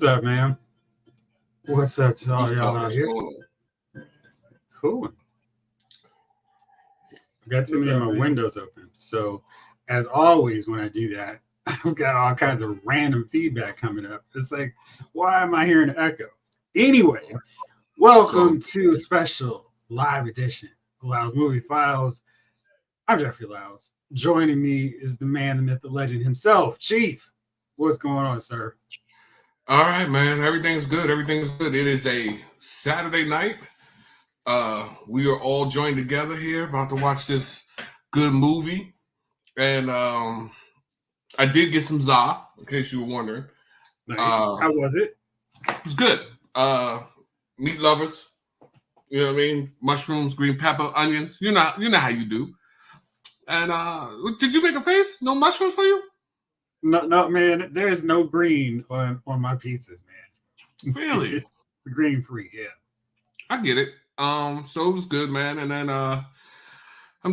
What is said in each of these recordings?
What's up, man? What's up to all y'all out What's here? going on? Cool. I got too What's many of up, my man? windows open. So, as always, when I do that, I've got all kinds of random feedback coming up. It's like, why am I hearing an echo? Anyway, So, welcome to a special live edition of Lyle's Movie Files. I'm Jeffrey Lyles. Joining me is the man, the myth, the legend himself, Chief. What's going on, sir? all right, man. Everything's good. Everything's good. It is a Saturday night. We are all joined together here, about to watch this good movie. And I did get some za, in case you were wondering. Nice. Uh, How was it? it was good. Meat lovers, you know what I mean? Mushrooms, green pepper, onions. You know how you do. And did you make a face? No mushrooms for you? No, no, man. There's no green on my pizzas, man. Really? It's green free, yeah. I get it. So it was good, man. And then I'm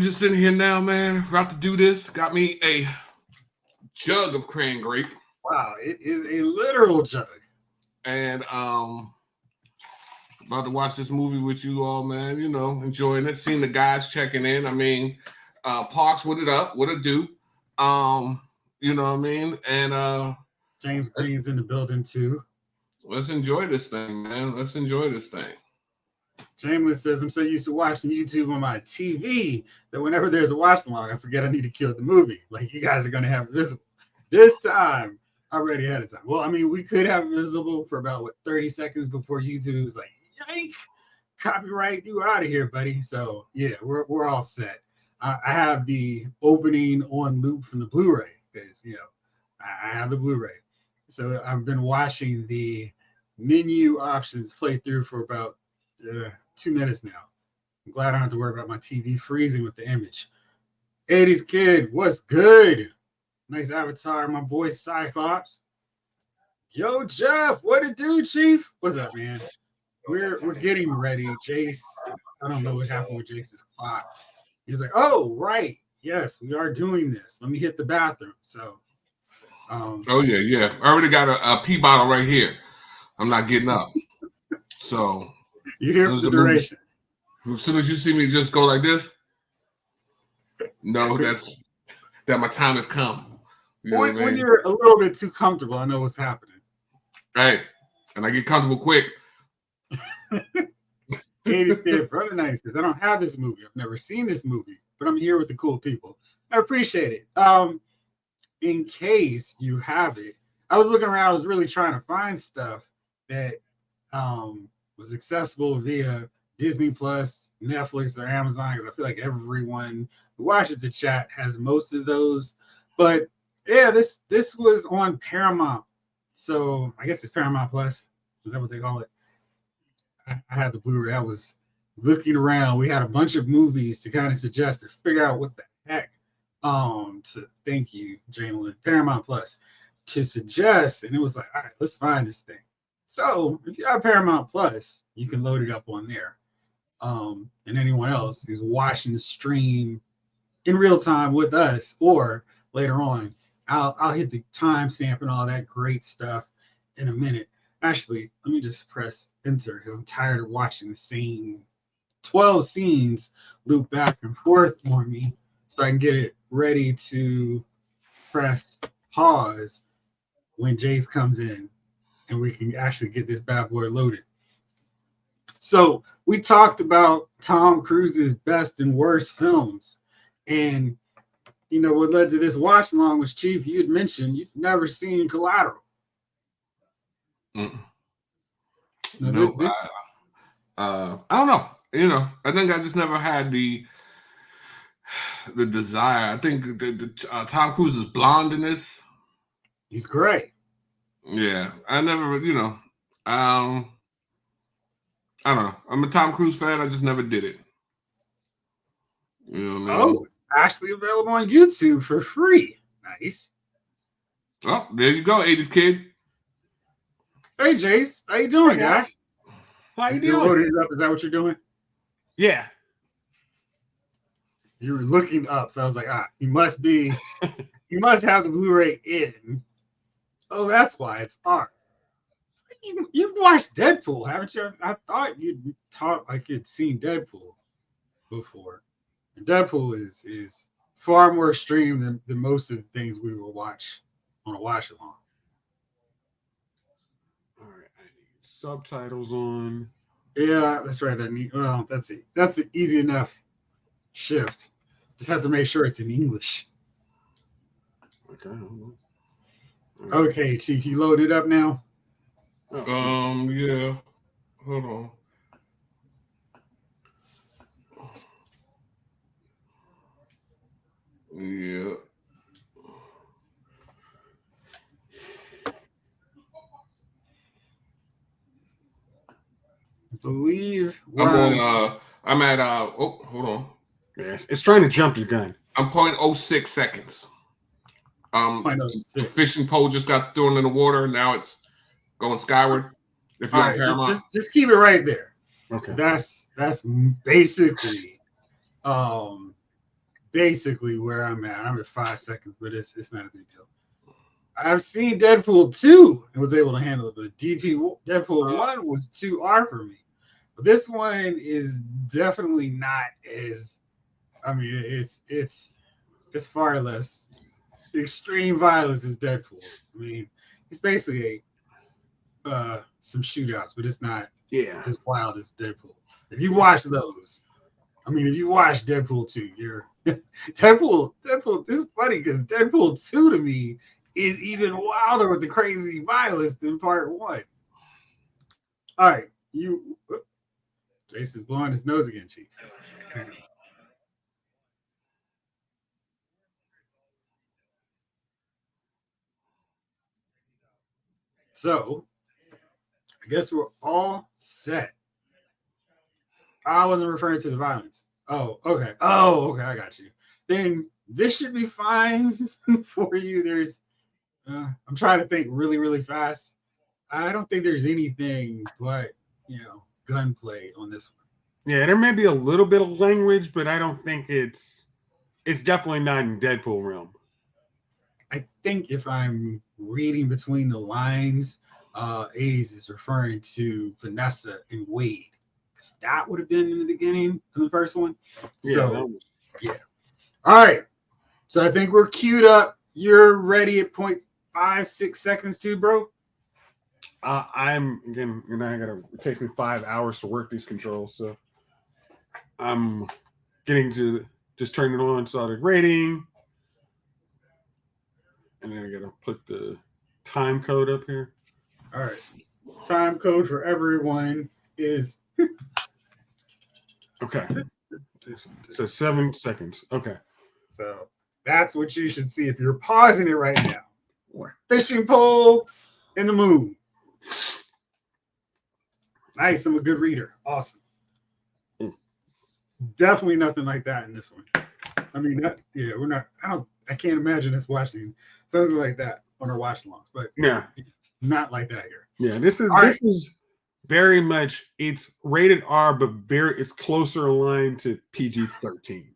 just sitting here now, man, about to do this. Got me a jug of cran grape. Wow, it is a literal jug. And about to watch this movie with you all, man. You know, enjoying it. Seeing the guys checking in. I mean, Parks, what it up? What it do? You know what I mean? And James Green's in the building too. let's enjoy this thing, man. Let's enjoy this thing. Jameless says, I'm so used to watching YouTube on my TV that whenever there's a watch along, I forget I need to kill the movie. Like you guys are going to have it visible. This time, already ahead of time. Well, I mean, we could have it visible for about, 30 seconds before YouTube was like, yank, copyright, you out of here, buddy. So, yeah, we're all set. I have the opening on loop from the Blu-ray because, I have the Blu-ray. So I've been watching the menu options play through for about 2 minutes now. I'm glad I don't have to worry about my TV freezing with the image. 80s kid, what's good? Nice avatar, my boy Cyclops. Yo, Jeff, what it do, Chief? What's up, man? We're getting ready. Jayce, I don't know what happened with Jayce's clock. He's like, oh, right. Yes, we are doing this. Let me hit the bathroom. So Oh, yeah. I already got a pee bottle right here. I'm not getting up. So you're here for the duration. As soon as you see me just go like this, no, that my time has come. You know when you're a little bit too comfortable, I know what's happening. Hey, and I get comfortable quick. 80s kid, brother 90s kids. I don't have this movie. I've never seen this movie, but I'm here with the cool people. I appreciate it. In case you have it, I was looking around. I was really trying to find stuff that was accessible via Disney Plus, Netflix, or Amazon, because I feel like everyone who watches the chat has most of those. But yeah, this was on Paramount, so I guess it's Paramount Plus. Is that what they call it? I had the Blu-ray. I was looking around. We had a bunch of movies to kind of suggest to figure out what the heck. So thank you, Jamlin, Paramount Plus, to suggest, and it was like, all right, let's find this thing. So if you have Paramount Plus, you can load it up on there. And anyone else who's watching the stream in real time with us, or later on, I'll hit the timestamp and all that great stuff in a minute. Actually, let me just press enter because I'm tired of watching the same 12 scenes loop back and forth on me, so I can get it ready to press pause when Jayce comes in and we can actually get this bad boy loaded. So we talked about Tom Cruise's best and worst films, and what led to this watch along was, Chief, you had mentioned you've never seen Collateral. No, I don't know. I think I just never had the desire. I think the Tom Cruise is blonde in this. He's great. Yeah, I never, I don't know. I'm a Tom Cruise fan. I just never did it. You know what I mean? Oh, it's actually available on YouTube for free. Nice. Oh, there you go, 80s kid. Hey, Jayce. How you doing, Hey, guys? How you You're doing? loading it up. Is that what you're doing? Yeah. You were looking up, so I was like, he must have the Blu-ray in. Oh, that's why it's on. You've watched Deadpool, haven't you? I thought you'd talk like you'd seen Deadpool before. And Deadpool is far more extreme than most of the things we will watch on a watch along. All right, I need subtitles on. Yeah, that's right. That's it. That's an easy enough shift. Just have to make sure it's in English. Okay. Hold on. Okay, Chief, you load it up now. Yeah. Hold on. Yeah. I believe I'm at hold on. Yes, it's trying to jump the gun. I'm 0.06 seconds. The 0.06. fishing pole just got thrown in the water. Now it's going skyward. If you're All on right, Paramount, just keep it right there. Okay. That's basically basically where I'm at. I'm at 5 seconds, but it's not a big deal. I've seen Deadpool 2 and was able to handle it, but Deadpool 1 was too R for me. But this one is definitely not as, I mean, it's far less extreme violence as Deadpool. I mean, it's basically some shootouts, but it's not as wild as Deadpool. If you watch those, I mean, if you watch Deadpool 2, you're Deadpool. This is funny because Deadpool 2 to me is even wilder with the crazy violence than part 1. All right, Jayce is blowing his nose again, Chief. So, I guess we're all set. I wasn't referring to the violence. Oh, okay. I got you. Then this should be fine for you. I'm trying to think really, really fast. I don't think there's anything but, gunplay on this one. Yeah, there may be a little bit of language, but I don't think it's definitely not in Deadpool realm. I think if I'm reading between the lines, 80s is referring to Vanessa and Wade. That would have been in the beginning of the first one. So, yeah. All right. So I think we're queued up. You're ready at 0.56 seconds too, bro? I'm again, it takes me 5 hours to work these controls, so I'm getting to just turn it on, so the rating, and then I gotta put the time code up here. All right. Time code for everyone is okay. So 7 seconds. Okay. So that's what you should see if you're pausing it right now. Fishing pole in the moon. Nice. I'm a good reader. Awesome. Definitely nothing like that in this one. I mean, we're not. I can't imagine us watching something like that on our watch alongs, but yeah, not like that here. Yeah, this is very much, it's rated R, but it's closer aligned to PG-13.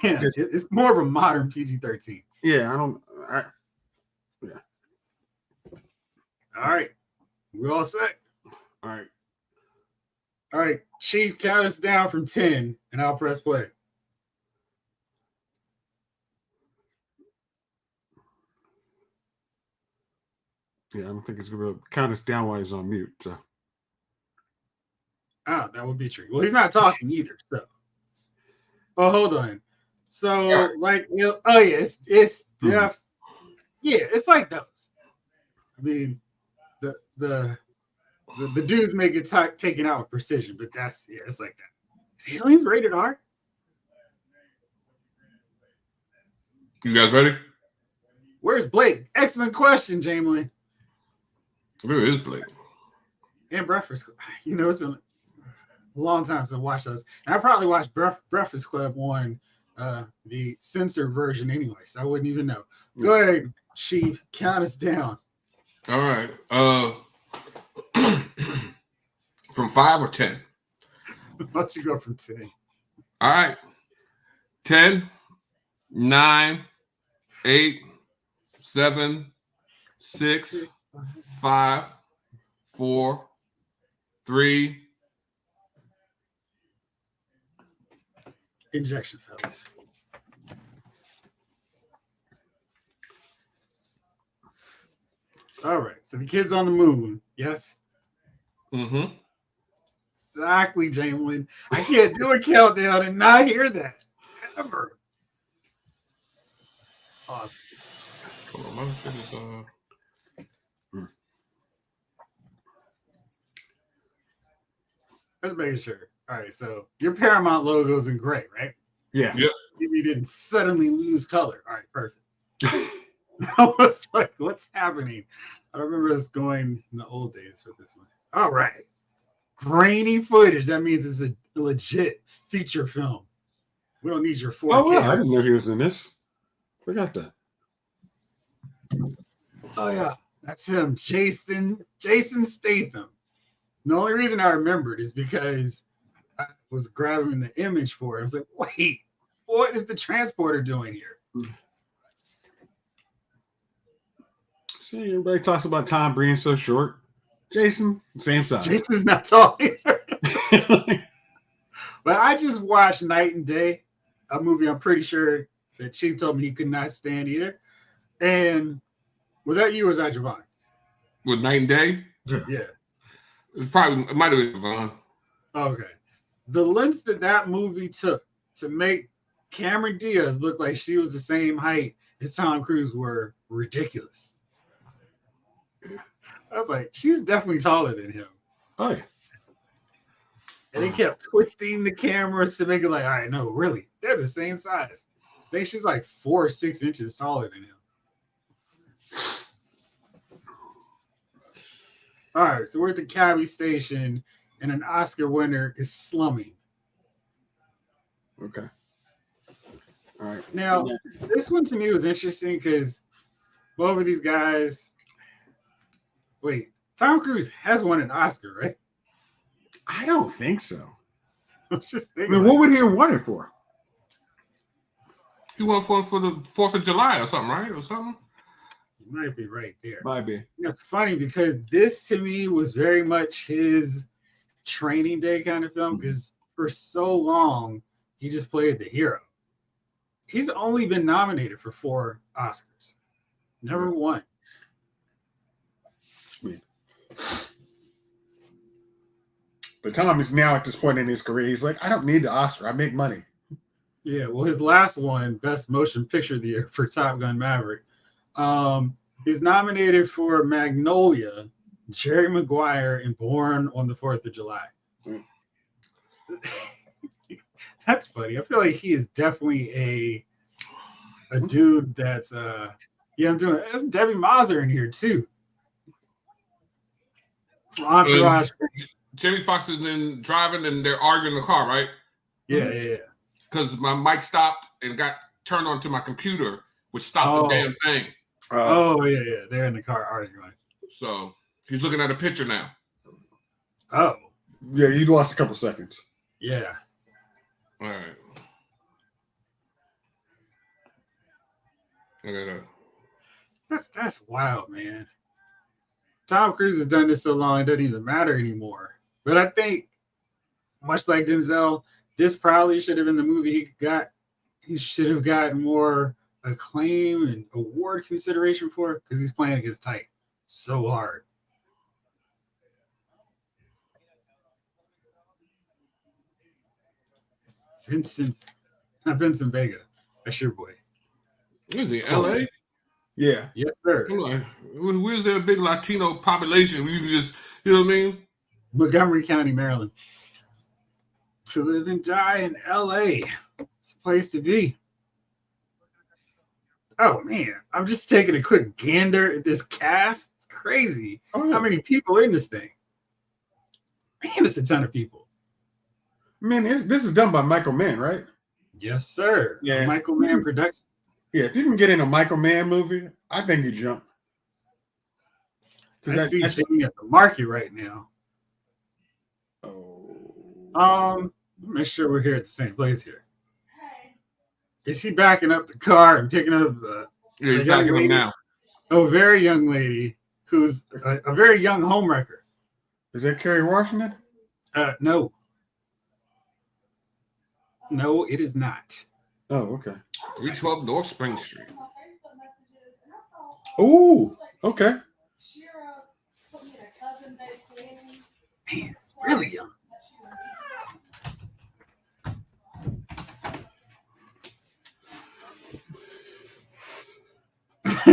Yeah, it's more of a modern PG-13. Yeah, yeah. All right, we're all set. All right, Chief, count us down from 10, and I'll press play. Yeah, I don't think it's going to count us down while he's on mute. So. That would be true. Well, he's not talking either. So, hold on. So, it's yeah, it's like those. I mean, the dudes may get taken out with precision, but it's like that. Is Aliens rated R? You guys ready? Where's Blake? Excellent question, Jamelin. Where is Blake? And Breakfast Club. It's been a long time since I watched those. And I probably watched Breakfast Club on the censored version anyway, so I wouldn't even know. Go ahead, Chief. Count us down. All right. From 5 or 10? Why don't you go from 10? All right. 10, 9, 8, 7, 6, 5, 4, 3. Injection, fellas. All right. So the kid's on the moon. Yes. Mm-hmm. Exactly, Jamelin. I can't do a countdown and not hear that ever. Awesome. Hold on, my shit is Let's make sure. All right, so your Paramount logo's in gray, right? Yeah. Yep. You didn't suddenly lose color. All right, perfect. I was like, what's happening? I don't remember us going in the old days for this one. All right. Grainy footage. That means it's a legit feature film. We don't need your 4K. Oh, well, I didn't know he was in this. Forgot that. Oh, yeah. That's him. Jason Statham. The only reason I remembered is because I was grabbing the image for it. I was like, wait, what is the transporter doing here? See, everybody talks about Tom being so short. Jason, same size. Jason's not tall either. But I just watched Night and Day, a movie I'm pretty sure that Chief told me he could not stand either. And was that you or was that Javon? with Night and Day. Yeah. It might have been Javon. Okay. The lengths that movie took to make Cameron Diaz look like she was the same height as Tom Cruise were ridiculous. I was like, she's definitely taller than him. Oh, yeah. And they kept twisting the cameras to make it like, all right, no, really, they're the same size. I think she's like 4 or 6 inches taller than him. All right, so we're at the Cabby station, and an Oscar winner is slumming. Okay. All right. Now, this one to me was interesting because both of these guys. Wait, Tom Cruise has won an Oscar, right? I don't think so. I was just I thinking. mean, what would he have won it for? He won for the 4th of July or something, right? Or something. You might be right there. Might be. It's funny because this to me was very much his training day kind of film because for so long he just played the hero. He's only been nominated for 4 Oscars, never won. But Tom is now at this point in his career. He's like, I don't need the Oscar. I make money. Yeah, well, his last one, Best Motion Picture of the Year for Top Gun Maverick. He's nominated for Magnolia, Jerry Maguire, and Born on the 4th of July. That's funny. I feel like he is definitely a dude that's there's Debbie Mazur in here too. Entourage. Jamie Foxx is in driving and they're arguing in the car, right? Yeah. Because my mic stopped and got turned onto my computer, which stopped the damn thing. Yeah. They're in the car arguing. So he's looking at a picture now. Oh. Yeah, you lost a couple seconds. Yeah. All right. Okay. That's wild, man. Tom Cruise has done this so long, it doesn't even matter anymore. But I think, much like Denzel, this probably should have been the movie he got. He should have gotten more acclaim and award consideration for because he's playing against Tyke so hard. Not Vincent Vega. That's your boy. Is he LA? Yeah. Yes, sir. I'm like, where's there a big Latino population? You can just, you know what I mean? Montgomery County, Maryland. To live and die in LA. It's a place to be. Oh man, I'm just taking a quick gander at this cast. It's crazy. Oh, yeah. How many people in this thing? Man, it's a ton of people. Man, this is done by Michael Mann, right? Yes, sir. Yeah. Michael Mann production. Yeah, if you can get in a Michael Mann movie, I think you jump. I see Jamie at the market right now. Make sure we're here at the same place here. Is he backing up the car and picking up Yeah, he's backing him now. a very young lady who's a very young homewrecker? Is that Kerry Washington? No. No, it is not. Oh, okay. 312 North Spring Street. Oh, okay. Man, really young.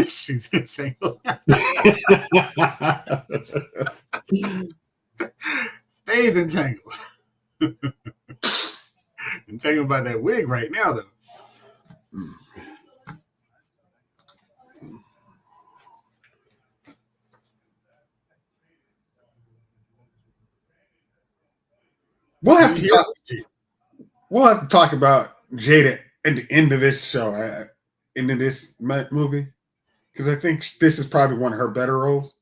She's entangled. Stays entangled. Entangled by that wig right now, though. We'll have to talk about Jada at the end of this show, into this movie, because I think this is probably one of her better roles.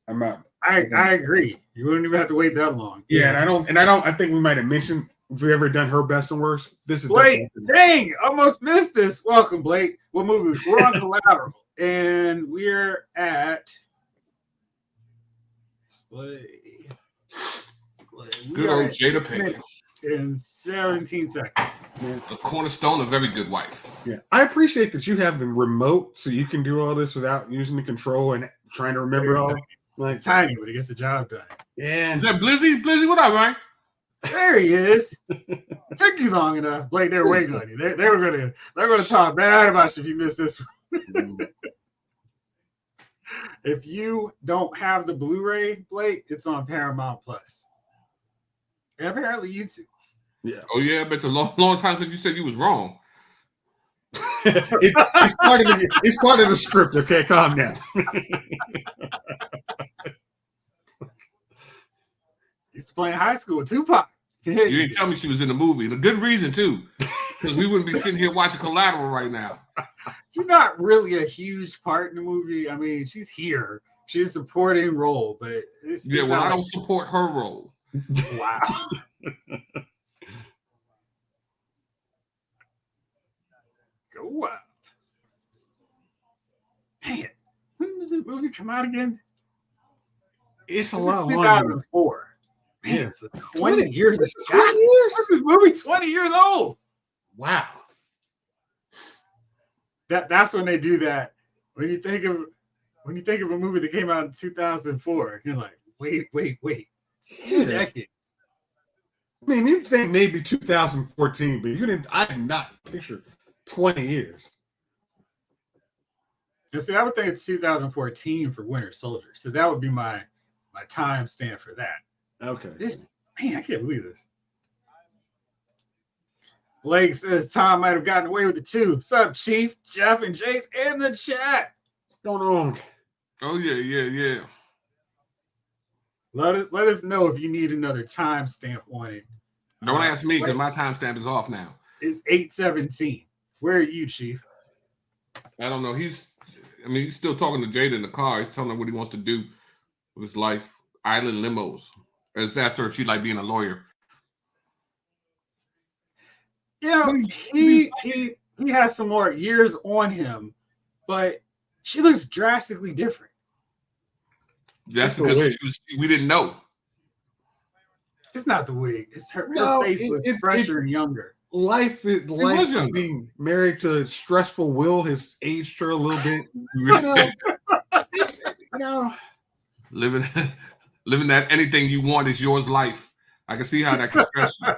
I agree. You wouldn't even have to wait that long. Yeah, and I think we might have mentioned if we ever done her best and worst. This is Blake. Dang, almost missed this. Welcome, Blake. What movie? We're on Collateral, and we're at display. Good old Jada Pinkett. In 17 seconds. The cornerstone of every good wife. Yeah. I appreciate that you have the remote so you can do all this without using the control and trying to remember all. Like, it's tiny, but it gets the job done. Yeah. Is that Blizzy? Blizzy, what up, man? There he is. It took you long enough. Blake, they were waiting on you. They're gonna talk bad about you if you miss this one. If you don't have the Blu-ray, Blake, it's on Paramount Plus. And apparently YouTube. Yeah. Oh yeah, but it's a long time since you said you was wrong. It's part of the script. Okay, calm down. Used to play in high school with Tupac. You didn't tell me she was in the movie. And a good reason too, because we wouldn't be sitting here watching Collateral right now. She's not really a huge part in the movie. I mean, she's here. She's a supporting role, but I don't support her role. Wow. Go wild. Man, when did this movie come out again? It's a lot longer. 2004. Man, Yeah. it's 20 years. 20 years? This movie 20 years old. Wow. That's when they do that. When you think of a movie that came out in 2004, you're like, wait. 2 decades. I mean, you think maybe 2014, but you didn't. I did not picture 20 years. And see, I would think it's 2014 for Winter Soldier. So that would be my time stamp for that. Okay. I can't believe this. Blake says Tom might have gotten away with it too. What's up, Chief, Jeff, and Jayce in the chat? What's going on? Oh yeah. Let us know if you need another timestamp on it. Don't ask me because my timestamp is off now. It's 8:17. Where are you, Chief? I don't know. He's still talking to Jada in the car. He's telling her what he wants to do with his life. Island limos. I just asked her if she like being a lawyer. Yeah, he has some more years on him, but she looks drastically different. That's because we didn't know. It's not the wig. It's her face looks fresher and younger. Life is being married to stressful Will has aged her a little bit. Living that anything you want is yours life. I can see how that can stress you.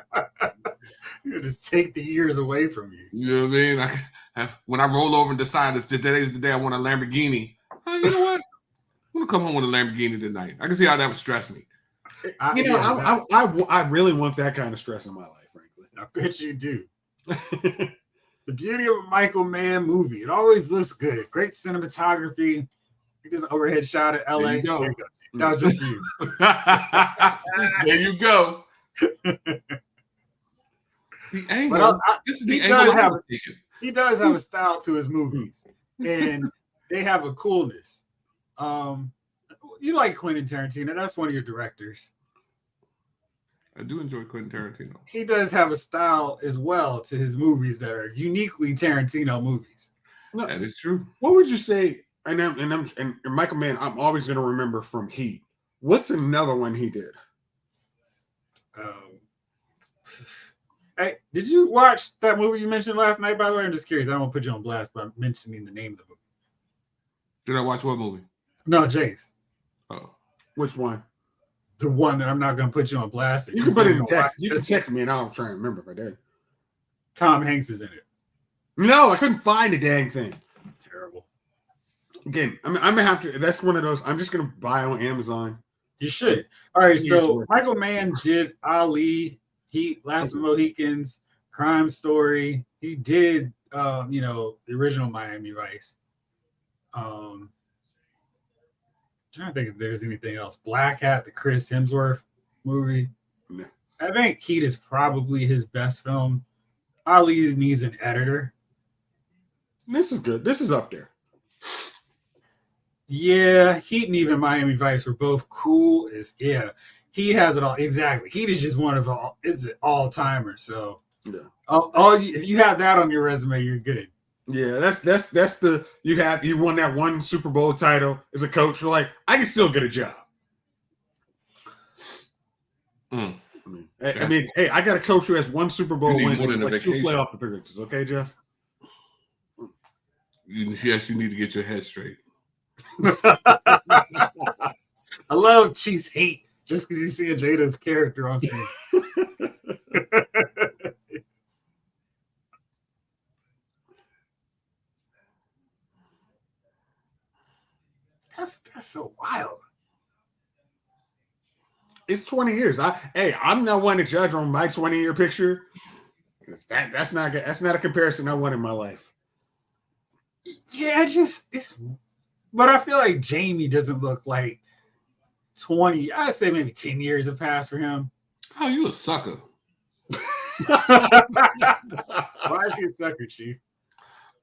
You just take the years away from you. You know what I mean? When I roll over and decide if today is the day I want a Lamborghini, you know what? I'm gonna come home with a Lamborghini tonight. I can see how that would stress me. I really want that kind of stress in my life, frankly. I bet you do. The beauty of a Michael Mann movie. It always looks good. Great cinematography. He does an overhead shot at LA. There you go. That was just for you. There you go. The angle. This is the angle. He does have a style to his movies, and they have a coolness. You like Quentin Tarantino? That's one of your directors. I do enjoy Quentin Tarantino. He does have a style as well to his movies that are uniquely Tarantino movies. No, that is true. What would you say? And Michael Mann, I'm always going to remember from Heat. What's another one he did? Um, hey, did you watch that movie you mentioned last night? By the way, I'm just curious. I don't want to put you on blast by mentioning the name of the movie. Did I watch what movie? No, Jayce. Oh, which one? The one that I'm not going to put you on blast. You can put it in text. You can text me, and I'll try and remember if I did. Tom Hanks is in it. No, I couldn't find the dang thing. Terrible. Again, I'm gonna have to. That's one of those. I'm just gonna buy on Amazon. You should. All right. So Michael Mann did Ali, Last of the Mohicans, Crime Story. He did, the original Miami Vice. I'm trying to think if there's anything else. Black Hat, the Chris Hemsworth movie. Yeah. I think Heat is probably his best film. Ali needs an editor. This is good. This is up there. Yeah, Heat and even Miami Vice were both cool. He has it all. Exactly. Heat is just one of it's an all-timer. So yeah. If you have that on your resume, you're good. Yeah, that's the you won that one Super Bowl title as a coach. You're like, I can still get a job. Mm. I mean, hey, I got a coach who has one Super Bowl win with like 2 playoff appearances. Okay, Jeff. Yes, you need to get your head straight. I love Chiefs hate just because you see a Jada's character on screen. That's so wild. It's 20 years. I'm not one to judge on my 20-year picture. That's not a comparison I want in my life. Yeah, but I feel like Jamie doesn't look like 20. I'd say maybe 10 years have passed for him. Oh, you a sucker. Why is he a sucker, Chief?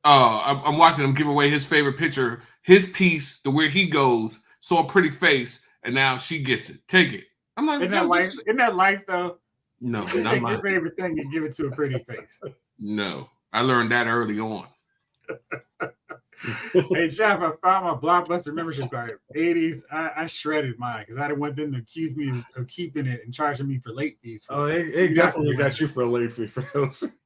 I'm watching him give away his favorite picture, his piece, to where he goes, saw a pretty face, and now she gets it. Take it. I'm like, isn't that life though? No, you take your favorite thing and give it to a pretty face. No, I learned that early on. Hey Jeff, I found my Blockbuster membership card. 80s. I shredded mine because I didn't want them to accuse me of keeping it and charging me for late fees. They definitely got you for a late fee for those.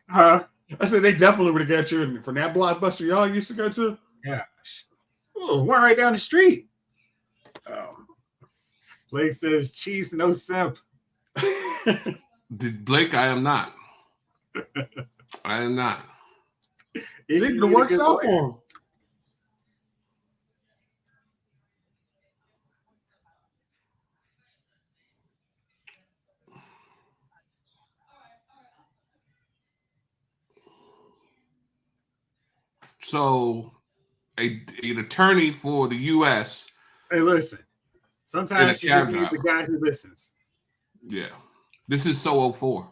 Huh? I said they definitely would have got you from that Blockbuster y'all used to go to. Yeah. Oh, one right down the street. Oh. Blake says Chiefs, no simp. Blake, I am not. I am not. It works out for him. So, an attorney for the U.S. Hey, listen. Sometimes you just need the guy who listens. Yeah. This is so 04.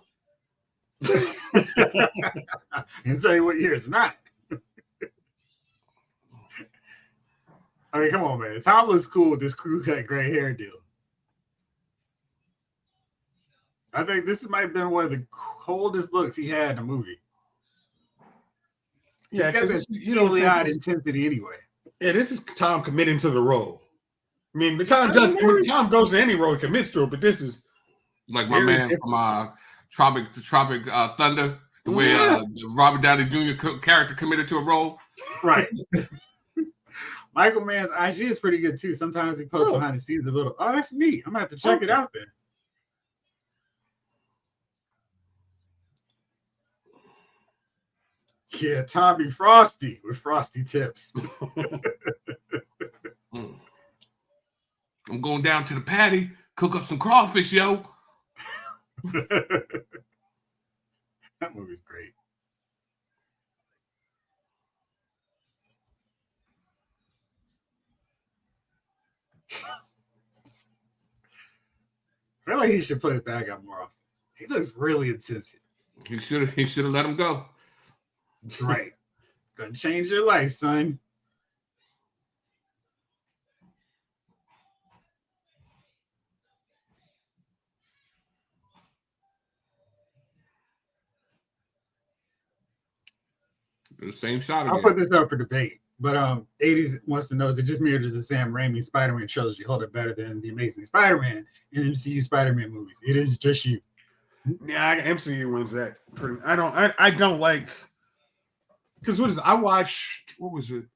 I can tell you what year it's not. I mean, come on, man. Tom looks cool with this crew cut gray hair deal. I think this might have been one of the coldest looks he had in a movie. Yeah, he's got this really odd intensity anyway. Yeah, this is Tom committing to the role. I mean, but Tom goes to any role, he commits to it, but this is like my man from Tropic Thunder, the way Robert Downey Jr. character committed to a role. Right. Michael Mann's IG is pretty good too. Sometimes he posts behind the scenes a little. Oh, that's neat. I'm gonna have to check it out then. Yeah, Tommy Frosty with frosty tips. I'm going down to the patty, cook up some crawfish, yo. That movie's great. I feel like he should play the bad guy more often. He looks really intense. He should have let him go. Right. Gonna change your life, son. The same shot again. I'll put this up for debate. But 80s wants to know, is it just me or does the Sam Raimi Spider-Man trilogy hold up better than the Amazing Spider-Man and MCU Spider-Man movies? It is just you. Yeah, MCU wins that. I don't like, because I watched, what was it?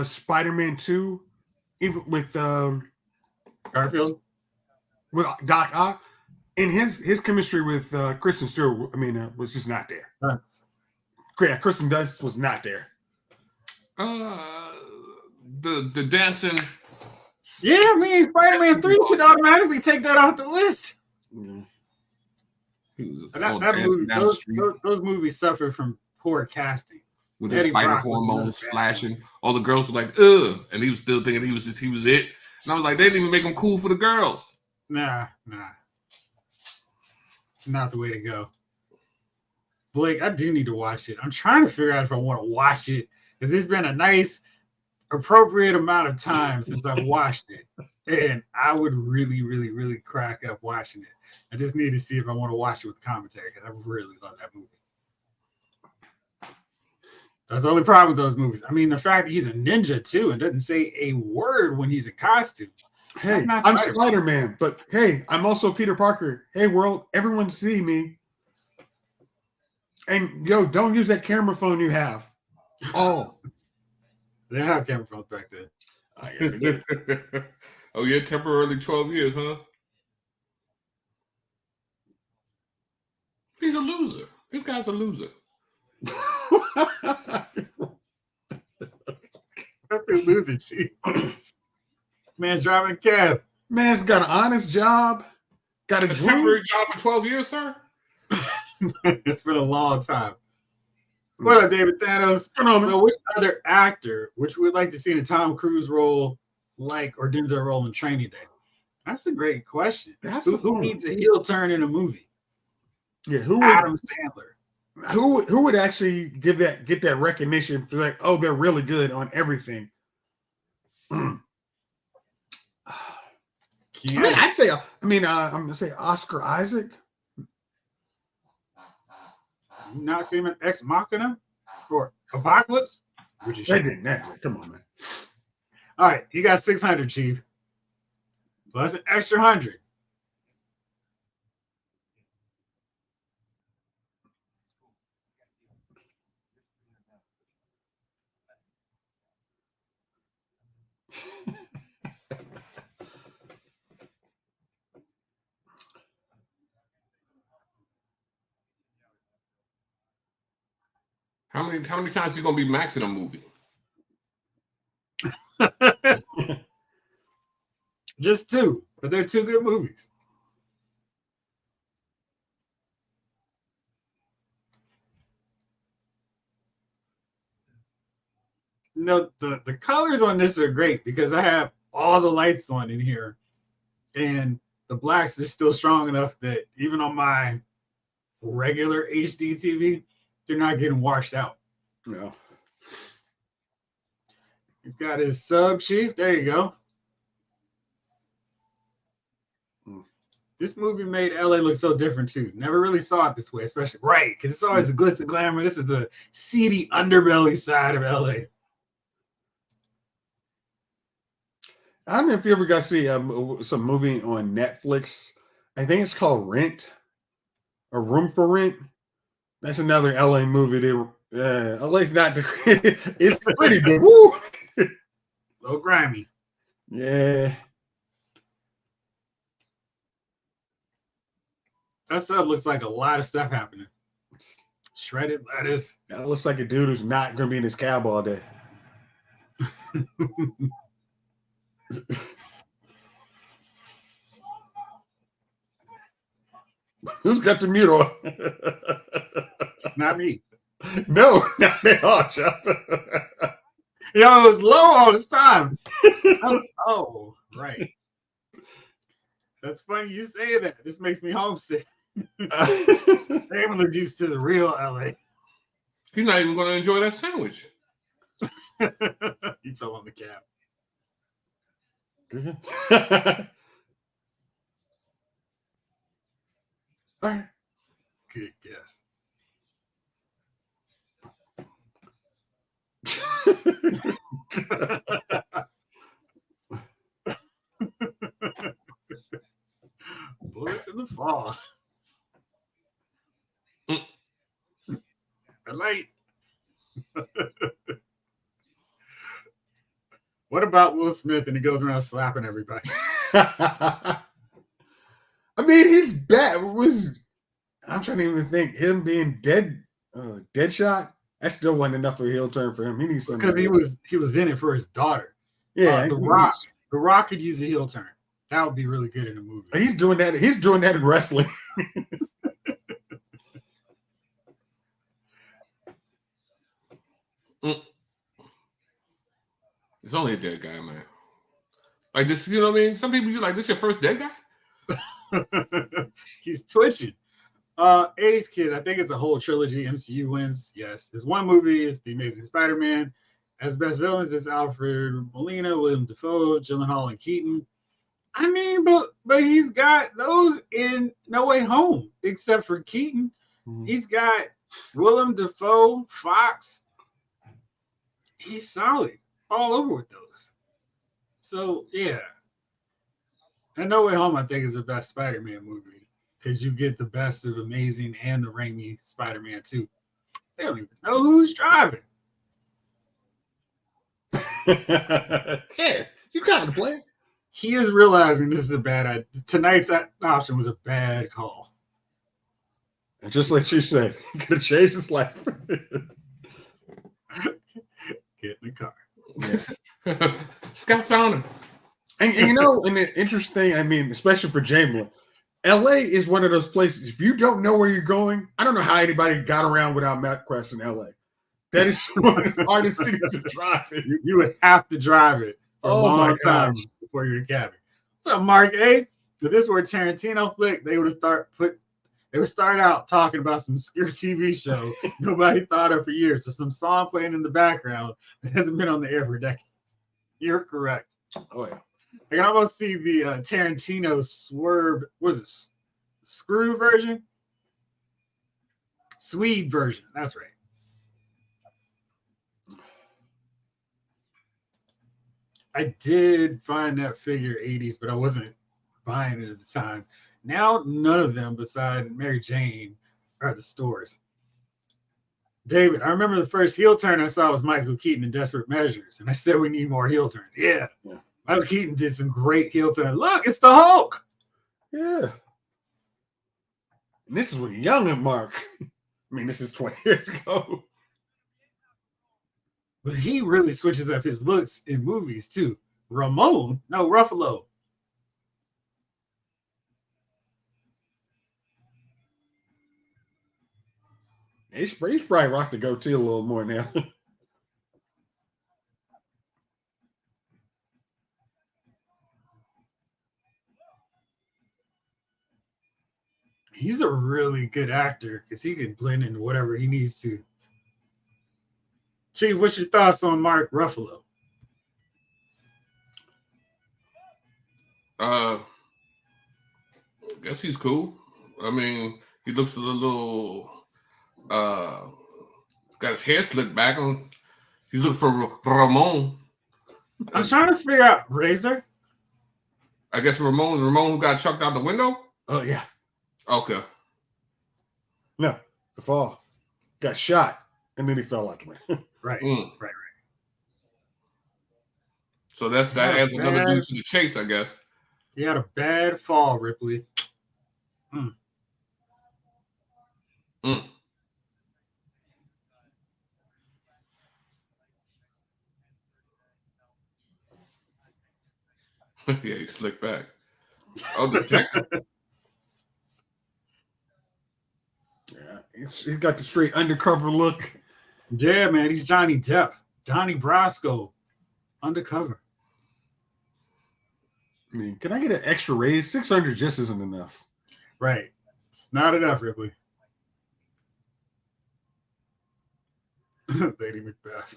Spider-Man 2, even with Garfield? With Doc Ock, and his chemistry with Kristen Stewart, was just not there. Yeah, Kristen Dunst was not there. The dancing. Yeah, I mean, Spider-Man 3 should automatically take that off the list. Yeah. That movie, those movies suffer from poor casting. With the spider hormones flashing. All the girls were like, ugh. And he was still thinking he was it. And I was like, they didn't even make him cool for the girls. Nah. Not the way to go. Blake, I do need to watch it. I'm trying to figure out if I want to watch it, because it's been a nice, appropriate amount of time since I've watched it. And I would really, really, really crack up watching it. I just need to see if I want to watch it with commentary, because I really love that movie. That's the only problem with those movies. I mean, the fact that he's a ninja too and doesn't say a word when he's in costume. Hey, I'm Spider-Man, but hey, I'm also Peter Parker. Hey, world, everyone see me. And yo, don't use that camera phone you have. Oh. They didn't have camera phones back then. I guess they did. Oh, yeah, temporarily 12 years, huh? He's a loser. This guy's a loser. That's a loser, chief. Man's driving a cab. Man's got an honest job. Got a temporary job for 12 years, sir? It's been a long time. What up, David Thanos? So which other actor, which we would like to see in a Tom Cruise role or Denzel role in Training Day? That's a great question. Who needs a heel turn in a movie? Yeah, Adam Sandler. Who would actually get that recognition for, like, oh, they're really good on everything? I'm gonna say Oscar Isaac. You not see him in Ex Machina or Apocalypse? Come on, man. All right, you got 600, Chief. Plus an extra 100. How many times you gonna be maxing a movie? Just 2, but they're 2 good movies. No, the colors on this are great because I have all the lights on in here, and the blacks are still strong enough that even on my regular HD TV, they're not getting washed out. No. He's got his sub, Chief. There you go. This movie made LA look so different too. Never really saw it this way, especially because it's always a glitz and glamour. This is the seedy underbelly side of LA. I don't know if you ever got to see some movie on Netflix. I think it's called Rent, or Room for Rent. That's another LA movie. LA's not the it's pretty good. Woo! A little grimy. Yeah. That stuff looks like a lot of stuff happening. Shredded lettuce. That looks like a dude who's not going to be in his cab all day. Who's got the mute on? Not me. No, not at all, Chop. Yo, it was low all this time. Oh, right. That's funny you say that. This makes me homesick. They're able to used to the real LA. He's not even going to enjoy that sandwich. He fell on the cab. Good guess. Bullets in the fall. Mm. The light. What about Will Smith and he goes around slapping everybody? I mean, his bat was. I'm trying to even think. Him being dead, Deadshot. That still wasn't enough of a heel turn for him. He needs something. Because he was in it for his daughter. Yeah, The Rock. The Rock could use a heel turn. That would be really good in a movie. He's doing that. He's doing that in wrestling. It's only a dead guy, man. Like this, you know what I mean? Some people, you like, this your first dead guy? He's twitching. 80s Kid, I think it's a whole trilogy. MCU wins. Yes. His one movie is The Amazing Spider-Man. As best villains is Alfred Molina, William Dafoe, Gyllenhaal, and Keaton. I mean, but he's got those in No Way Home, except for Keaton. Mm-hmm. He's got Willem Dafoe, Foxx. He's solid all over with those. So, yeah. And No Way Home, I think, is the best Spider-Man movie because you get the best of Amazing and the Raimi Spider-Man, too. They don't even know who's driving. Yeah, you got to play. He is realizing this is a bad idea. Tonight's option was a bad call. And just like she said, he could have changed his life. Get in the car. Yeah. Scott's on him. And you know, and the interesting thing, I mean, especially for Jamie, LA is one of those places. If you don't know where you're going, I don't know how anybody got around without MapQuest in LA. That is one of the hardest cities to drive in. You would have to drive it for a long time before you're in cabin. What's up, Mark A? If this were a Tarantino flick, they would start out talking about some obscure TV show nobody thought of for years, or some song playing in the background that hasn't been on the air for decades. You're correct. Oh yeah. I can almost see the Tarantino swerved. What is this? Screw version? Swede version. That's right. I did find that figure 80s, but I wasn't buying it at the time. Now, none of them, beside Mary Jane, are at the stores. David, I remember the first heel turn I saw was Michael Keaton in Desperate Measures, and I said we need more heel turns. Yeah. Michael Keaton did some great heel turns. Look, it's the Hulk. Yeah. And this is with young Mark. I mean, this is 20 years ago. But he really switches up his looks in movies, too. Ruffalo. He's probably rocked the goatee a little more now. He's a really good actor because he can blend into whatever he needs to. Chief, what's your thoughts on Mark Ruffalo? I guess he's cool. I mean, he looks a little got his hair slicked back on. He's looking for Ramon. I'm trying to figure out Razor. I guess Ramon who got chucked out the window? Oh yeah. Okay. No, the fall. Got shot and then he fell out the window. Right. Right. So that adds another dude to the chase, I guess. He had a bad fall, Ripley. Yeah, he slicked back. Oh, detective. Yeah, he's got the straight undercover look. Yeah, man, he's Johnny Depp, Donnie Brasco, undercover. I mean, can I get an extra raise? 600 just isn't enough. Right, it's not enough, Ripley. Lady Macbeth.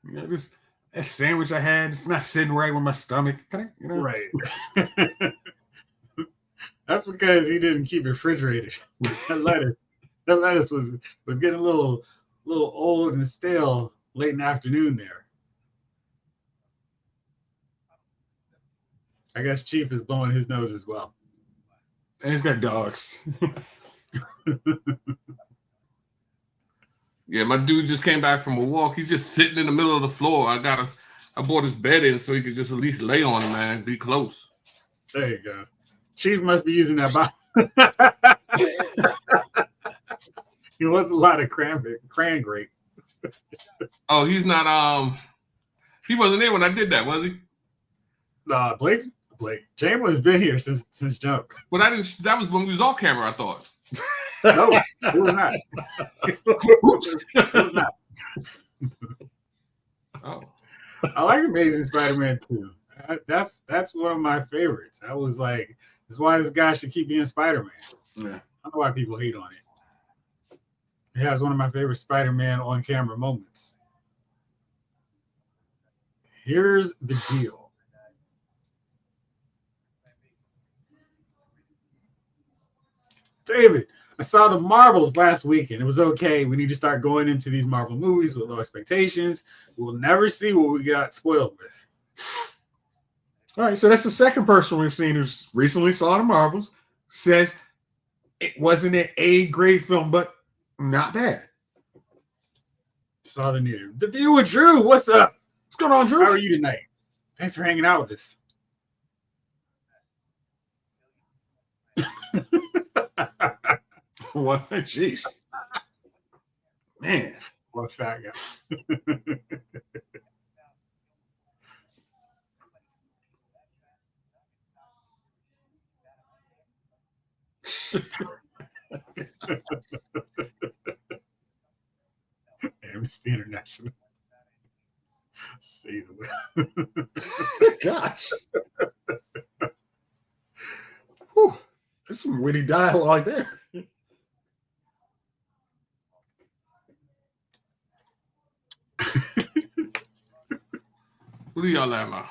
You know, that sandwich I had, it's not sitting right with my stomach. Can I, you know? Right. That's because he didn't keep it refrigerated. That lettuce was getting a little little old and stale late in the afternoon there. I guess Chief is blowing his nose as well. And he's got dogs. Yeah, my dude just came back from a walk. He's just sitting in the middle of the floor. I brought his bed in so he could just at least lay on it, man. Be close. There you go. Chief must be using that bottle. He wants a lot of cran grape. Oh, he's not. He wasn't there when I did that, was he? Blake. James has been here since jump. But I didn't. That was when we was off camera. I thought. No, it was not. Oops. It was not. Oh. I like Amazing Spider-Man 2. That's one of my favorites. I was like, that's why this guy should keep being Spider-Man. Yeah. I don't know why people hate on it. It has one of my favorite Spider-Man on-camera moments. Here's the deal. David, I saw the Marvels last weekend. It was okay. We need to start going into these Marvel movies with low expectations. We'll never see what we got spoiled with. All right, so that's the second person we've seen who's recently saw the Marvels, says it wasn't an A-grade film, but not bad. Saw the news. The View with Drew, what's up? What's going on, Drew? How are you tonight? Thanks for hanging out with us. What? Jeez. Man. What fat guy. Amnesty International. Say the Gosh. Whew. There's some witty dialogue there. What are y'all laughing about?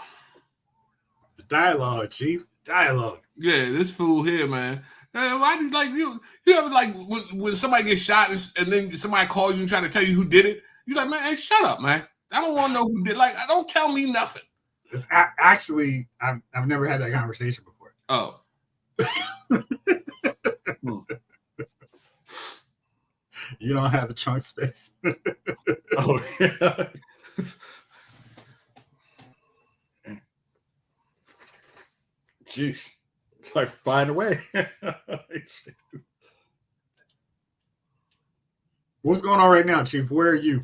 The dialogue, Chief. Dialogue. Yeah, this fool here, man. Why do you like you ever like when somebody gets shot and then somebody call you and try to tell you who did it? You like, man, hey, shut up, man. I don't want to know who did. Like, don't tell me nothing. Actually, I've never had that conversation before. Oh. You don't have the trunk space. Oh, yeah. Jeez. Like, find a way. What's going on right now, Chief? Where are you?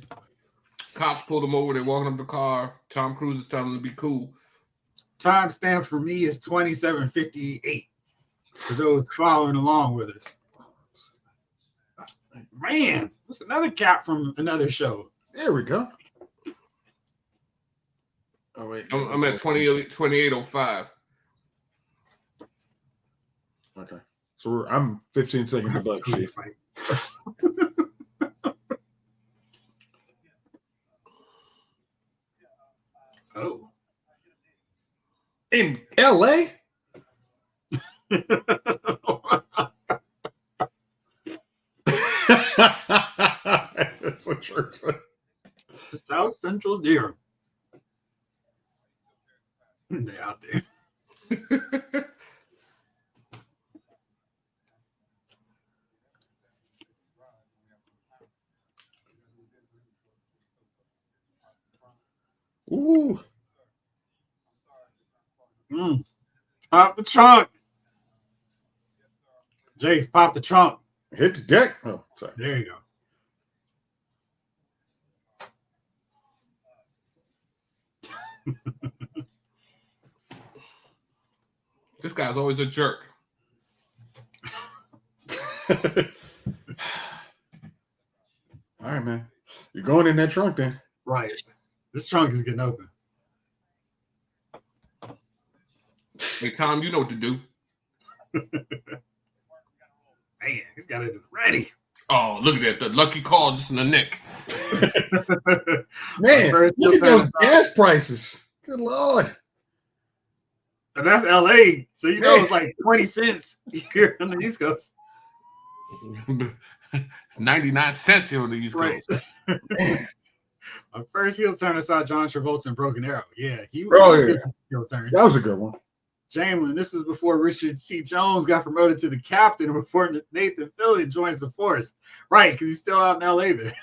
Cops pulled him over. They're walking up the car. Tom Cruise is telling him to be cool. Timestamp for me is 27:58. For those following along with us. Man, what's another cap from another show? There we go. Oh, wait. I'm at 28:05. Okay. So I'm 15 seconds above Chief. Oh. In LA? That's a church. South Central Deer. They out there. Ooh. Pop the trunk. Jayce, pop the trunk. Hit the deck. Oh, sorry. There you go. This guy's always a jerk. All right, man. You're going in that trunk then. Right. This trunk is getting open. Hey, Tom, you know what to do. Man, he's got it ready. Oh, look at that. The lucky call just in the nick. Man, look at those gas prices. Good Lord. And that's LA. So you know it's like 20 cents here on the East Coast. It's 99 cents here on the East Right. Coast. My first heel turn I saw John Travolta in Broken Arrow. Yeah, he Oh, was yeah. good heel turn. That was a good one. Jamelin, this was before Richard C. Jones got promoted to the captain and before Nathan Fillion joins the force. Right, because he's still out in LA there.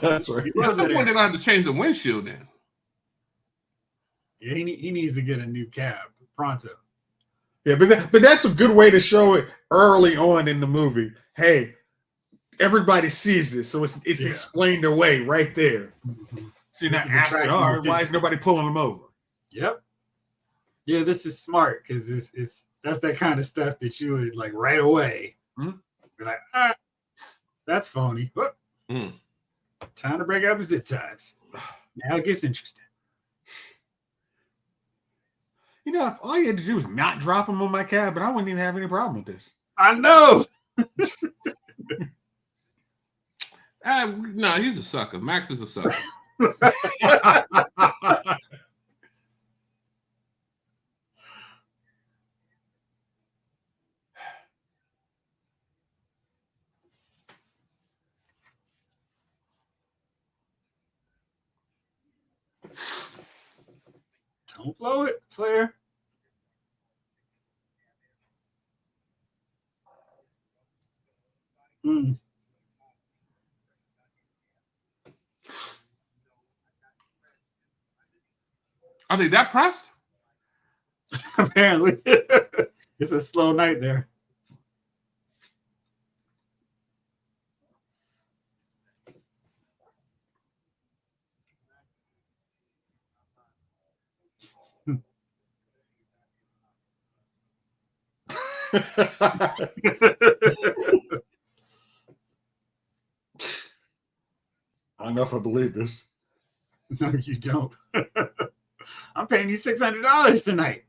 That's right. That's the one they're going to have to change the windshield then. Yeah, he needs to get a new cab pronto. Yeah, but that's a good way to show it early on in the movie. Hey, everybody sees this, so it's explained away right there. Mm-hmm. So you're not asking, all right, why is nobody pulling them over? Yep. Yeah, this is smart because it's that's that kind of stuff that you would like right away. Mm-hmm. Be like, that's phony. Time to break out the zip ties. Now it gets interesting. You know, if all you had to do was not drop him on my cab, but I wouldn't even have any problem with this. I know. No, he's a sucker. Max is a sucker. Don't blow it, Flair. Are they that pressed? Apparently. It's a slow night there. I don't know if I believe this. No, you don't. I'm paying you $600 tonight.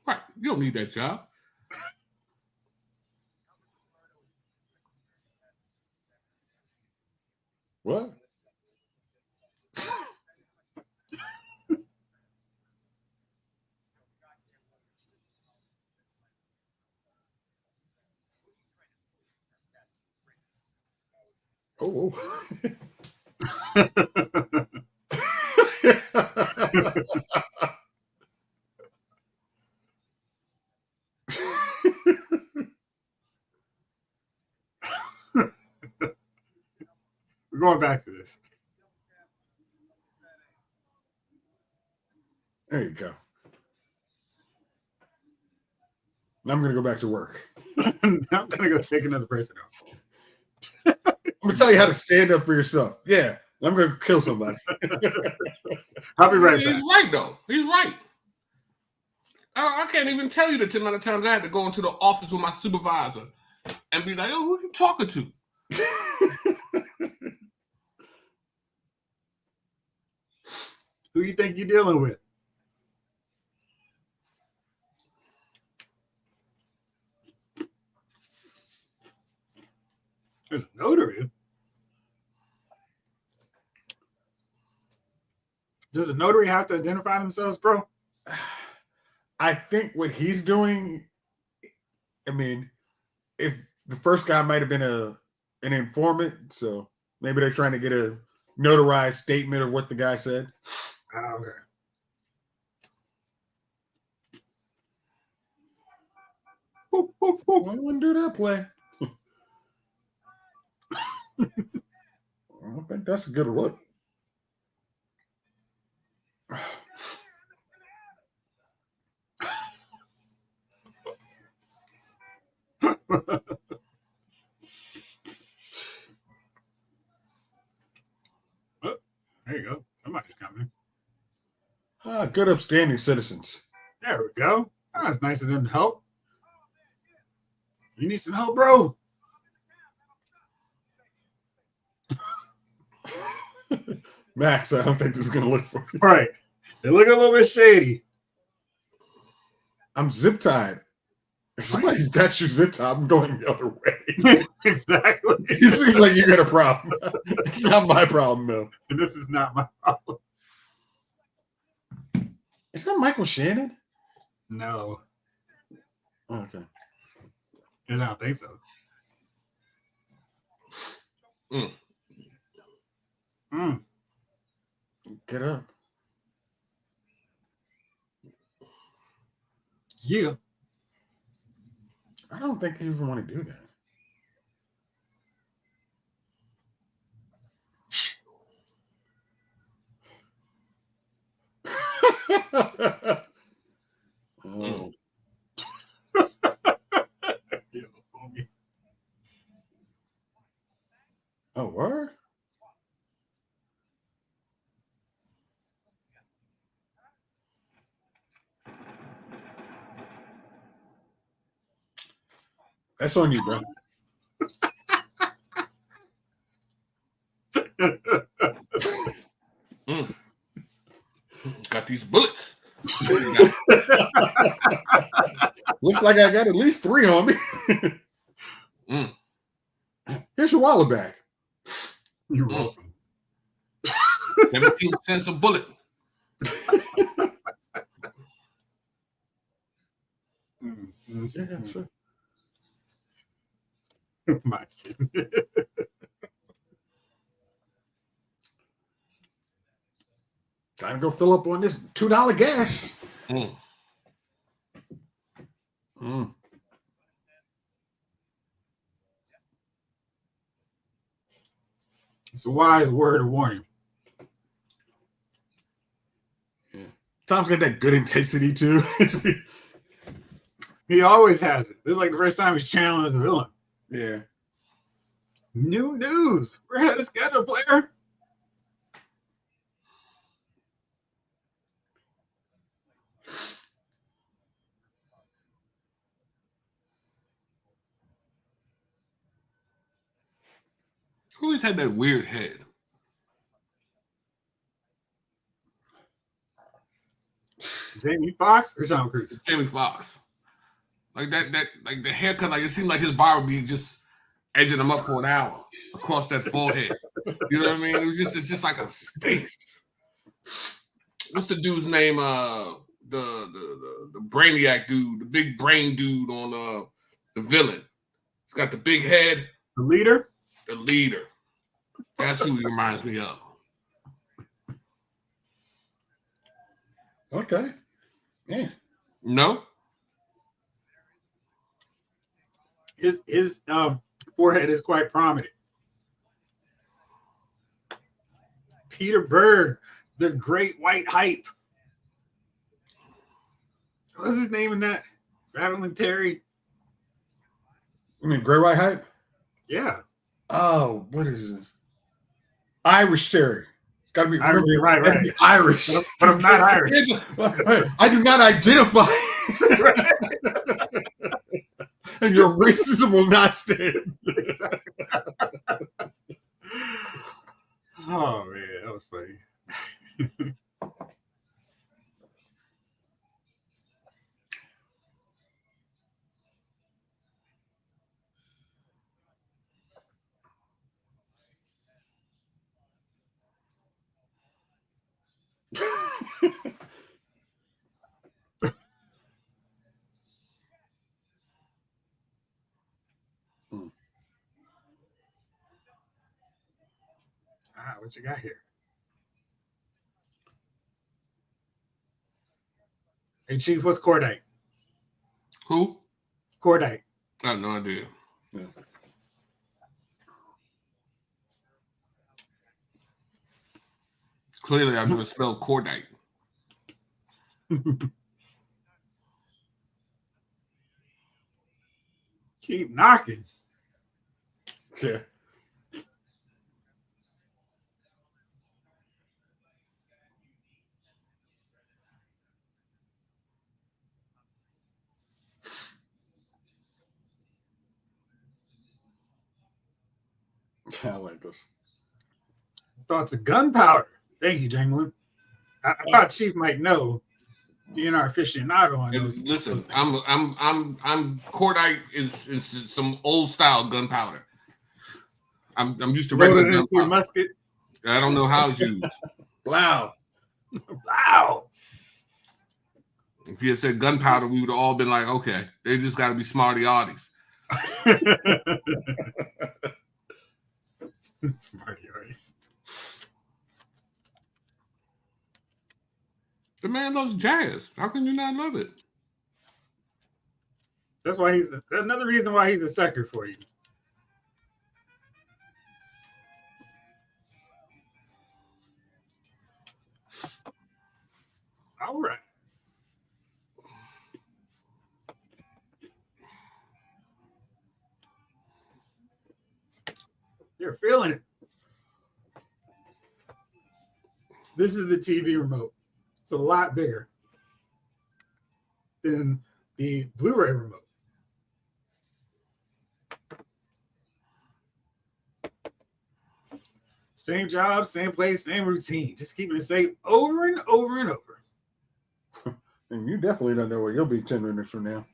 Right. You don't need that job. What? Oh. We're going back to this. There you go. Now I'm going to go back to work. I'm going to go take another person out. I'm going to tell you how to stand up for yourself. Yeah, I'm going to kill somebody. I'll be right back. He's right, though. He's right. I can't even tell you the amount of times I had to go into the office with my supervisor and be like, "Oh, who are you talking to?" Who you think you're dealing with? There's a notary. Does a notary have to identify themselves, bro? I think what he's doing, I mean, if the first guy might have been an informant, so maybe they're trying to get a notarized statement of what the guy said. Okay. Boop, boop, boop. I wouldn't do that play. I don't think that's a good look. Oh, there you go. Somebody's coming. Good upstanding citizens. There we go. It's nice of them to help. You need some help, bro? Max, I don't think this is going to look for you. Right. They look a little bit shady. I'm zip tied. If somebody's got you zip tied, I'm going the other way. Exactly. You seem like you got a problem. It's not my problem, though. And this is not my problem. Is that Michael Shannon? No. Okay. I don't think so. Get up. Yeah. I don't think you even want to do that. Oh. Oh, what? That's on you, bro. Got these bullets. Looks like I got at least 3 on me. Here's your wallet back. You're welcome. 17 cents a bullet. Yeah, sure. My kid. Time to go fill up on this $2 gas. It's a wise word of warning. Yeah. Tom's got that good intensity too. He always has it. This is like the first time he's channeling as the villain. Yeah. New news. We're ahead of schedule, player. Who always had that weird head? Jamie Foxx or Tom Cruise? Jamie Foxx. Like that, like the haircut, like it seemed like his barber would be just edging him up for an hour across that forehead. You know what I mean? It's just like a space. What's the dude's name? The brainiac dude, the big brain dude on the villain. He's got the big head. The leader? The leader. That's who he reminds me of. Okay. Yeah. No? His forehead is quite prominent. Peter Berg, the great white hype. What's his name in that? Battling Terry? You mean Great White Hype? Yeah. Oh, what is this? Irish Terry. It's got to be Irish, right. Be Irish. But I'm not Irish. I do not identify. And your racism will not stand. Oh, man, that was funny. What you got here? Hey, Chief, what's Cordite? Who? Cordite. I have no idea. Yeah. Clearly, I've never spelled cordite. Keep knocking. Yeah. I like this. Thoughts of gunpowder. Thank you, Jangler. I thought Chief might know, being our aficionado on those. Listen, I'm cordite is some old style gunpowder. I'm used to regular gunpowder. Your musket. I don't know how it's used. Wow. Wow. If you had said gunpowder, we would have all been like, okay, they just got to be smarty-arties. Smarty artist. The man loves jazz. How can you not love it? That's why that's another reason why he's a sucker for you. All right. You're feeling it. This is the TV remote. It's a lot bigger than the Blu-ray remote. Same job, same place, same routine. Just keeping it safe over and over and over. And you definitely don't know where you'll be 10 minutes from now.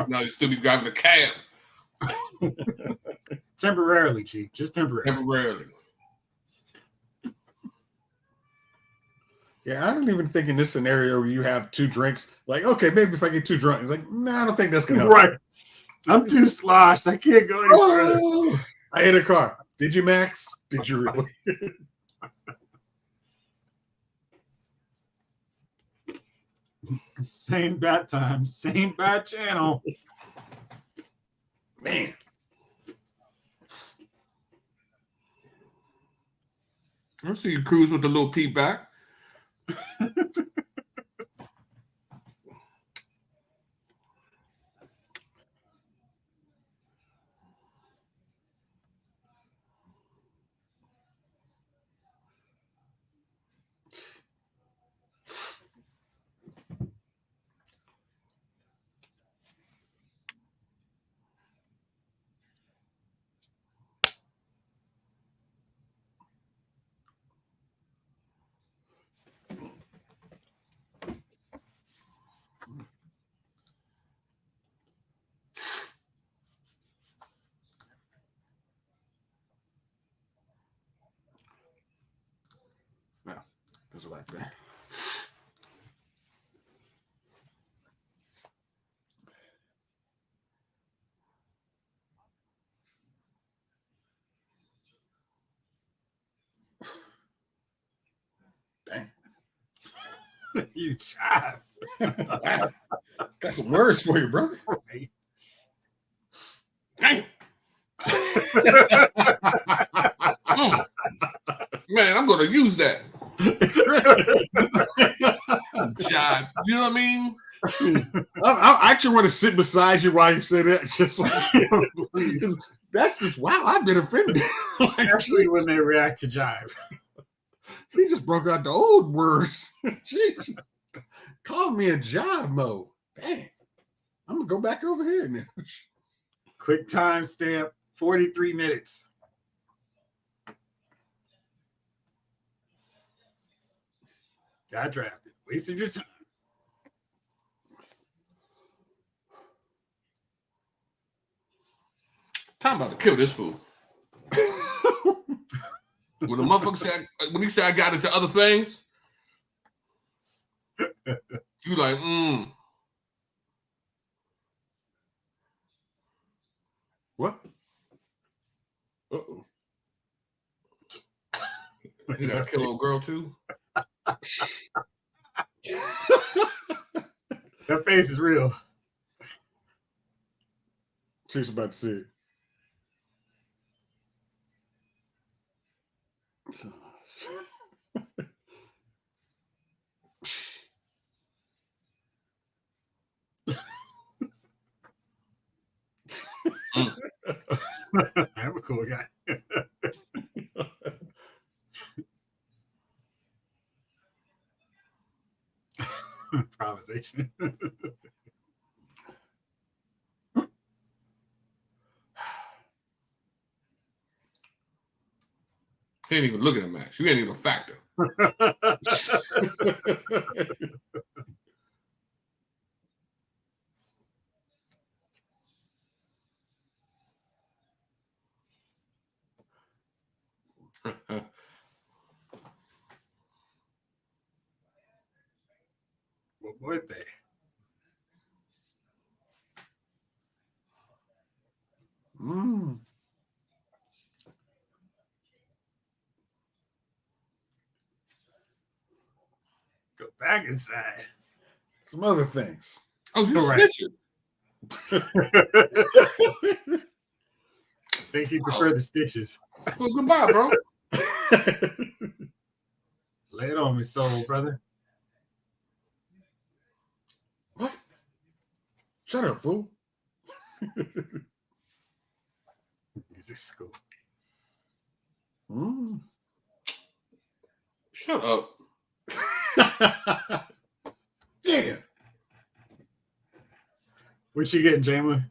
No, you still be driving a cab. Temporarily, Chief. Just temporarily. Temporarily. Yeah, I don't even think in this scenario where you have 2 drinks, like, okay, maybe if I get 2 drunk, it's like, nah, I don't think that's gonna help. Right. I'm too sloshed. I can't go any further. Oh, I hit a car. Did you, Max? Did you really? Same bad time, same bad channel. Man. I see you cruise with the little peep back. No, there's a right there. Dang. You jive. Wow. Got some words for you, brother. Right. Dang. Man, I'm gonna use that. Jive. You know what I mean? I actually want to sit beside you while you say that. Just like, that's just wow. I've been offended. Like, Especially when they react to jive. he just broke out the old words. Jeez. Call me a jive mo. Dang. I'm gonna go back over here now. Quick time stamp, 43 minutes. Got drafted. Wasted your time. Time about to kill this fool. When the motherfucker said, when he said I got into other things, you like, What? Uh-oh. You gotta kill a little girl too. That face is real. She's about to see it. I'm a cool guy. Improvisation. He ain't even looking at Max. You ain't even a factor. What would they? Mm. Go back inside. Some other things. Oh, you Correct. snitching. I think he preferred the stitches. Well, goodbye, bro. Lay it on me, soul brother. What? Shut up, fool. Music school. Mm. Shut up. Yeah. What you getting, Jamie?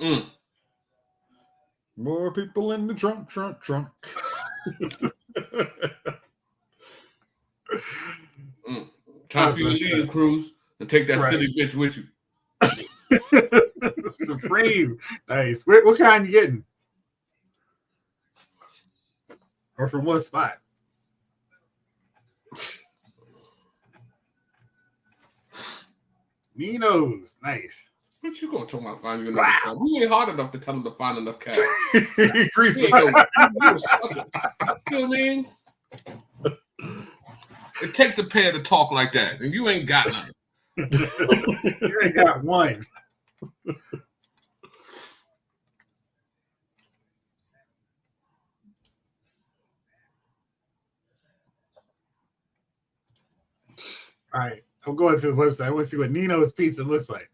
Mm. More people in the trunk. Time for you to leave the cruise and take that Right. silly bitch with you. Supreme. Nice. What kind you getting? Or from what spot? Nino's. Nice. What you gonna talk about finding another cab? You ain't hard enough to tell him to find enough cash. He agrees with You know what I mean? It takes a pair to talk like that, and you ain't got none. You ain't got one. All right, I'm going to the website. I want to see what Nino's pizza looks like.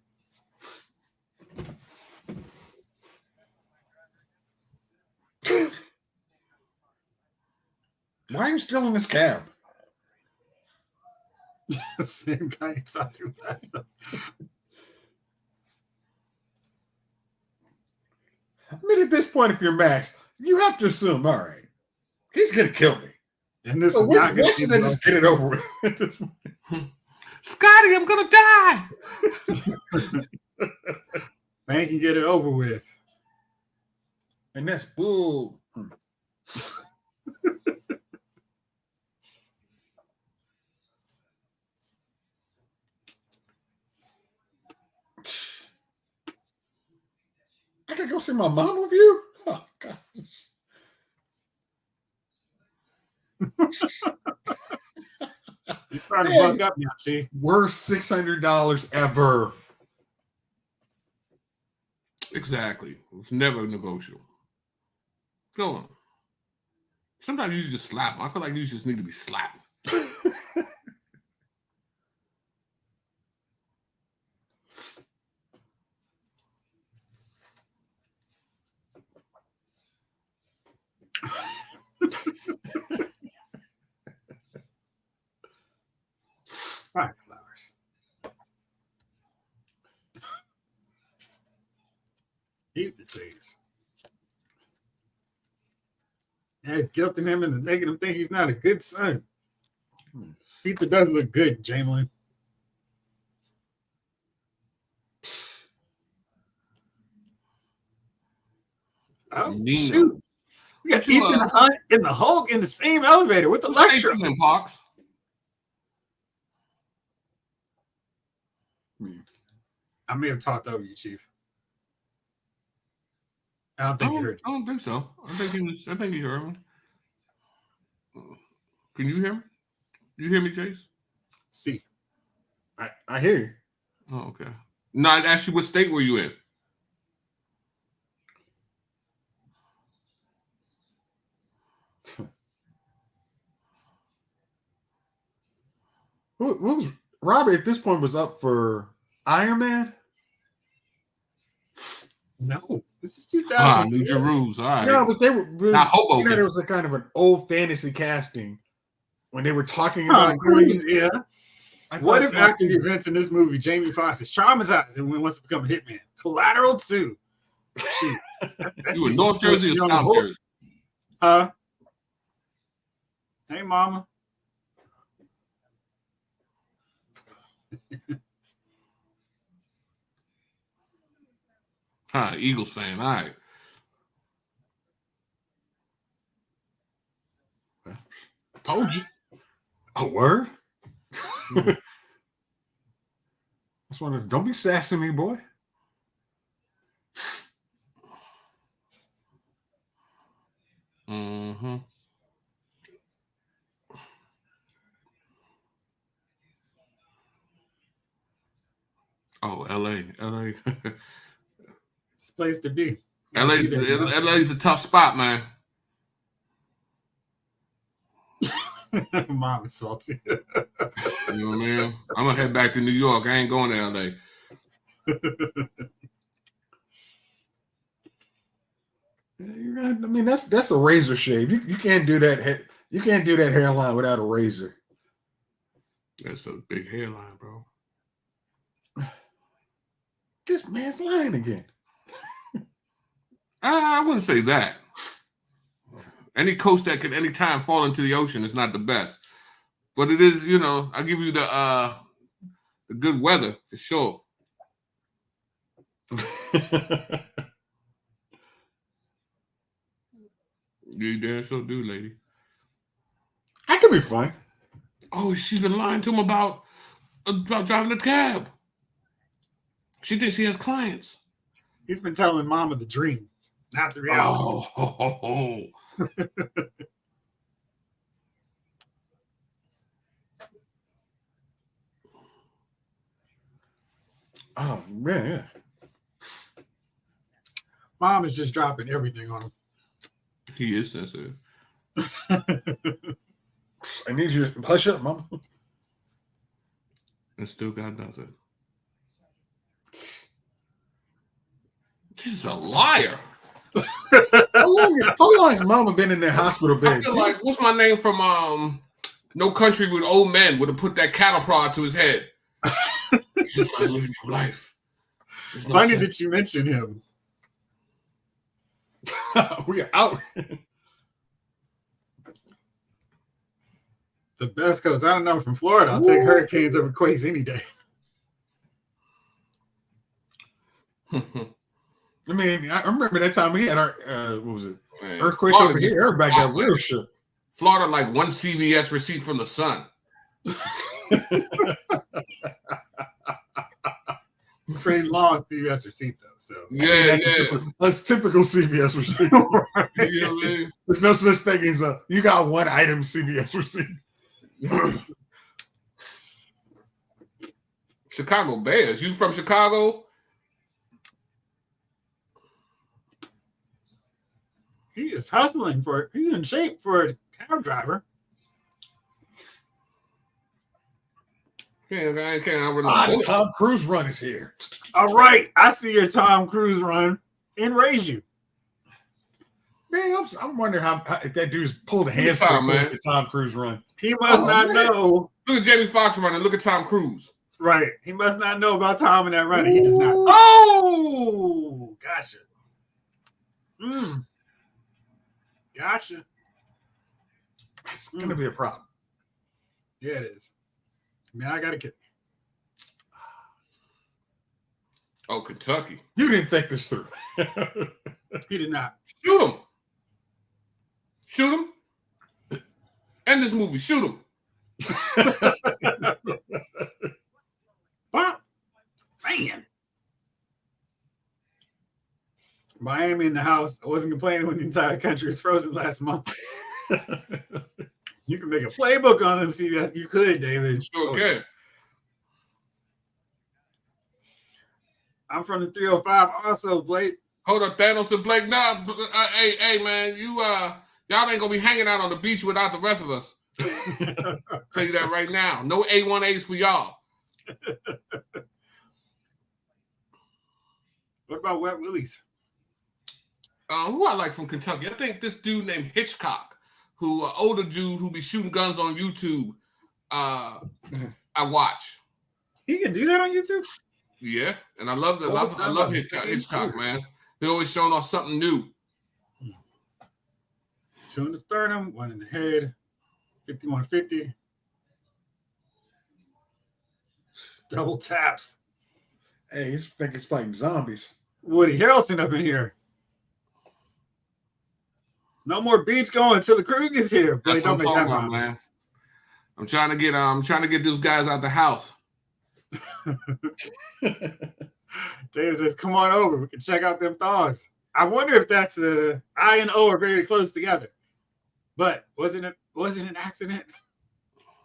Why are you still in this cab? Same guy you talked to last time. I mean, at this point, if you're Max, you have to assume, all right, he's gonna kill me. And this So is not going why to should I just get it over with? Scotty, I'm gonna die. Man can get it over with. And that's bull. I gotta go see my mom with you? Oh, God. You starting to buck up now, G. Worst $600 ever. Exactly. It's never negotiable. Go on. Sometimes you just slap them. I feel like you just need to be slapped. Fire flowers. Keep the change. Yeah, it's guilting him and making him think he's not a good son. Pizza does look good, Jamelin. Oh, Nino. shoot. We got Ethan Hunt and the Hulk in the same elevator with the Electro. Who's Foxx? I may have talked over you, Chief. I don't think you heard. I don't think so. I think you heard me. Can you hear me? You hear me, Jayce? See. I hear you. Oh, okay. No, I asked you what state were you in? What was Robbie at this point was up for Iron Man? No, this is 2000. New Jerusalem. All right. No, but they were really, not Hoboken. There was a kind of an old fantasy casting when they were talking about Cruise, yeah. What if Tom after the events in this movie, Jamie Foxx is traumatized and wants to become a hitman? Collateral 2. Shoot. You in North Jersey or South Jersey? Huh? Hey, mama. Eagles fan. All right. Told you. A word? That's one of. Don't be sassing me, boy. Mm-hmm. Oh, LA. It's a place to be. LA's a tough spot, man. Mom is salty. You know what I mean? I'm gonna head back to New York. I ain't going to LA. I mean, that's a razor shave. You can't do that. You can't do that hairline without a razor. That's a big hairline, bro. This man's lying again. I wouldn't say that. Any coast that can anytime fall into the ocean is not the best. But it is, I give you the good weather for sure. You damn sure do, lady. I could be fine. Oh, she's been lying to him about driving a cab. She thinks she has clients. He's been telling Mama the dream, not the reality. Oh. Oh, man, yeah. Mom is just dropping everything on him. He is sensitive. I need you to hush up, Mama. And still got nothing. She's a liar. How long has Mama been in that hospital bed? I feel like, what's my name from No Country with Old Men would have put that cattle prod to his head. It's just like living your life. Funny that you mention him. We are out. The best coast. I don't know, from Florida. I'll take hurricanes over quakes any day. I mean, I remember that time we had our what was it? Man, Earthquake Florida over here. Everybody got real shit. Florida like one CVS receipt from the sun. It's a pretty long CVS receipt though. So yeah, that's typical CVS receipt. Right. You know what I mean? There's no such thing as you got one item CVS receipt. Chicago Bears. You from Chicago? He is hustling he's in shape for a cab driver. Tom Cruise run is here. All right. I see your Tom Cruise run and raise you. Man, I'm wondering how if that dude's pulled a hamstring man. The Tom Cruise run. He must not know. Look at Jamie Foxx running. Look at Tom Cruise. Right. He must not know about Tom and that running. He does not. Oh, gotcha. Gotcha. That's gonna be a problem. Yeah, it is. I mean, I gotta get. Oh, Kentucky. You didn't think this through. He did not. Shoot him. Shoot him. End this movie. Shoot him. Wow. Man. Miami in the house. I wasn't complaining when the entire country was frozen last month. You can make a playbook on them, CBS. You could, David. Sure can. I'm from the 305 also, Blake. Hold up, Thanos and Blake. Nah, hey, man, y'all ain't gonna be hanging out on the beach without the rest of us. Tell you that right now. No A1As for y'all. What about Wet Willies? Who I like from Kentucky? I think this dude named Hitchcock, who older dude who be shooting guns on YouTube. I watch. He can do that on YouTube? Yeah, and I love Hitchcock, man. He always showing off something new. 2 in the sternum, 1 in the head, 5150. Double taps. Hey, you think it's fighting zombies. Woody Harrelson up in here. No more beach going until the crew gets here. Boy, That's what I'm don't make talking that about, promise. man. I'm trying to get those guys out the house. Taylor says, "Come on over. We can check out them thongs." I wonder if that's I and O are very close together. But wasn't an accident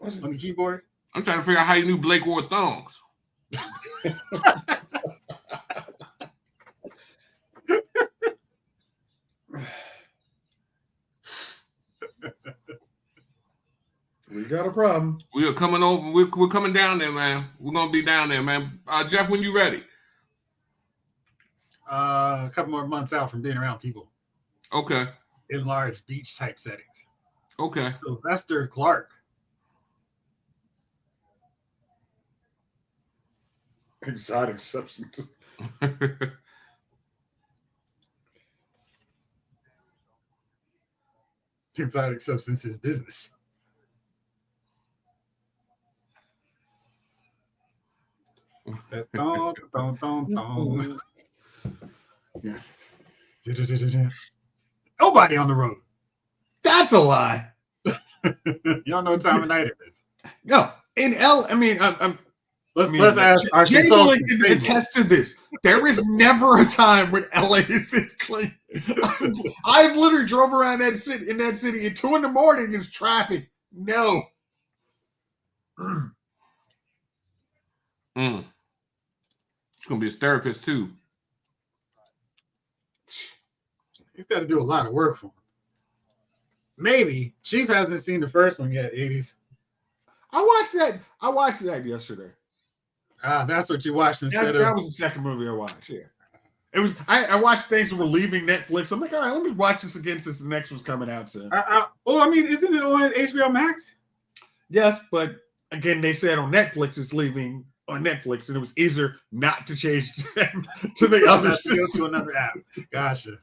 on the keyboard? I'm trying to figure out how you knew Blake wore thongs. We got a problem. We are coming over. We're coming down there, man. We're gonna be down there, man. Jeff, when you ready? A couple more months out from being around people. Okay. In large beach type settings. Okay. Sylvester Clark. Exotic substances. Exotic substances business. That thong, thong, thong, thong. Yeah. Nobody on the road. That's a lie. Y'all know what time of night it is. No, in L. I mean, let's ask our genuinely can attest to this. There is never a time when LA is this clean. I've literally drove around that city at 2 a.m. is traffic. No. It's gonna be his therapist too. He's got to do a lot of work for him. Maybe Chief hasn't seen the first one yet. 80s. I watched that yesterday. That's what you watched instead of. That was the second movie I watched. Yeah, it was. I watched things that were leaving Netflix. I'm like, all right, let me watch this again since the next one's coming out soon. Well, I mean, isn't it on HBO Max? Yes, but again, they said on Netflix it's leaving on Netflix, and it was easier not to change to the other system. To another app. Gotcha.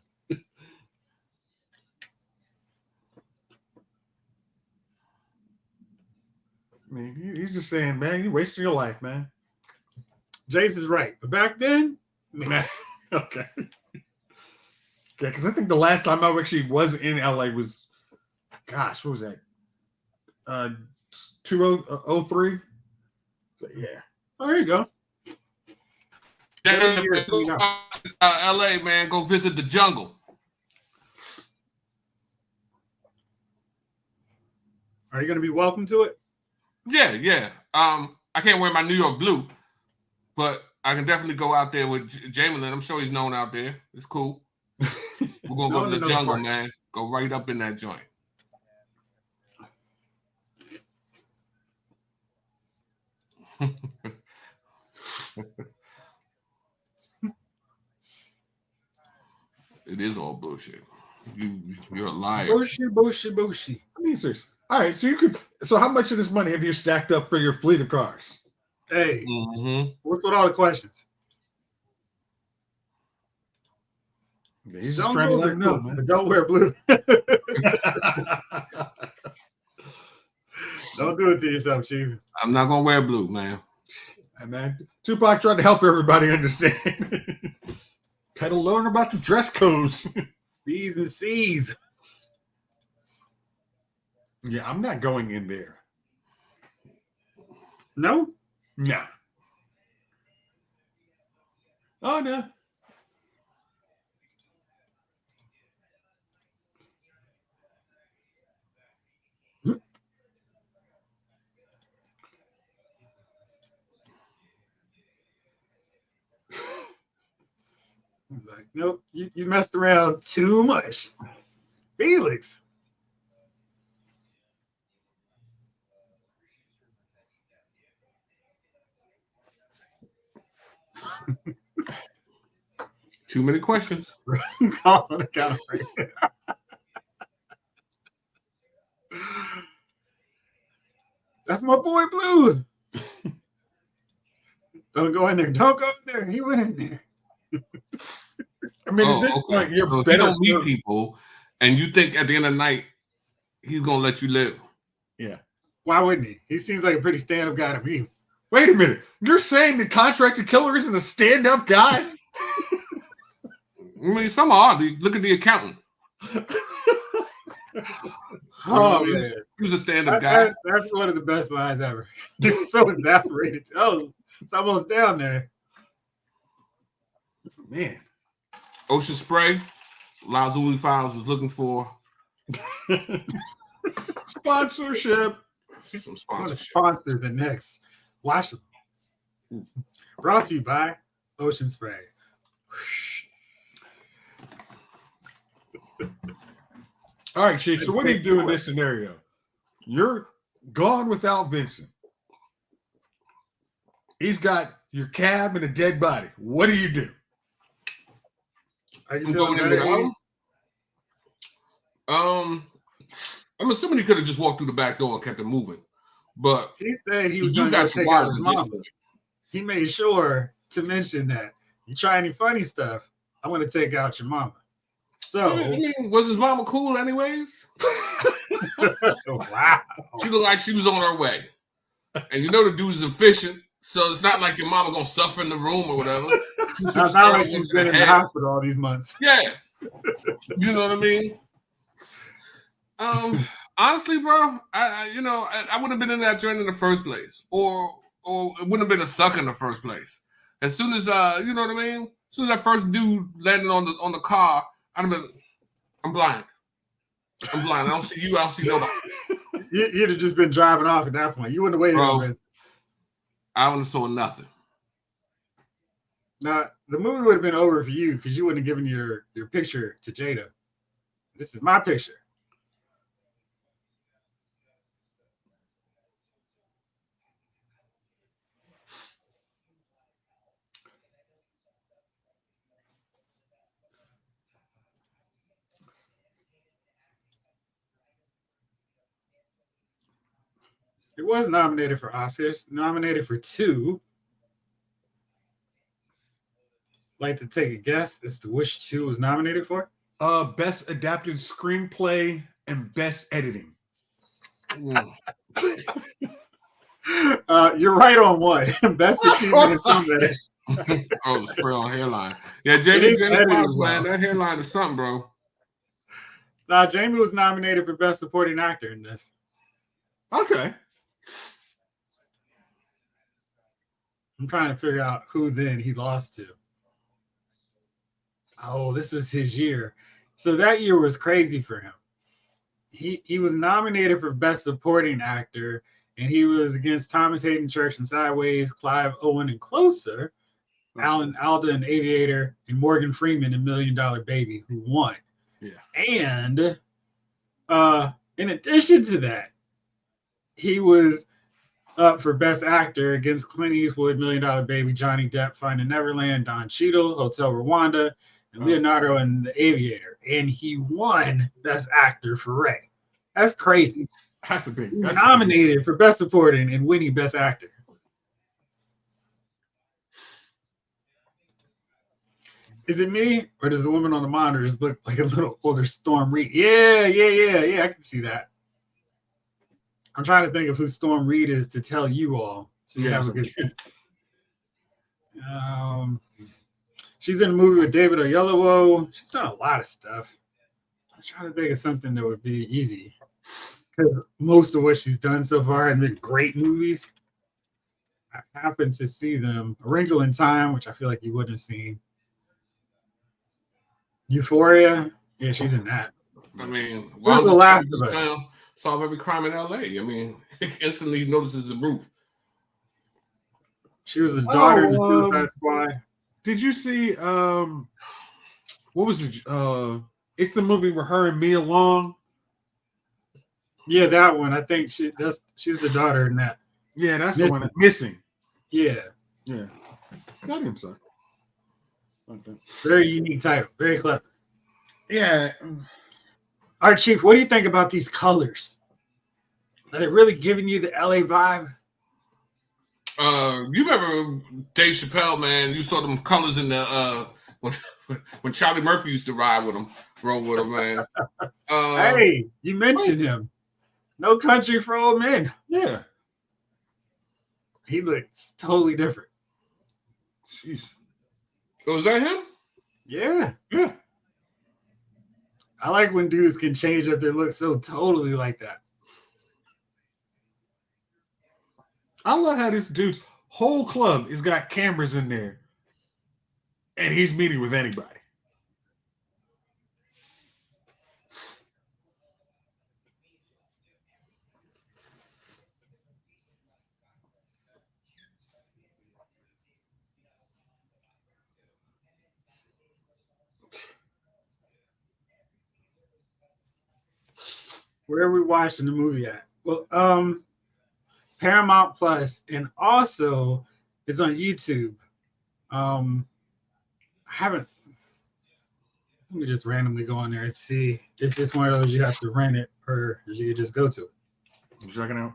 I mean, he's just saying, man, you're wasting your life, man. Jayce is right. But back then, okay. Because I think the last time I actually was in LA was, gosh, what was that? 2003? Yeah. Oh, there you go. LA, man, go visit the jungle. Are you going to be welcome to it? Yeah. I can't wear my New York blue, but I can definitely go out there with Jamelin. I'm sure he's known out there. It's cool. We're gonna go to the jungle, man. Go right up in that joint. It is all bullshit. You're a liar. Bullshit. I mean, seriously. All right, so how much of this money have you stacked up for your fleet of cars? Hey, what's with all the questions? He's just trying to let him know, man. But don't wear blue. Don't do it to yourself, Chief. I'm not gonna wear blue, man. And man, Tupac tried to help everybody understand. Got to learn about the dress codes. B's and C's. Yeah, I'm not going in there. No? Nah. Oh, no. He's like, nope, you messed around too much. Felix. Too many questions. Calls on the counter. That's my boy Blue. Don't go in there. Don't go in there. He went in there. I mean, at this point, you're better. You don't meet people, and you think at the end of the night he's gonna let you live. Yeah. Why wouldn't he? He seems like a pretty stand-up guy to me. Wait a minute. You're saying the contracted killer isn't a stand-up guy? I mean, some are. Look at the accountant. Oh man, he was a stand-up guy. That's one of the best lines ever. He was so exasperated. Oh, it's almost down there. Man. Ocean Spray, Lazuli Files is looking for sponsorship. Some sponsorship. I want to sponsor the next Wash. Brought to you by Ocean Spray. All right, Chief. So what do you do in this scenario? You're gone without Vincent. He's got your cab and a dead body. What do you do? Are you going in without him? I'm assuming he could have just walked through the back door and kept it moving. But he said he was going to take out his mom. He made sure to mention that you try any funny stuff, I want to take out your mama. So, I mean, was his mama cool anyways? Wow. She looked like she was on her way. And you know the dude's efficient, so it's not like your mama going to suffer in the room or whatever. It's not like she's been in the hospital all these months. Yeah. You know what I mean? Honestly, bro, I wouldn't have been in that joint in the first place. Or it wouldn't have been a sucker in the first place. As soon as you know what I mean? As soon as that first dude landed on the car, I'd have been, I'm blind. I don't see you, I don't see nobody. You'd have just been driving off at that point. You wouldn't have waited on Vincent. I wouldn't have saw nothing. Now, the movie would have been over for you because you wouldn't have given your picture to Jada. This is my picture. It was nominated for Oscars, nominated for 2. Like to take a guess as to which 2 was nominated for? Best adapted screenplay and best editing. You're right on one. Best achievement in film editing. Oh, spray on hairline. Yeah, Jamie Foxx, man, that hairline is something, bro. Nah, Jamie was nominated for best supporting actor in this. Okay. I'm trying to figure out who then he lost to. Oh, this is his year. So that year was crazy for him. He was nominated for Best Supporting Actor, and he was against Thomas Hayden Church in Sideways, Clive Owen in Closer, Alan Alda in Aviator, and Morgan Freeman in $1 Million Baby, who won. Yeah. And in addition to that, he was up for Best Actor against Clint Eastwood, $1 Million Baby, Johnny Depp, Finding Neverland, Don Cheadle, Hotel Rwanda, and Leonardo in The Aviator. And he won Best Actor for Ray. That's crazy. That's a big. That's nominated for Best Supporting and winning Best Actor. Is it me, or does the woman on the monitors look like a little older Storm Reed? Yeah, I can see that. I'm trying to think of who Storm Reed is to tell you all, so you have a good sense. She's in a movie with David Oyelowo. She's done a lot of stuff. I'm trying to think of something that would be easy, because most of what she's done so far have been great movies. I happened to see them. A Wrinkle in Time, which I feel like you wouldn't have seen. Euphoria. Yeah, she's in that. I mean, The Last of Us. Solve Every Crime in LA. I mean, instantly notices the roof. She was the daughter in the Suicide Squad. Did you see what was it? It's the movie with her and Mia Long. Yeah, that one. I think she's the daughter in that. Yeah, that's the one. Missing. Yeah. That didn't suck. Very unique title. Very clever. Yeah. All right, Chief, what do you think about these colors? Are they really giving you the LA vibe? You remember Dave Chappelle, man? You saw them colors in the when Charlie Murphy used to roll with him, man. Hey, you mentioned him. No Country for Old Men. Yeah. He looks totally different. Jeez. Was that him? Yeah. Yeah. I like when dudes can change up their look so totally like that. I love how this dude's whole club has got cameras in there, and he's meeting with anybody. Where are we watching the movie at? Well, Paramount Plus, and also it's on YouTube. I haven't. Let me just randomly go on there and see if it's one of those you have to rent it or you can just go to it. I'm checking out.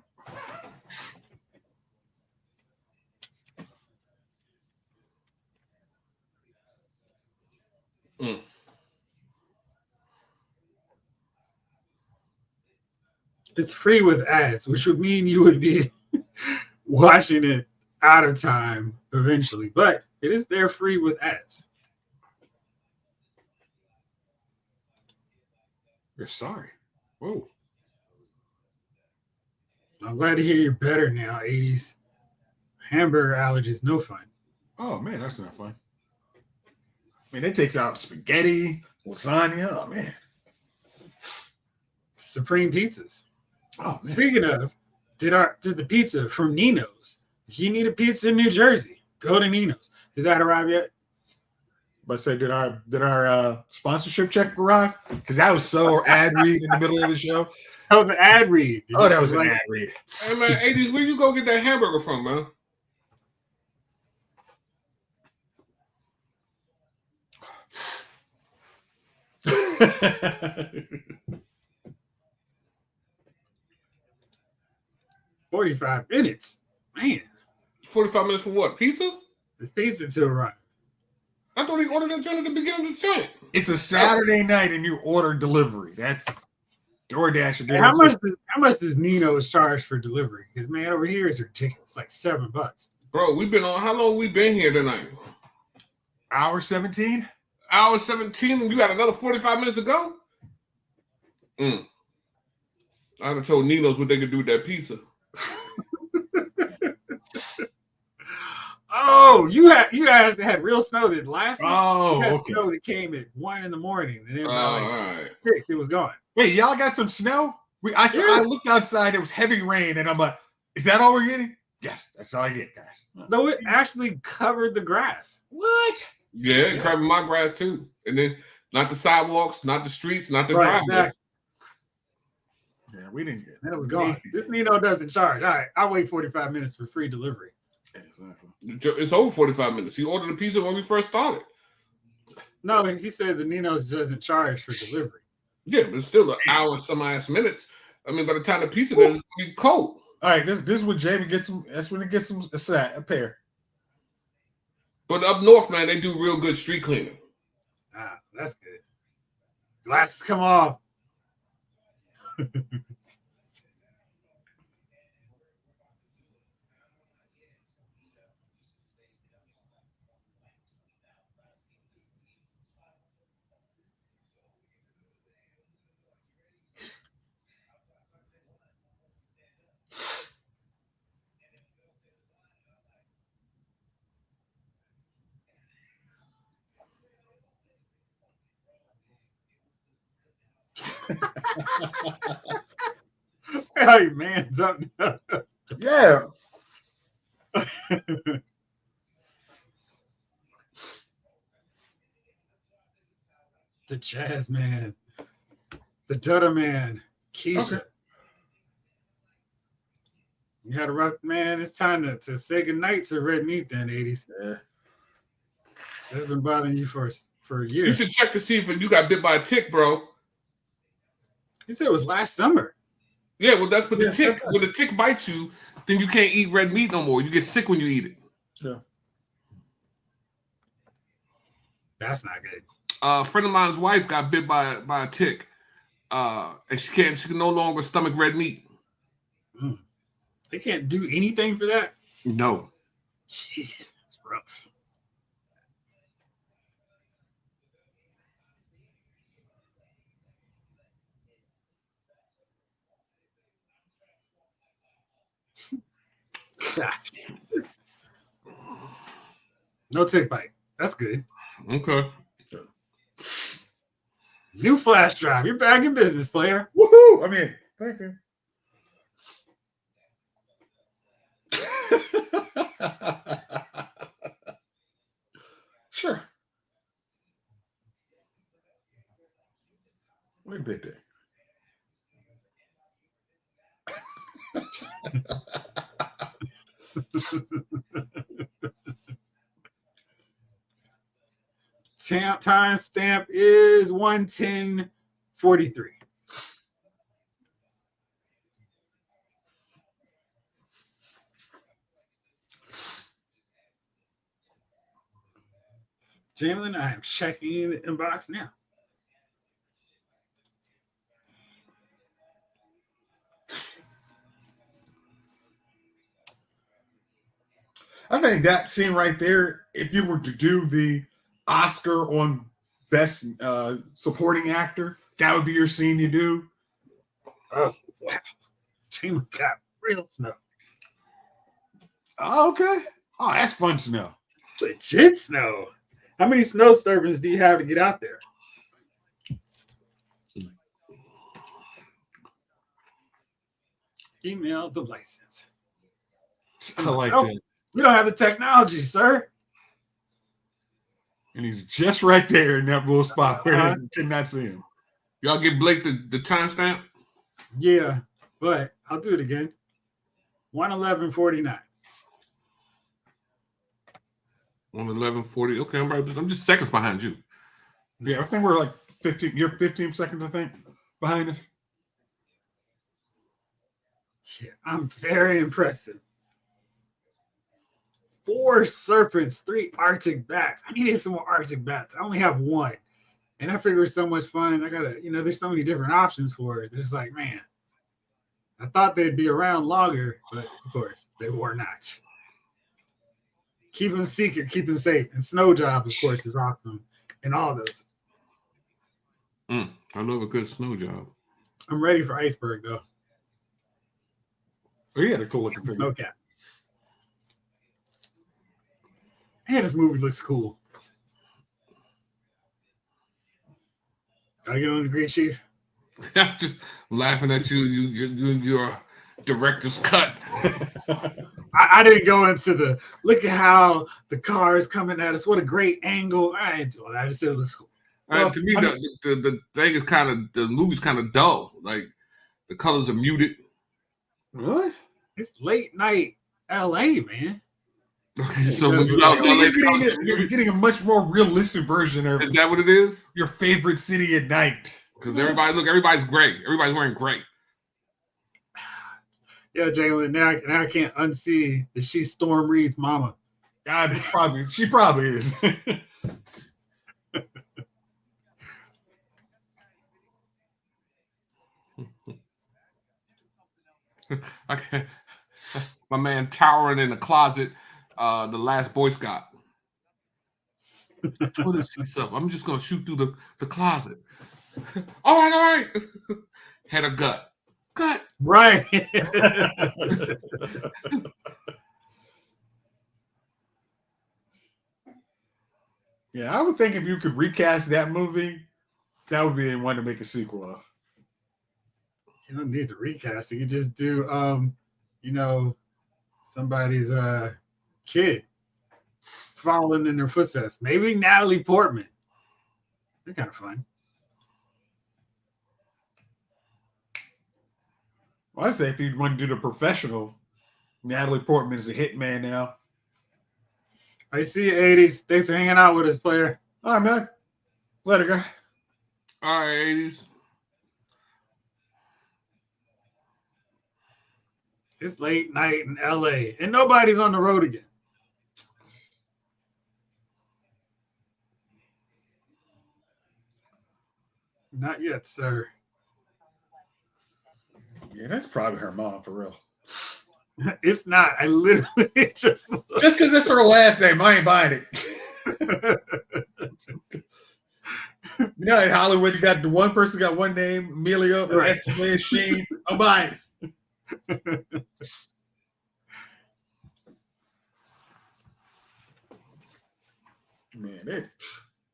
It's free with ads, which would mean you would be watching it out of time eventually, but it is there free with ads. You're sorry. Whoa. I'm glad to hear you're better now, 80s. Hamburger allergies, no fun. Oh man, that's not fun. I mean, it takes out spaghetti, lasagna. Oh man. Supreme pizzas. Oh man. Speaking of, did the pizza from Nino's? If you need a pizza in New Jersey, go to Nino's. Did that arrive yet? But say, did our sponsorship check arrive? Because that was so ad read in the middle of the show. That was an ad read. Oh, that was an ad read. Hey man, 80s, where you go get that hamburger from, man? $45 minutes. Man. 45 minutes for what? Pizza? This pizza to arrive. I thought he ordered that joint at the beginning of the joint. It's a Saturday night and you order delivery. That's DoorDash. Hey, how much does Nino's charge for delivery? Because man, over here is ridiculous. Like $7. Bro, we've been on. How long we been here tonight? Hour 17. Hour 17, and you got another 45 minutes to go. I'd have told Nino's what they could do with that pizza. Oh, you guys had real snow that last week. Oh, you had okay. snow that came at 1 a.m. and then by All right. 6 it was gone. Wait, y'all got some snow? I looked outside. It was heavy rain, and I'm like, "Is that all we're getting?" Yes, that's all I get, guys. Though it actually covered the grass. What? Yeah, it covered my grass too. And then not the sidewalks, not the streets, not the driveway. Exactly. Yeah, we didn't get. And it was gone. This Nino doesn't charge. All right, I'll wait 45 minutes for free delivery. It's over 45 minutes. He ordered a pizza when we first started. No, he said the Nino's doesn't charge for delivery. Yeah, but it's still an hour and some ass minutes. I mean, by the time the pizza is, it's gonna be cold. All right, this is when Jamie gets some. That's when it gets some a pair. But up north, man, they do real good street cleaning. Ah, that's good. Glasses come off. Hey, man's up. Yeah. The Jazz Man, the Dutter Man, Keisha. Okay. You had a rough man. It's time to say goodnight to Red Meat then, 80s. Yeah. That's been bothering you for a year. You should check to see if you got bit by a tick, bro. You said it was last summer. Yeah, well, that's what the tick. When the tick bites you, then you can't eat red meat no more. You get sick when you eat it. Yeah. That's not good. A friend of mine's wife got bit by a tick, and she can no longer stomach red meat. They can't do anything for that? No. Jeez, that's rough. Gosh. No tick bite. That's good. Okay. New flash drive. You're back in business, player. Woohoo! I mean, thank you. Sure. Wait a bit there. Time stamp is 1:10:43. Jamlin, I am checking the inbox now. I think that scene right there, if you were to do the Oscar on Best Supporting Actor, that would be your scene you do. Oh, wow. Jamlin got real snow. Oh, okay. Oh, that's fun snow. Legit snow. How many snow disturbance do you have to get out there? Email the license. I like that. We don't have the technology, sir. And he's just right there in that little spot where you cannot see him. Y'all give Blake the timestamp? Yeah, but I'll do it again. 1:11:49. 1:11:40. Okay, I'm just seconds behind you. Yeah, I think we're like 15. You're 15 seconds, I think, behind us. Yeah, I'm very impressive. 4 serpents, 3 Arctic bats. I needed some more Arctic bats. I only have 1. And I figure it's so much fun. I gotta, there's so many different options for it. It's like, man, I thought they'd be around longer, but of course they were not. Keep them secret, keep them safe. And Snow Job, of course, is awesome. And all those. I love a good snow job. I'm ready for Iceberg, though. Oh, he had a cool looking figure. Snowcat. Man, this movie looks cool. I get on the Great Chief? I'm just laughing at your director's cut. I didn't go into the look at how the car is coming at us. What a great angle. I didn't do all that. I just said it looks cool. To me, the thing is the movie's kind of dull. Like the colors are muted. What? It's late night LA, man. So when you out LA, you're getting a much more realistic version of. Is that what it is? Your favorite city at night. Because everybody's gray. Everybody's wearing gray. Yeah, Jalen. Now I can't unsee that she's Storm Reed's mama. God, she probably is. Okay. My man towering in the closet, the last Boy Scout. What is this up? I'm just gonna shoot through the closet. All right. Had a gut. Right. Yeah, I would think if you could recast that movie, that would be the one to make a sequel of. You don't need to recast it. You just do somebody's kid following in their footsteps. Maybe Natalie Portman. They're kind of fun. Well, I'd say if you want to do the professional, Natalie Portman is a hitman now. I see you, 80s. Thanks for hanging out with us, player. All right, man. Later, guy. All right, 80s. It's late night in LA, and nobody's on the road again. Not yet, sir. Yeah, that's probably her mom, for real. It's not. I literally just because it's her last name, I ain't buying it. In Hollywood, you got the one person got one name, Emilio, the rest Sheen. I'm buying it. Man,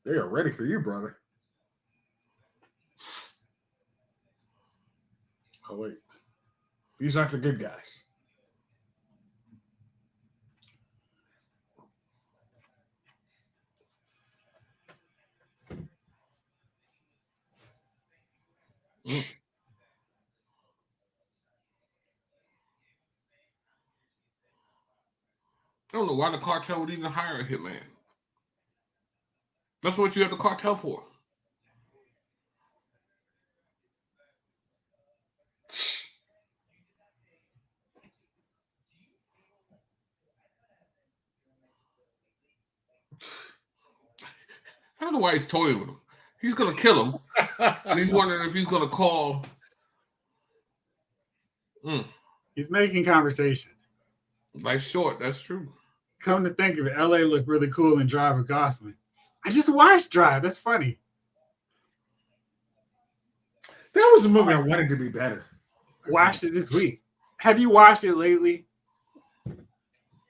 they are ready for you, brother. Oh wait, these aren't the good guys. Mm. I don't know why the cartel would even hire a hitman. That's what you have the cartel for. I don't know why he's toying with him. He's gonna kill him, and he's wondering if he's gonna call. He's making conversation. Life's short. That's true. Come to think of it, LA looked really cool in Drive with Gosling. I just watched Drive. That's funny. That was a movie I wanted to be better. Watched it this week. Have you watched it lately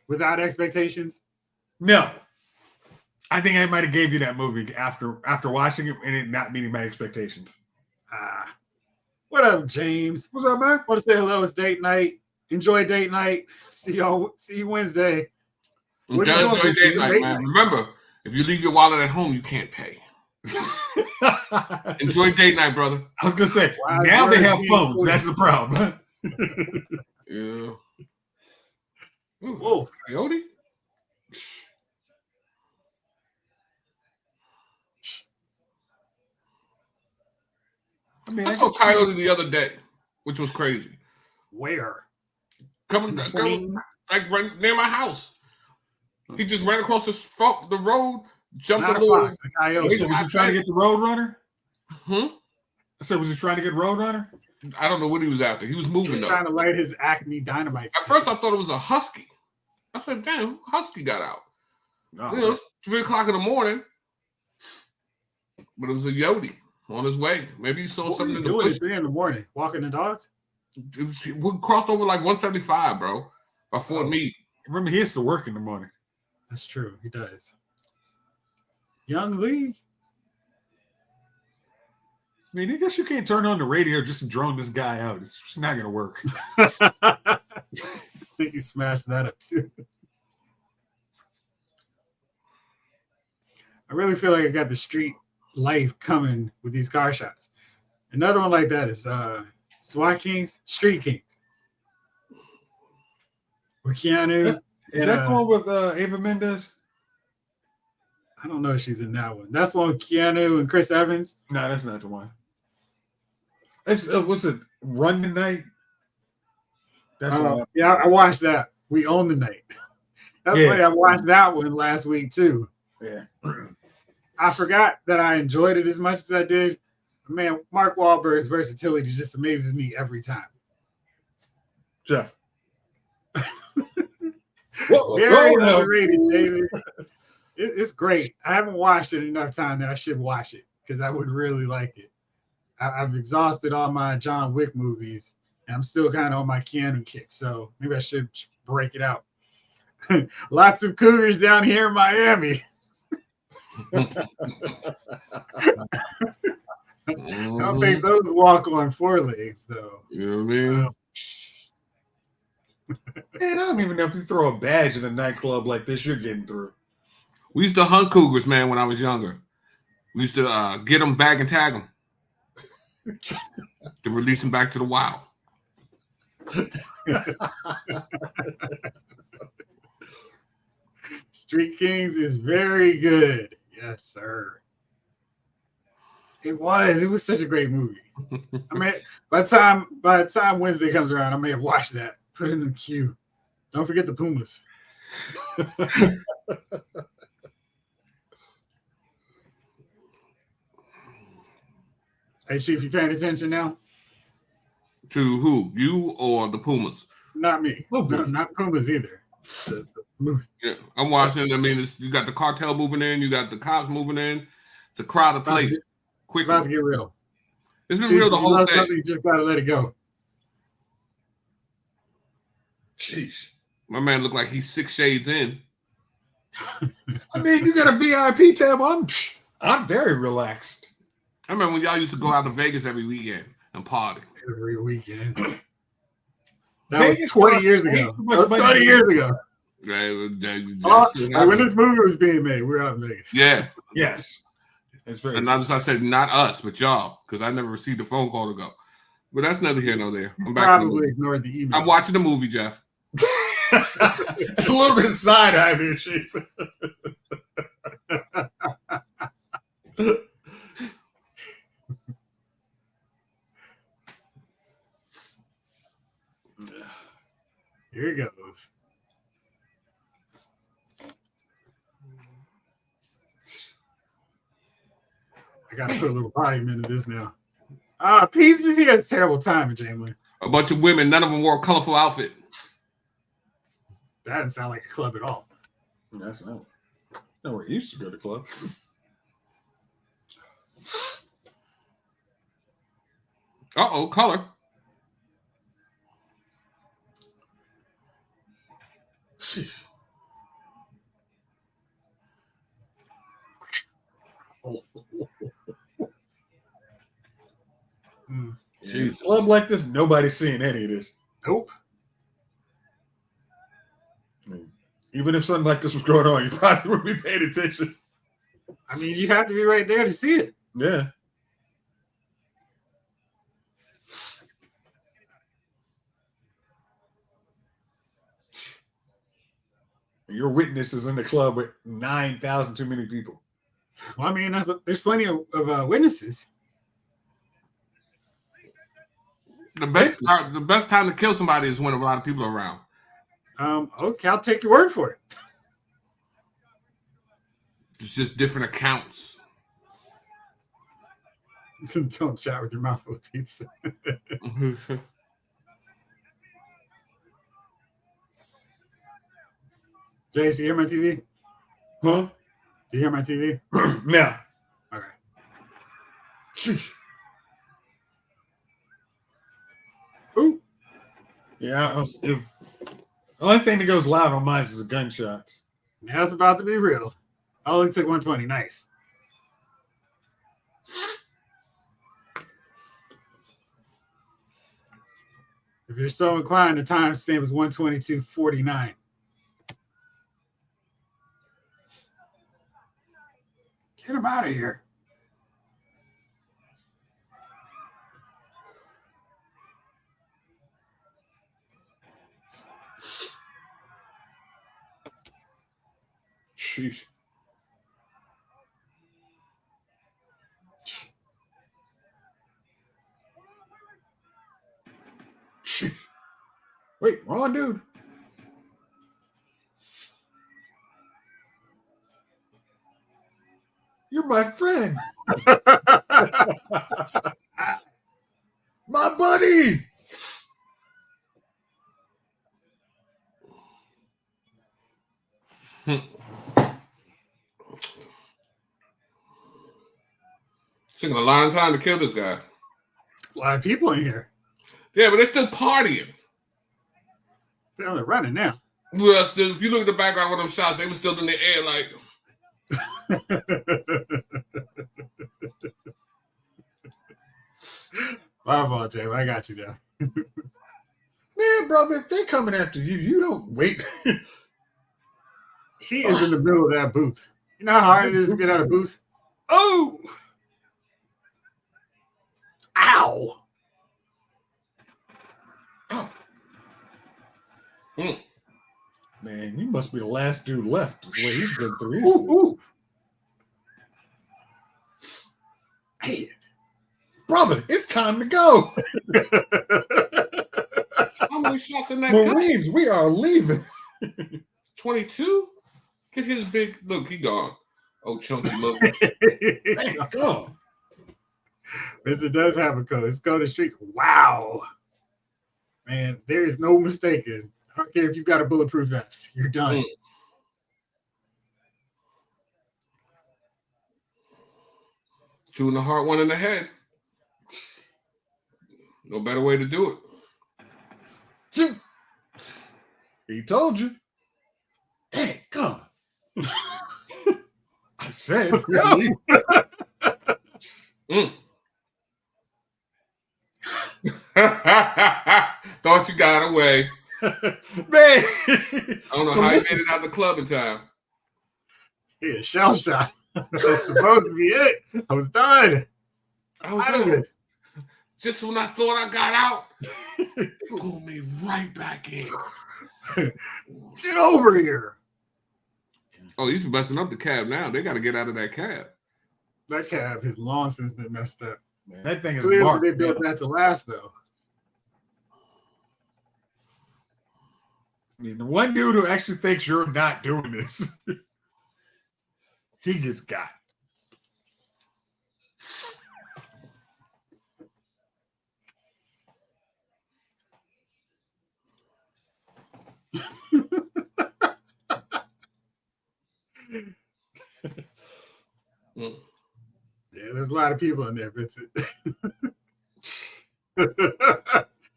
without expectations? No. I think I might have gave you that movie after watching it and it not meeting my expectations. What up, James? What's up, man? Want to say hello? It's date night. Enjoy date night. See you Wednesday. Enjoy date night, man. Remember, if you leave your wallet at home, you can't pay. Enjoy date night, brother. I was gonna say now they have phones. That's the problem. Yeah. Whoa, Coyote. I saw Coyote the other day, which was crazy. Where? Coming like right near my house. He just ran across the road, jumped a little. Foxx, was he trying to get the Road Runner? I said, was he trying to get Road Runner? I don't know what he was after. He was moving. He was trying to light his Acme Dynamite. At first, I thought it was a husky. I said, "Damn, who husky got out?" It's 3:00 in the morning, but it was a Yodi on his way. Maybe he saw something in the bush. 3 in the morning, walking the dogs. We crossed over like 175, bro, by Fort Meade. Remember, he has to work in the morning. That's true. He does. Young Lee. I mean, I guess you can't turn on the radio just to drone this guy out. It's just not going to work. I think he smashed that up too. I really feel like I got the street life coming with these car shots. Another one like that is SWAT Kings, Street Kings. With Keanu. Is that the one with Ava Mendes? I don't know if she's in that one. That's one with Keanu and Chris Evans. No, that's not the one. It's what's it? Run the Night. That's yeah, I watched that. We Own the Night. That's funny. I watched that one last week too. Yeah. I forgot that I enjoyed it as much as I did. Man, Mark Wahlberg's versatility just amazes me every time. Jeff. Very underrated, David. It's great. I haven't watched it enough time that I should watch it because I would really like it. I've exhausted all my John Wick movies, and I'm still kind of on my Keanu kick, so maybe I should break it out. Lots of cougars down here in Miami. I don't think those walk on 4 legs, though. You know what I mean? Man, I don't even know if you throw a badge in a nightclub like this, you're getting through. We used to hunt cougars, man, when I was younger. We used to get them, bag and tag them to release them back to the wild. Street Kings is very good. Yes, sir. It was such a great movie. I mean, by the time Wednesday comes around, I may have watched that. Put it in the queue. Don't forget the Pumas. Hey, Chief, you paying attention now? To who? You or the Pumas? Not me. No, not Pumas either. The movie. Yeah, I'm watching. I mean, you got the cartel moving in. You got the cops moving in. It's a crowded place. It's about to get real. It's been real the whole thing. You just got to let it go. Jeez. My man looked like he's 6 shades in. I mean, you got a VIP table. I'm very relaxed. I remember when y'all used to go out to Vegas every weekend and party. Every weekend. That was 20 years ago. 30 years ago. When this movie was being made, we were out in Vegas. Yeah. Yes. It's very and I said, not us, but y'all, because I never received a phone call to go. But that's neither here nor there. I'm back. Probably ignored the email. I'm watching the movie, Jeff. It's a little bit of side eye there, Chief. Here it goes. I gotta put a little volume into this now. Pieces here. It's terrible timing, Jamie. A bunch of women, none of them wore a colorful outfit. That doesn't sound like a club at all. That's not where he used to go to club. Color. Sheesh. Yeah, a club like this, nobody's seeing any of this. Nope. Even if something like this was going on, you probably wouldn't be paying attention. I mean, you have to be right there to see it. Yeah. Your witness is in the club with 9,000 too many people. Well, I mean, there's plenty of witnesses. The best time to kill somebody is when a lot of people are around. Okay, I'll take your word for it. It's just different accounts. Don't chat with your mouth full of pizza. Jayce, you hear my TV? Huh? Do you hear my TV? No. Okay. Sheesh. Ooh. Yeah, the only thing that goes loud on mine is the gunshots. Now it's about to be real. I only took 120. Nice. If you're so inclined, the timestamp is 122:49. Get him out of here. Sheesh. Sheesh. Wait, wrong dude. You're my friend. My buddy. It's taking a long time to kill this guy. A lot of people in here. Yeah, but they're still partying. They're running now. Well, still, if you look at the background of them shots, they were still in the air like. My fault, Jay. I got you now. Man, brother, if they're coming after you, you don't wait. He is in the middle of that booth. You know how hard it is to get out of booths? Oh! Ow! Oh. Man, you must be the last dude left. The way he's been through. Ooh. Hey. Brother, it's time to go. How many shots in that Marines, we are leaving. 22? Get his big look, he gone. Oh, chunky look. Hey, go. Vincent does have a code. It's code of streets. Wow. Man, there is no mistaking. I don't care if you've got a bulletproof vest. You're done. Two in the heart, one in the head. No better way to do it. He told you. Hey, God. I said, Let's go. Thought you got away. Man. I don't know how you made it out of the club in time. Yeah, shell shot. That was supposed to be it. I was done. I was out of this. Just when I thought I got out, pulled me right back in. Get over here. Oh, he's messing up the cab now. They got to get out of that cab. That cab has long since been messed up. Man, that thing is Clearly, marked, they built that to last, though. I mean, the one dude who actually thinks you're not doing this, he gets got. Yeah, there's a lot of people in there, Vincent. Not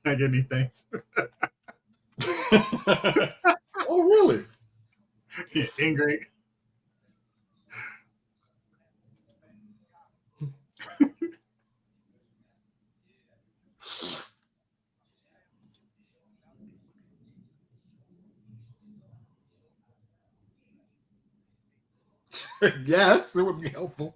getting any thanks. Oh, really? Yeah, Ingrid. Yes, it would be helpful.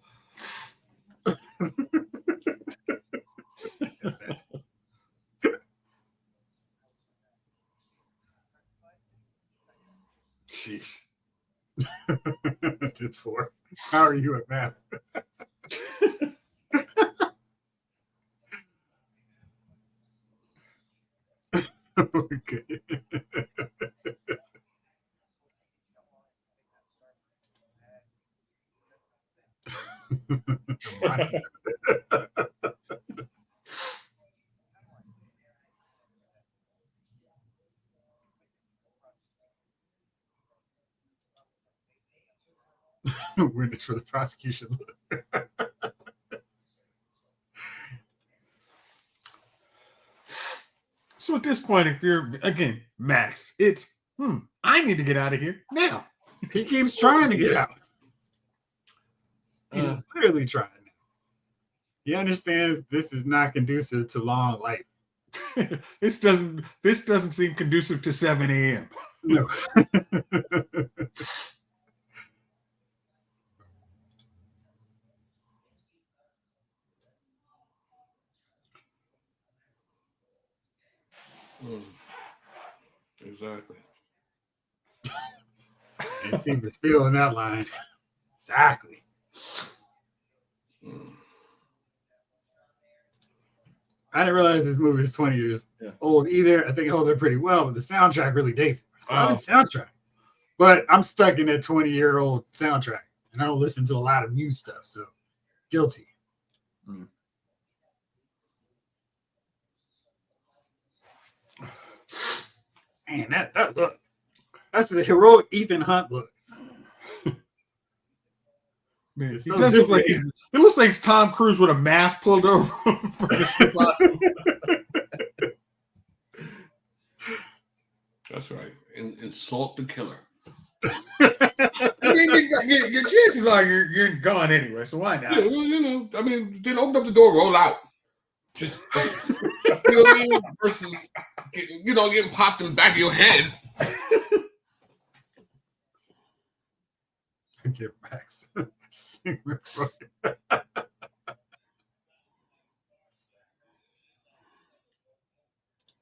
Sheesh. Did 4. How are you at math? Okay. Witness for the prosecution. So at this point, if you're, again, Max, it's, I need to get out of here now. He keeps trying to get out. He's literally trying. He understands this is not conducive to long life. This doesn't seem conducive to 7 a.m. No. Exactly. And he was feeling that line. Exactly. I didn't realize this movie is 20 years old either. I think it holds up pretty well, but the soundtrack really dates it. I love the soundtrack. But I'm stuck in that 20-year-old soundtrack, and I don't listen to a lot of new stuff, so guilty. Man, that look. That's the heroic Ethan Hunt look. Man, it looks like it's Tom Cruise with a mask pulled over. That's right. Insult the killer. I mean, your chances are you're gone anyway, so why not? Yeah, well, you know, I mean, then open up the door, roll out. Just you know what I mean? Versus, getting popped in the back of your head. Get Max.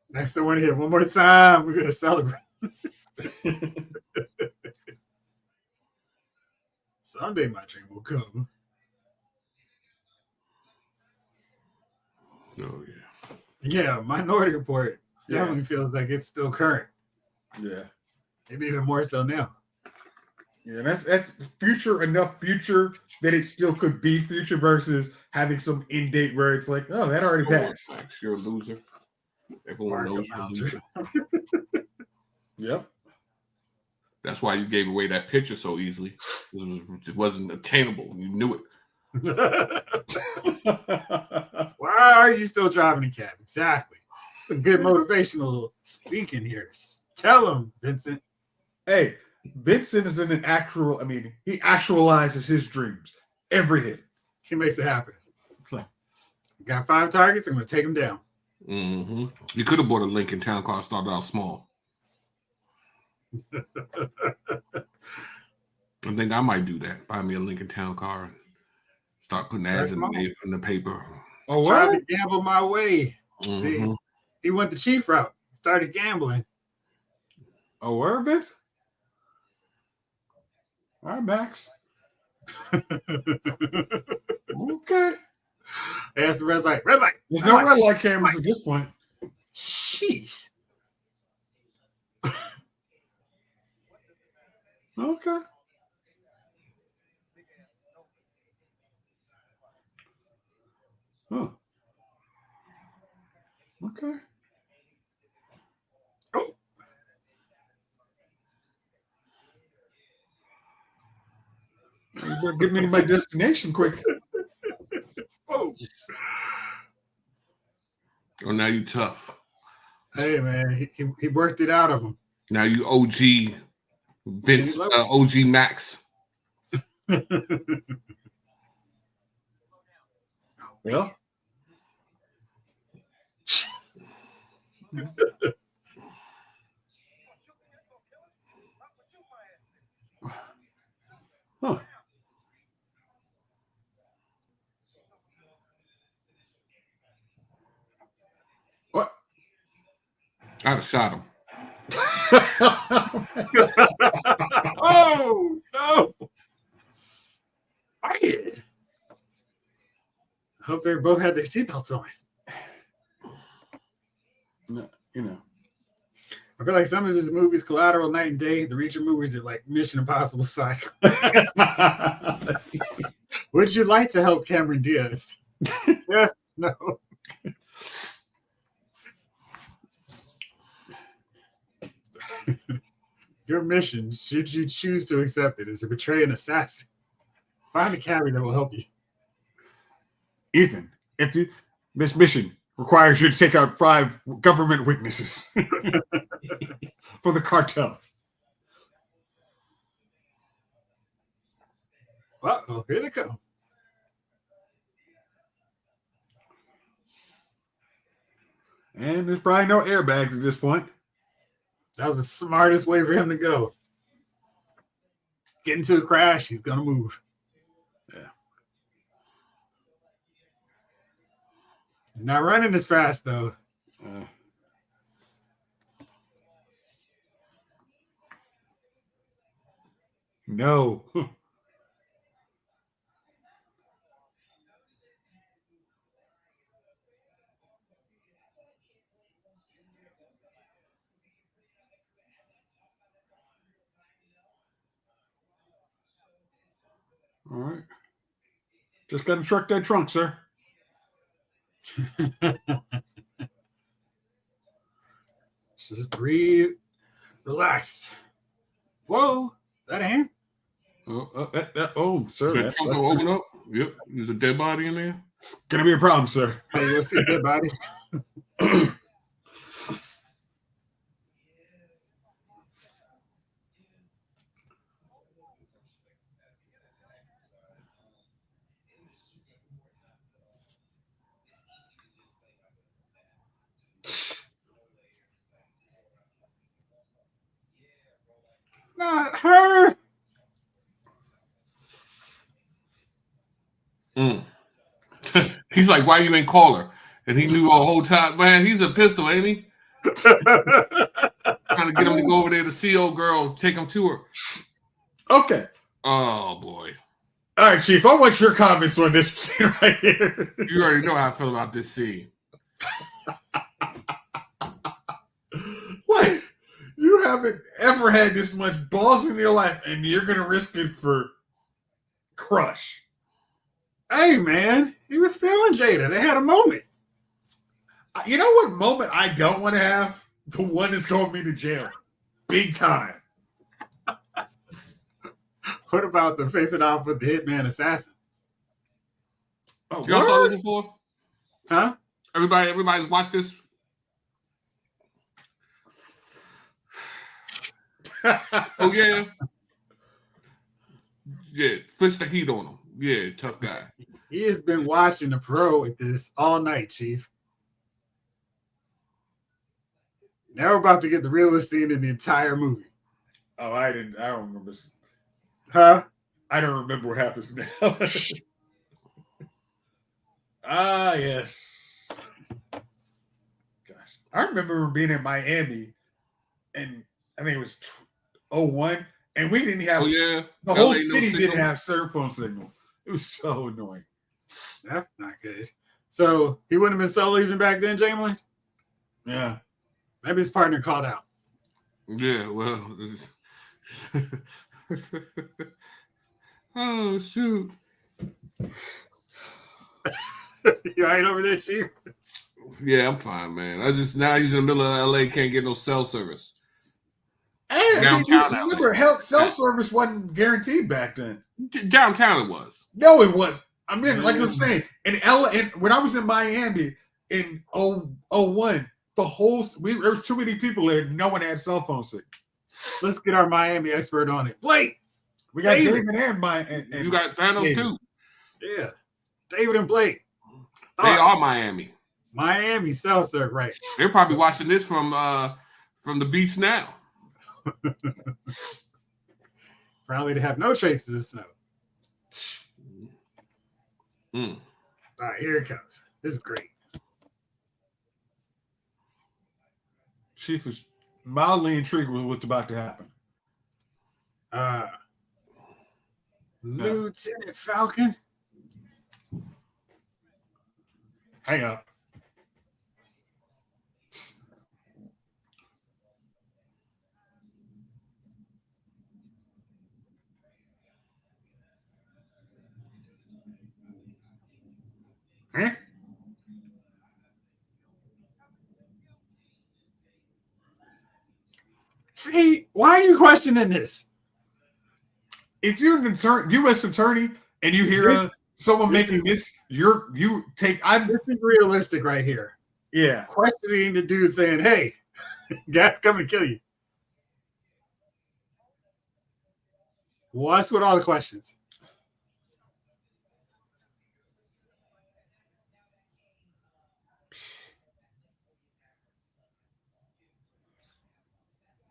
Next, I want to hear one more time. We're gonna celebrate. Someday my dream will come. Oh yeah. Yeah, Minority Report definitely feels like it's still current. Yeah. Maybe even more so now. Yeah, that's future enough future that it still could be future versus having some end date where it's like, oh, that already passed. Max, you're a loser. Everyone knows you're a loser. Yep. That's why you gave away that picture so easily. It wasn't attainable. You knew it. Why are you still driving a cab? Exactly. It's a good motivational speaking here. Tell him, Vincent. Hey, Vincent is in an actual. I mean, he actualizes his dreams every hit. He makes it happen. Got 5 targets. I'm going to take him down. Mm-hmm. You could have bought a Lincoln Town Car, started out small. I think I might do that. Buy me a Lincoln Town Car and start putting ads in the paper. Oh, tried to gamble my way. Mm-hmm. See, he went the cheap route. Started gambling. Oh, where, Vince? All right, Max. Okay. That's the red light. Red light. There's no red light cameras at this point. Jeez. Okay. Huh. Okay. Oh. You better get me to my destination quick. Oh. Oh, now you tough. Hey, man. He worked it out of him. Now you OG Vince, OG Max. Well. Huh. What? I'd have shot him. Oh, no. I did. I hope they both had their seatbelts on. No, you know. I feel like some of his movies, Collateral, Night and Day, the Reacher movies are like Mission Impossible Cycle. Would you like to help Cameron Diaz? Yes, no. Your mission, should you choose to accept it, is to betray an assassin. Find a cabin that will help you. Ethan, this mission requires you to take out 5 government witnesses for the cartel. Uh-oh, here they come. And there's probably no airbags at this point. That was the smartest way for him to go. Get into a crash, he's going to move. Yeah. Not running as fast, though. No. All right. Just got to truck that trunk, sir. Just breathe. Relax. Whoa. Is that a hand? Oh, sir. That trunk will open up? Yep. There's a dead body in there. It's going to be a problem, sir. Hey, you'll see a dead body. Not her. He's like, why you ain't call her? And he knew the whole time, man, he's a pistol, ain't he? Trying to get him to go over there to see old girl, take him to her. Okay. Oh, boy. All right, Chief, I want your comments on this scene right here. You already know how I feel about this scene. What? You haven't ever had this much balls in your life, and you're going to risk it for Crush. Hey, man. He was feeling Jada. They had a moment. You know what moment I don't want to have? The one that's going me to jail. Big time. What about the facing off with the hitman assassin? Oh, y'all saw this before? Huh? Everybody's watched this? Oh yeah. Yeah, switch the heat on him. Yeah, tough guy. He has been watching the pro with this all night, Chief. Now we're about to get the realest scene in the entire movie. Oh, I don't remember. Huh? I don't remember what happens now. Yes. Gosh, I remember being in Miami, and I think it was 01, and we didn't have. Oh yeah. The whole city didn't have cell phone signal. It was so annoying. That's not good. So he wouldn't have been solo even back then, Jamie? Yeah. Maybe his partner called out. Yeah, well. Oh shoot. You all right over there, Chief? Yeah, I'm fine, man. Now he's in the middle of LA, can't get no cell service. Hey, Downtown remember, cell service wasn't guaranteed back then. Downtown it was. No, it was. I mean, like I'm saying, in LA, when I was in Miami in 01, there was too many people there. No one had cell phone signal. Let's get our Miami expert on it. Blake. We got David and you got Thanos David. too. Yeah. David and Blake. They are Miami. Miami cell service, right? They're probably watching this from the beach now. Probably to have no traces of snow. Mm. All right, here it comes. This is great. Chief was mildly intrigued with what's about to happen. Lieutenant Falcon. Hang up. Huh? See, why are you questioning this? If you're an U.S. attorney and you hear someone making this, this is realistic right here. Yeah. Questioning the dude saying, hey, gas coming to kill you. What's with all the questions?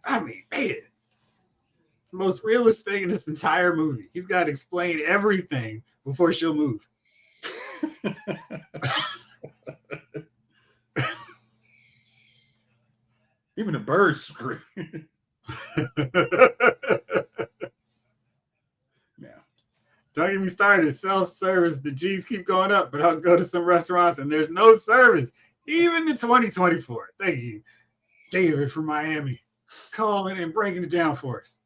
I mean, man, it's the most realistic thing in this entire movie. He's got to explain everything before she'll move. Even the birds scream. Yeah. Don't get me started. Self-service, the G's keep going up, but I'll go to some restaurants and there's no service, even in 2024. Thank you, David from Miami, calling and breaking it down for us.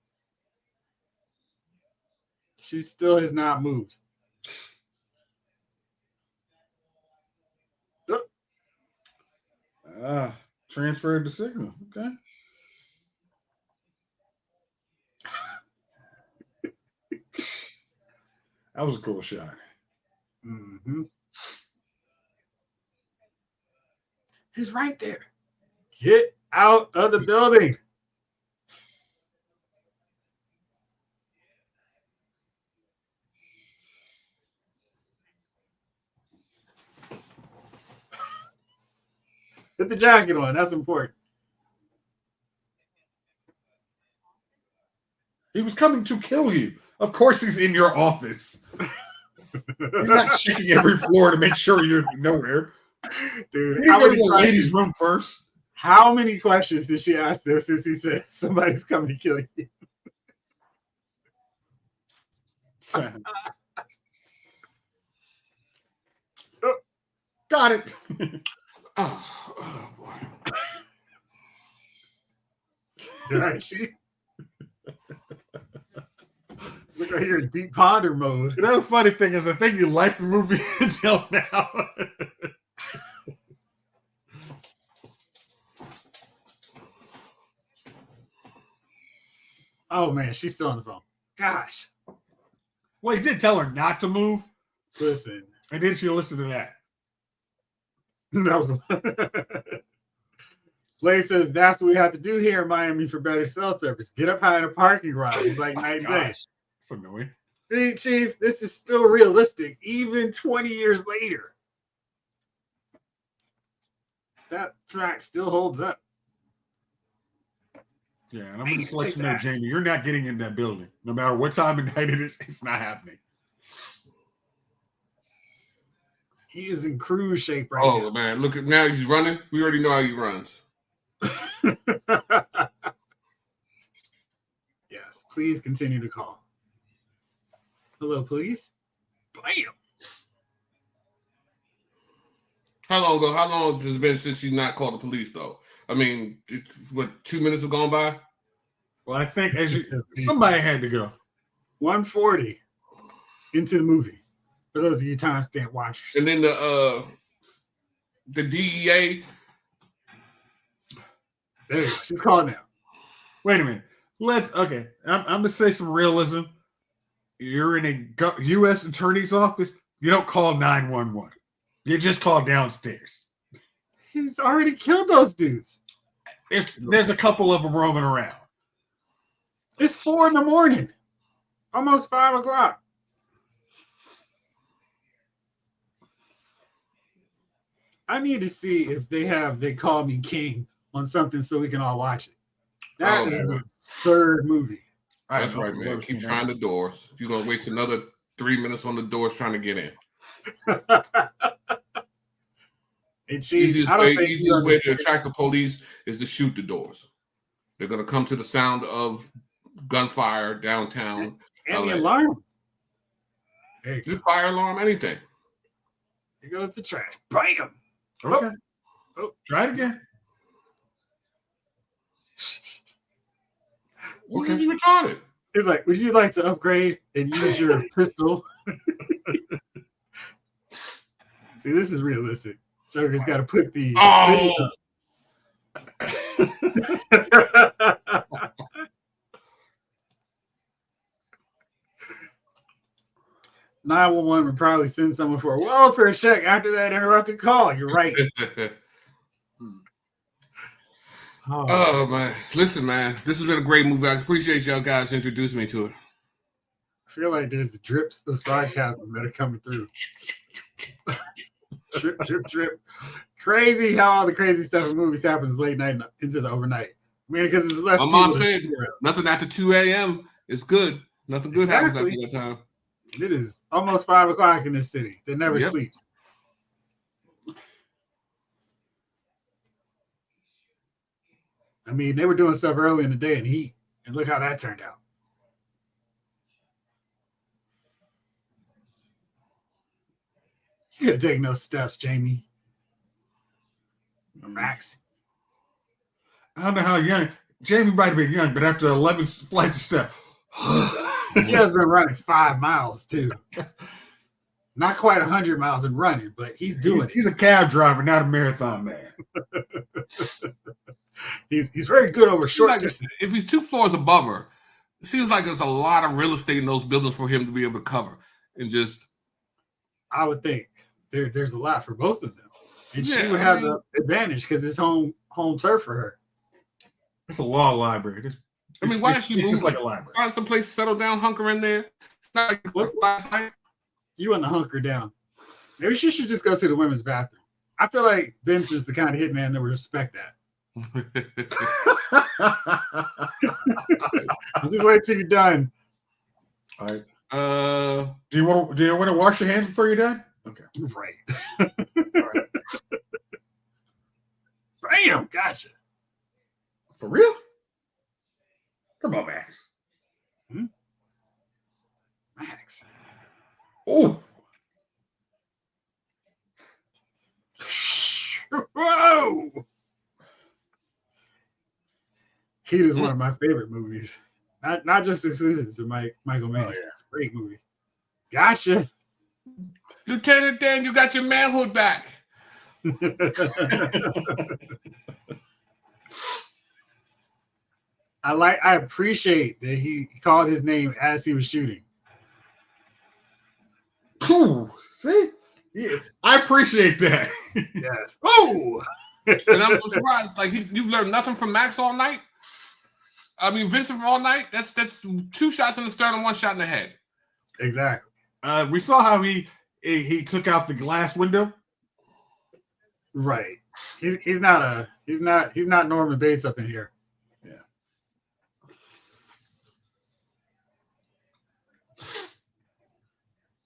She still has not moved. Transferred the signal. Okay. That was a cool shot. Mm-hmm. He's right there. Get out of the building. Put the jacket on. That's important. He was coming to kill you. Of course he's in your office. He's not checking every floor to make sure you're nowhere. Dude, you go to the ladies' room first. How many questions did she ask him since he said somebody's coming to kill you? Got it. Oh boy. Right, she. Look right here in deep ponder mode. Another funny thing is, I think you liked the movie until now. Oh man, she's still on the phone. Gosh. Well, he did tell her not to move. Listen. And then she'll listen to that. That was Blake says that's what we have to do here in Miami for better cell service. Get up high in a parking garage. It's like night and day. That's annoying. See, Chief, this is still realistic, even 20 years later. That fact still holds up. Yeah, and I'm going to let you know, Jamie, you're not getting in that building. No matter what time of night it is, it's not happening. He is in cruise shape right now. Oh, man. Look at now he's running. We already know how he runs. Yes, please continue to call. Hello, please. Bam. How long has it been since she's not called the police, though? I mean, what, 2 minutes have gone by? Well, I think somebody had to go. 1:40 into the movie. For those of you timestamp watchers. And then the DEA. There you go. She's calling now. Wait a minute. I'm going to say some realism. You're in a U.S. attorney's office. You don't call 911. You just call downstairs. He's already killed those dudes. There's a couple of them roaming around. It's 4 a.m. Almost 5 o'clock. I need to see if they call me king on something so we can all watch it. That is an absurd movie. That's right, man. Keep trying the doors. You're going to waste another 3 minutes on the doors trying to get in. Easiest way to attract the police is to shoot the doors. They're going to come to the sound of gunfire downtown. And the alarm. Just fire alarm, anything. Here goes the trash. Bam! Okay. Oh, try it again. Okay. You retarded. It's like, would you like to upgrade and use your pistol? See, this is realistic. Joker's got to put the. Oh! 911 would probably send someone for a welfare check after that interrupted call. You're right. Oh, man. Listen, man. This has been a great movie. I appreciate y'all guys introducing me to it. I feel like there's drips of sarcasm that are coming through. Drip, drip, drip. Crazy how all the crazy stuff in movies happens late night into the overnight. I mean, because it's less. My mom said nothing after 2 a.m. is good. Nothing good happens after that time. It is almost 5 o'clock in this city that never sleeps. I mean, they were doing stuff early in the day in heat, and look how that turned out. You could have taken those steps, Jamie. Max. I don't know how young. Jamie might have been young, but after 11 flights of steps. He has been running 5 miles, too. Not quite 100 miles in running, but he's doing it. He's a cab driver, not a marathon man. He's very good over short distance. If he's 2 floors above her, it seems like there's a lot of real estate in those buildings for him to be able to cover. And just... I would think there's a lot for both of them. And she would have the advantage because it's home turf for her. It's a law library. Why is she moving? Just like a library. Find some place to settle down, hunker in there. It's not like last night. You want to hunker down. Maybe she should just go to the women's bathroom. I feel like Vince is the kind of hitman that would respect that. Just wait till you're done. All right. Do you want to wash your hands before you're done? Okay. Right. All right. Bam! Gotcha. For real? Come on, Max. Max. Oh. Whoa! Heat is one of my favorite movies. Not just exclusive to Michael Mann. Oh, yeah. It's a great movie. Gotcha. Lieutenant Dan, you got your manhood back. I appreciate that he called his name as he was shooting. Cool. See? Yeah, I appreciate that. Yes. Oh! And I'm surprised. Like you've learned nothing from Max all night. I mean, Vincent all night. That's 2 shots in the sternum and 1 shot in the head. Exactly. We saw how he took out the glass window. Right. He's not Norman Bates up in here. Yeah.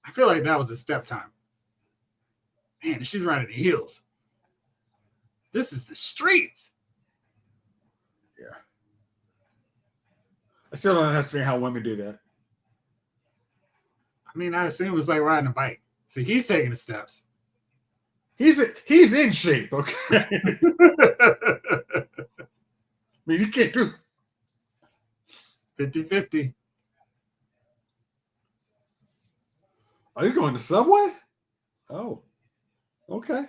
I feel like that was a step time. Man, she's running the heels. This is the streets. Yeah. I still don't understand how women do that. I mean, I assume it was like riding a bike. So he's taking the steps. He's in shape, okay? I mean, you can't do 50-50. Are you going to Subway? Oh, okay.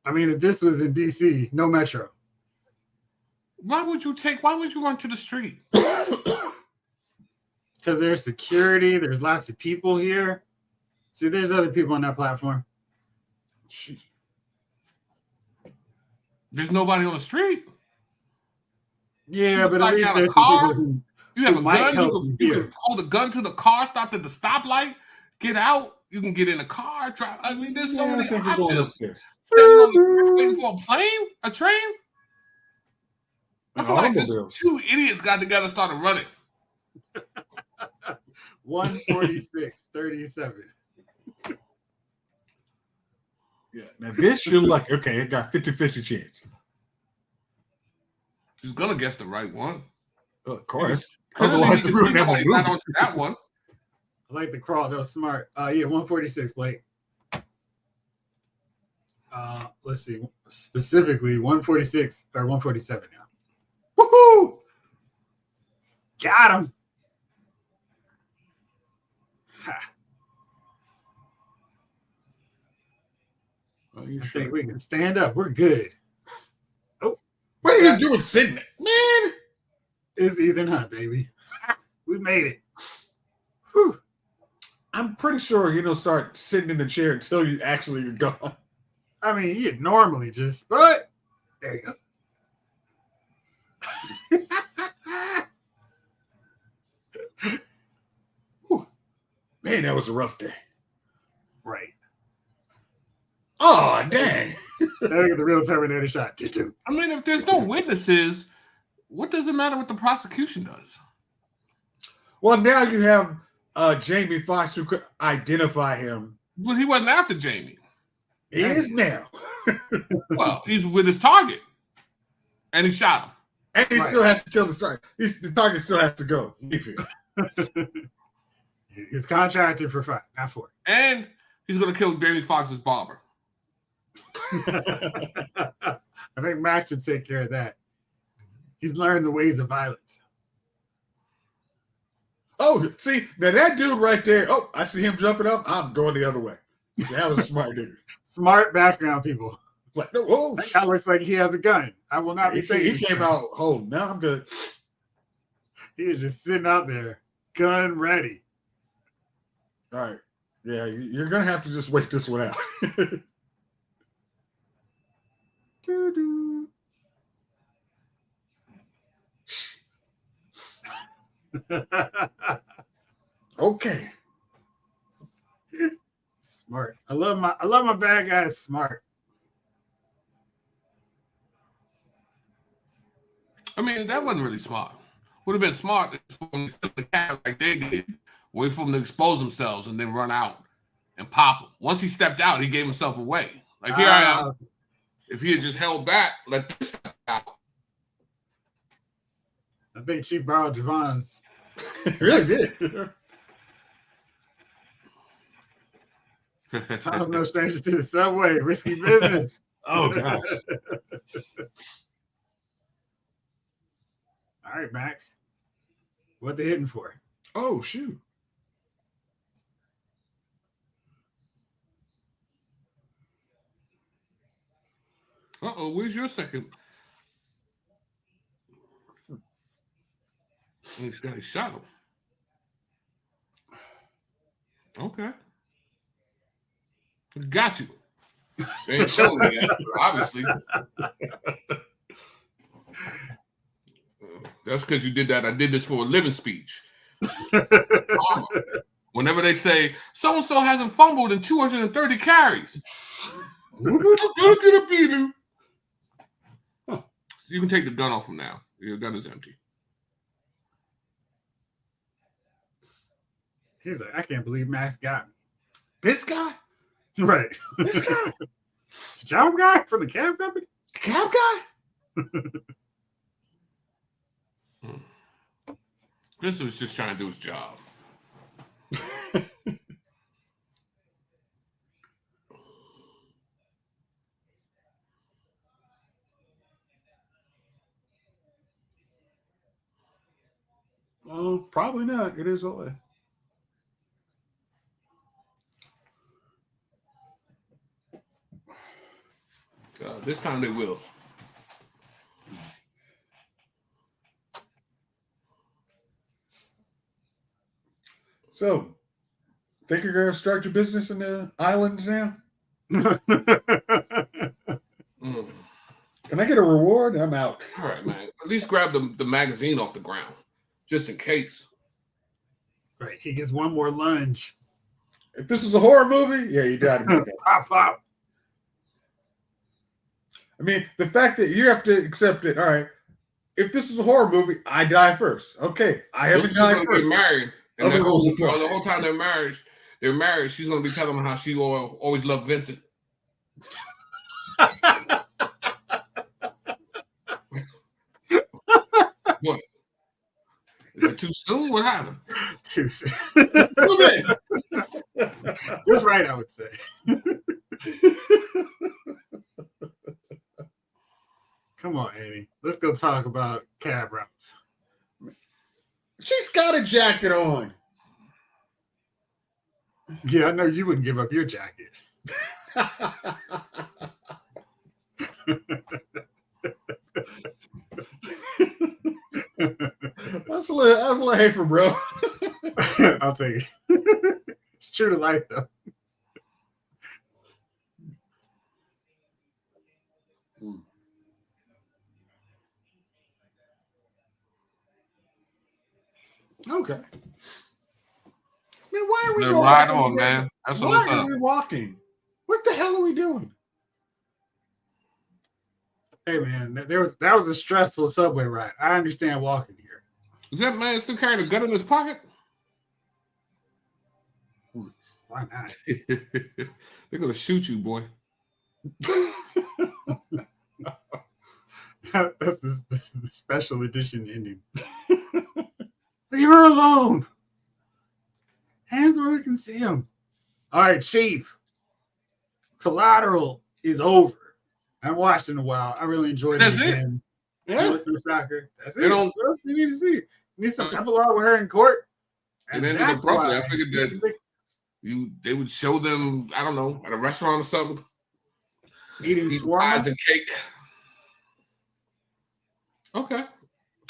I mean, if this was in DC, no metro. Why would you run to the street? Because there's security, there's lots of people here. See, there's other people on that platform. Jeez. There's nobody on the street. Yeah, but at least there's some people who you have a might gun. You can hold a gun to the car, stop at the stoplight, get out. You can get in a car, drive. I mean, there's so many options. Standing on the waiting for a train. I feel like this 2 idiots got together and started running. 146-37. Yeah. Now this you're like, okay, it got 50-50 chance. He's gonna guess the right one. Of course. Otherwise, not onto that one. I like the crawl. That was smart. Yeah, 146, Blake. Let's see. Specifically, 146 or 147 now. Woohoo! Got him. Ha. Are you I sure? think we can stand up. We're good. Oh, what are you doing sitting there? Man? It's Ethan Hunt, baby. We made it. Whew. I'm pretty sure you don't start sitting in the chair until you actually are gone. I mean, you'd normally just, but there you go. Man, that was a rough day. Right. Oh, dang. Now get the real Terminator shot. I mean, if there's no witnesses, what does it matter what the prosecution does? Well, now you have Jamie Foxx who could identify him. But he wasn't after Jamie. He is now. Well, he's with his target. And he shot him. And he still has to kill the target. The target still has to go. He's contracted for 5, not 4. And he's going to kill Jamie Foxx's barber. I think Max should take care of that. He's learned the ways of violence. Oh, see, now that dude right there, oh, I see him jumping up. I'm going the other way. That was a smart dude. Smart background people. It's like, no, whoa. That guy looks like he has a gun. I will not be taking. He came out holding. Now I'm good. He was just sitting out there, gun ready. All right. Yeah, you're going to have to just wait this one out. Okay. Smart. I love my bad guys. Smart. I mean, that wasn't really smart. Would have been smart if the cat like they did, wait for them to expose themselves and then run out and pop them. Once he stepped out, he gave himself away. Like, here I am. If he had just held back, let this step out. I think she borrowed Javon's. Really did. Tom's no strangers to the subway. Risky business. Oh, gosh. All right, Max. What they hitting for? Oh, shoot. Uh-oh, where's your second? This guy shot him. Okay. Got you. They ain't showing me that, obviously. That's because you did that. I did this for a living speech. Whenever they say so-and-so hasn't fumbled in 230 carries. You can take the gun off him now. Your gun is empty. He's like, I can't believe Max got me. This guy? Right. This guy? The job guy from the cab company? Cab guy? This was just trying to do his job. Oh, probably not. It is LA. This time they will. So, think you're going to start your business in the islands now? Can I get a reward? I'm out. All right, man. At least grab the magazine off the ground, just in case. Right. He gets one more lunge. If this is a horror movie, yeah, you got to make that. Pop, pop. I mean, the fact that you have to accept it. All right. If this is a horror movie, I die first. Okay. I haven't died first. Married. And the whole time they're married, she's going to be telling them how she always loved Vincent. What? Is it too soon? What happened? Too soon. Just right, I would say. Come on, Annie. Let's go talk about cab routes. She's got a jacket on. Yeah, I know you wouldn't give up your jacket. That's a little hateful, bro. I'll take it. It's true to life, though. Okay. Man, why are we going right on, man? That's why are we walking? What the hell are we doing? Hey, man, that was a stressful subway ride. I understand walking here. Is that man still carrying a gun in his pocket? Why not? They're gonna shoot you, boy. That's the special edition ending. Leave her alone. Hands where we can see them. All right, Chief. Collateral is over. I haven't watched in a while. I really enjoyed it again. Yeah. That's it. What else do you need to see? You need some epilogue with her in court. And then abruptly, I figured that they would show them, I don't know, at a restaurant or something. Eating pies and cake. Okay.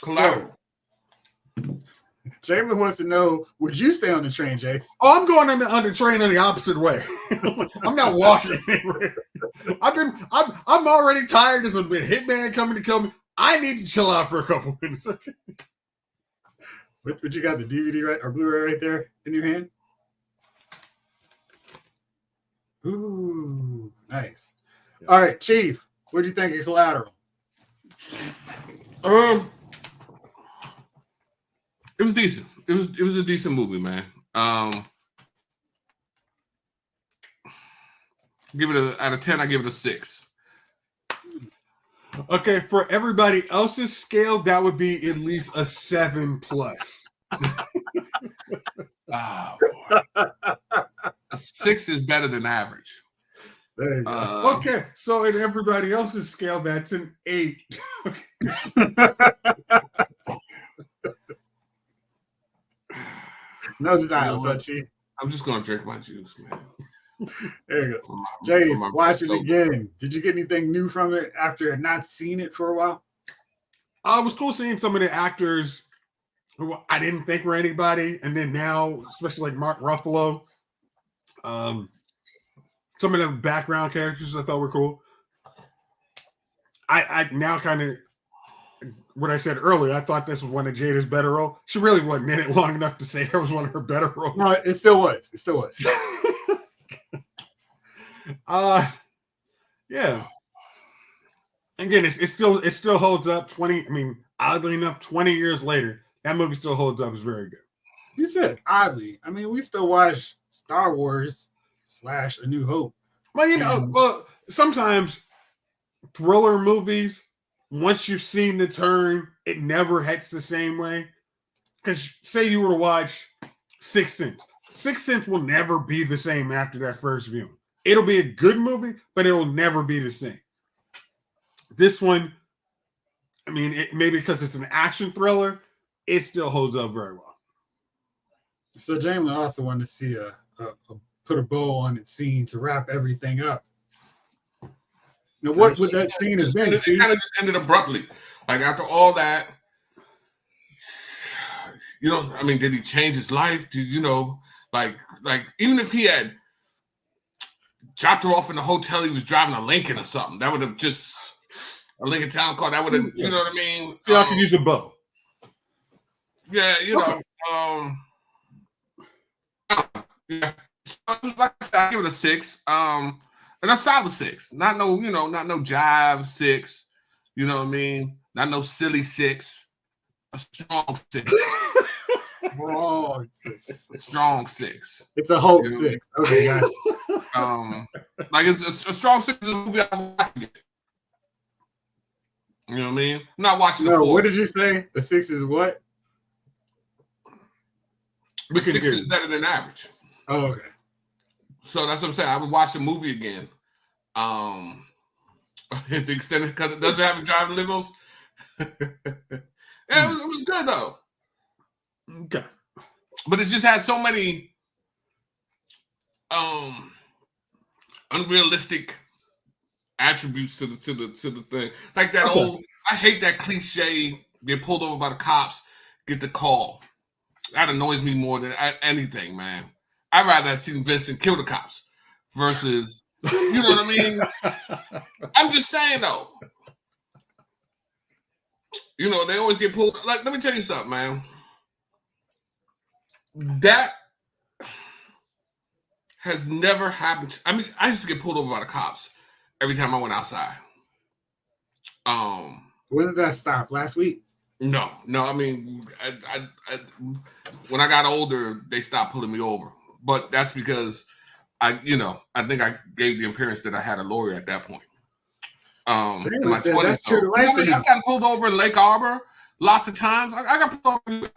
Collateral. Chamberlain wants to know, would you stay on the train, Jayce? Oh, I'm going on the train in the opposite way. I'm not walking anywhere. I'm already tired. There's a hitman coming to kill me. I need to chill out for a couple minutes. What you got, the DVD right or Blu-ray right there in your hand? Ooh, nice. Yes. All right, Chief, what do you think of Collateral? It was decent. It was a decent movie, man. Give it out of 10, I give it a 6. Okay, for everybody else's scale, that would be at least a 7+. Oh, boy. A 6 is better than average. There you go. Okay, so in everybody else's scale, that's an 8. No denial, Chief. I'm just gonna drink my juice, man. There you go. Jayce, watch it again. Did you get anything new from it after not seeing it for a while? It was cool seeing some of the actors who I didn't think were anybody, and then now, especially like Mark Ruffalo. Some of the background characters I thought were cool. I now kind of what I said earlier. I thought this was one of Jada's better roles. She really wasn't in it long enough to say it was one of her better roles. No, it still was. It still was. Yeah. Again, it still holds up. 20. I mean, oddly enough, 20 years later, that movie still holds up. It's very good. You said oddly. I mean, we still watch Star Wars / A New Hope. Well, well, sometimes thriller movies, once you've seen the turn, it never hits the same way. Because say you were to watch Sixth Sense. Sixth Sense will never be the same after that first viewing. It'll be a good movie, but it'll never be the same. This one, I mean, maybe because it's an action thriller, it still holds up very well. So Jamie also wanted to see a put a bow on its scene to wrap everything up. Now, what would that scene have been? It kind of just ended abruptly. Like after all that, I mean, did he change his life? Like even if he had dropped her off in the hotel, he was driving a Lincoln or something, that would have just a Lincoln Town Car. That would have, you know what I mean? See, I could use a bow. Yeah, yeah. Like I said, I give it a 6. And a solid 6. Not no jive 6. You know what I mean? Not no silly 6. A strong 6. Strong 6. It's a Hulk 6. Okay, gotcha. Like it's a strong 6 is a movie I'm watching. You know what I mean? I'm not watching the 4. What did you say? The 6 is what? The 6 is better than average. Oh, okay. So that's what I'm saying. I would watch the movie again. The extended because it doesn't have driving limos. Yeah, it was good though. Okay. But it just had so many unrealistic attributes to the thing. Like that old, I hate that cliche, get pulled over by the cops, get the call. That annoys me more than anything, man. I'd rather have seen Vincent kill the cops versus, you know what I mean? I'm just saying though. They always get pulled. Like, let me tell you something, man. That has never happened. I mean, I used to get pulled over by the cops every time I went outside. When did that stop? Last week? No. I mean, I when I got older, they stopped pulling me over. But that's because I think I gave the appearance that I had a lawyer at that point. In my 20s, that's true. I mean, I got pulled over in Lake Arbor lots of times. I got pulled over,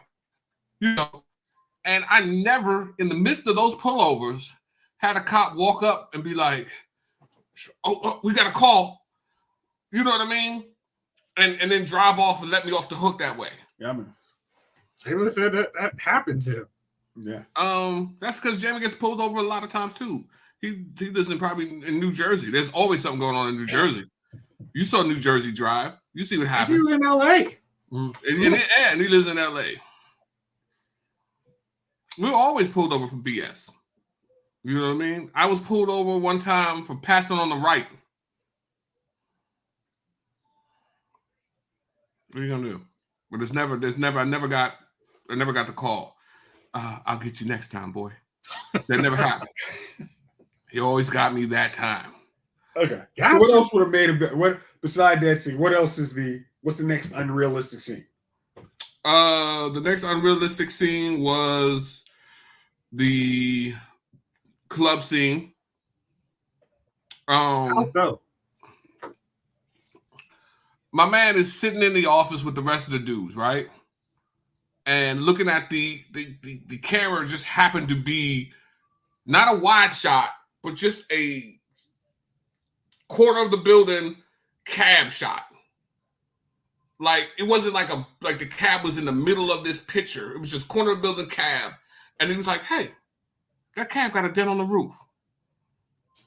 and I never, in the midst of those pullovers, had a cop walk up and be like, "Oh, we got a call." You know what I mean? And then drive off and let me off the hook that way. Yeah, man. Jamie said that happened to him. Yeah. That's because Jamie gets pulled over a lot of times too. He doesn't probably in New Jersey. There's always something going on in New Jersey. You saw New Jersey Drive. You see what happens. He was in LA. And he lives in LA. We're always pulled over for BS. You know what I mean? I was pulled over one time for passing on the right. What are you gonna do? But I never got the call. I'll get you next time, boy. That never happened. He always got me that time. Okay. Gotcha. So what else would have made it? What beside that scene? What else what's the next unrealistic scene? The next unrealistic scene was the club scene. How so? My man is sitting in the office with the rest of the dudes, right? And looking at the camera just happened to be not a wide shot, but just a corner of the building cab shot. Like it wasn't like the cab was in the middle of this picture. It was just corner of the building cab. And he was like, "Hey, that cab got a dent on the roof."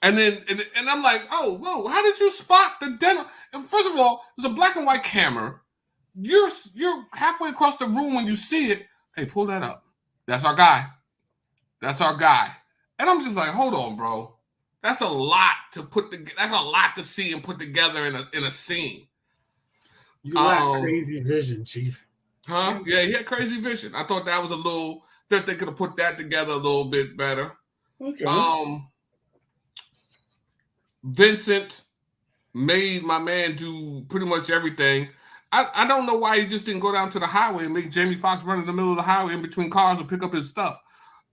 And then and I'm like, "Oh, whoa, how did you spot the dent?" And first of all, it was a black and white camera. You're halfway across the room when you see it. Hey, pull that up. That's our guy. And I'm just like, hold on, bro. That's a lot to put together. That's a lot to see and put together in a scene. You lack crazy vision, Chief. Huh? Yeah, he had crazy vision. I thought that was a little that they could have put that together a little bit better. Okay. Vincent made my man do pretty much everything. I don't know why he just didn't go down to the highway and make Jamie Foxx run in the middle of the highway in between cars and pick up his stuff.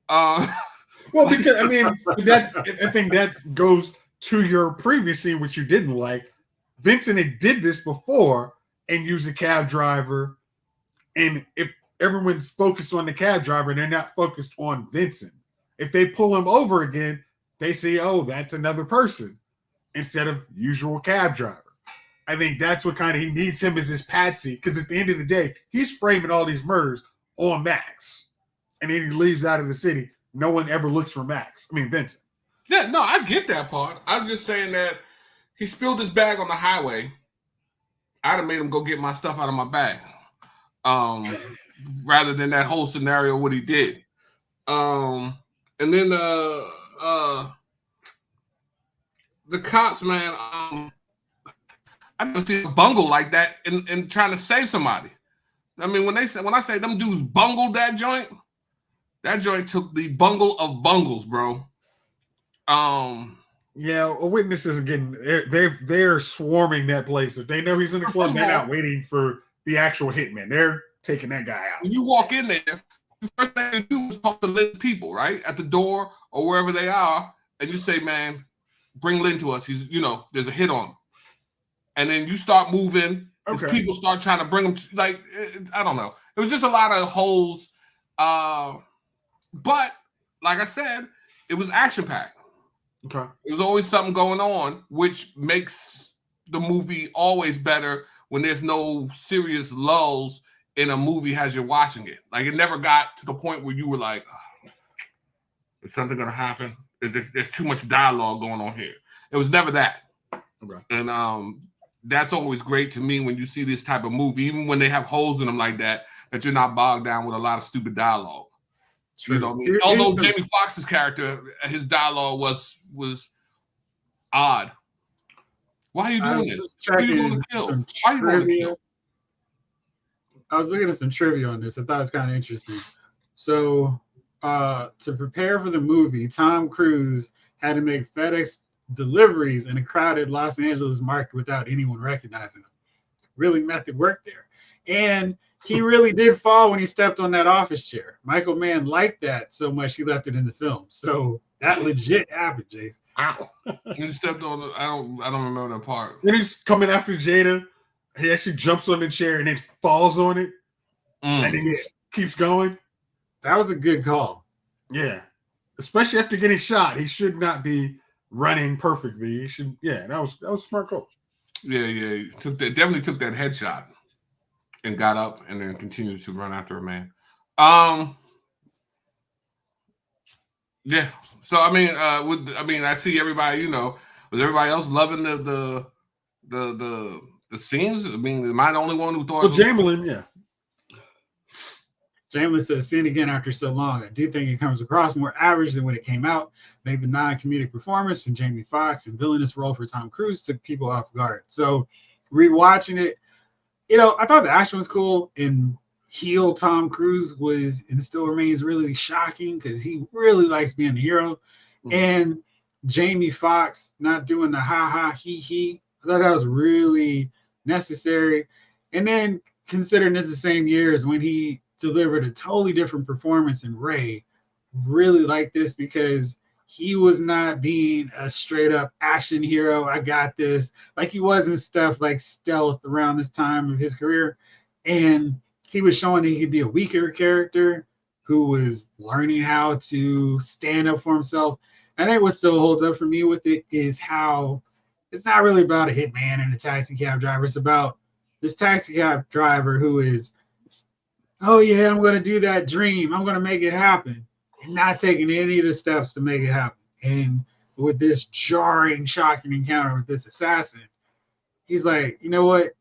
Well, because I mean, I think that goes to your previous scene, which you didn't like. Vincent had did this before and used a cab driver, and if everyone's focused on the cab driver, they're not focused on Vincent. If they pull him over again, they say, "Oh, that's another person," instead of usual cab driver. I think that's what kind of he needs him as his patsy, because at the end of the day, he's framing all these murders on Max, and then he leaves out of the city. No one ever looks for Max. I mean, Vincent. Yeah, no, I get that part. I'm just saying that he spilled his bag on the highway. I'd have made him go get my stuff out of my bag, rather than that whole scenario what he did. And then the cops, man. I never seen a bungle like that in trying to save somebody. I mean, when I say them dudes bungled that joint took the bungle of bungles, bro. Yeah, witnesses again. They're swarming that place. If they know he's in the club, they're not waiting for the actual hitman. They're taking that guy out. When you walk in there, the first thing you do is talk to Lynn's people, right? At the door or wherever they are, and you say, "Man, bring Lynn to us. He's, there's a hit on him." And then you start moving. Okay. People start trying to bring him to, I don't know. It was just a lot of holes. But like I said, it was action-packed. Okay. There was always something going on, which makes the movie always better when there's no serious lulls in a movie as you're watching it. Like, it never got to the point where you were like, oh, is something going to happen? There's too much dialogue going on here. It was never that. Okay. And that's always great to me when you see this type of movie, even when they have holes in them like that you're not bogged down with a lot of stupid dialogue. True. You know what I mean? Although Jamie Foxx's character, his dialogue was odd. Why are you doing this? Why are you going to kill? Why are you going to kill? I was looking at some trivia on this. I thought it was kind of interesting. So, to prepare for the movie, Tom Cruise had to make FedEx deliveries in a crowded Los Angeles market without anyone recognizing him. Really method work there. And he really did fall when he stepped on that office chair. Michael Mann liked that so much he left it in the film. So that legit happened, Jayce. Ow. He stepped on it. I don't remember that part. When he's coming after Jada, he actually jumps on the chair and then falls on it. And then he keeps going. That was a good call. Yeah. Especially after getting shot. He should not be running perfectly. He should, that was a smart call. Yeah. He definitely took that headshot and got up and then continued to run after a man. Yeah. So I mean, I see everybody. Was everybody else loving the scenes? I mean, am I the only one who thought? Well, Jamelin, yeah. Jamelin says, "Seen again after so long. I do think it comes across more average than when it came out. Maybe the non-comedic performance from Jamie Foxx and villainous role for Tom Cruise took people off guard." So, rewatching it, I thought the action was cool, and heel Tom Cruise was and still remains really shocking because he really likes being the hero. Mm-hmm. And Jamie Foxx not doing the ha he. I thought that was really necessary. And then considering this the same year as when he delivered a totally different performance in Ray, really like this because he was not being a straight up action hero. I got this. Like he was in stuff like Stealth around this time of his career. And he was showing that he could be a weaker character who was learning how to stand up for himself. I think what still holds up for me with it is how it's not really about a hitman and a taxi cab driver. It's about this taxi cab driver who is, oh yeah, I'm going to do that dream. I'm going to make it happen. And not taking any of the steps to make it happen. And with this jarring, shocking encounter with this assassin, he's like, you know what?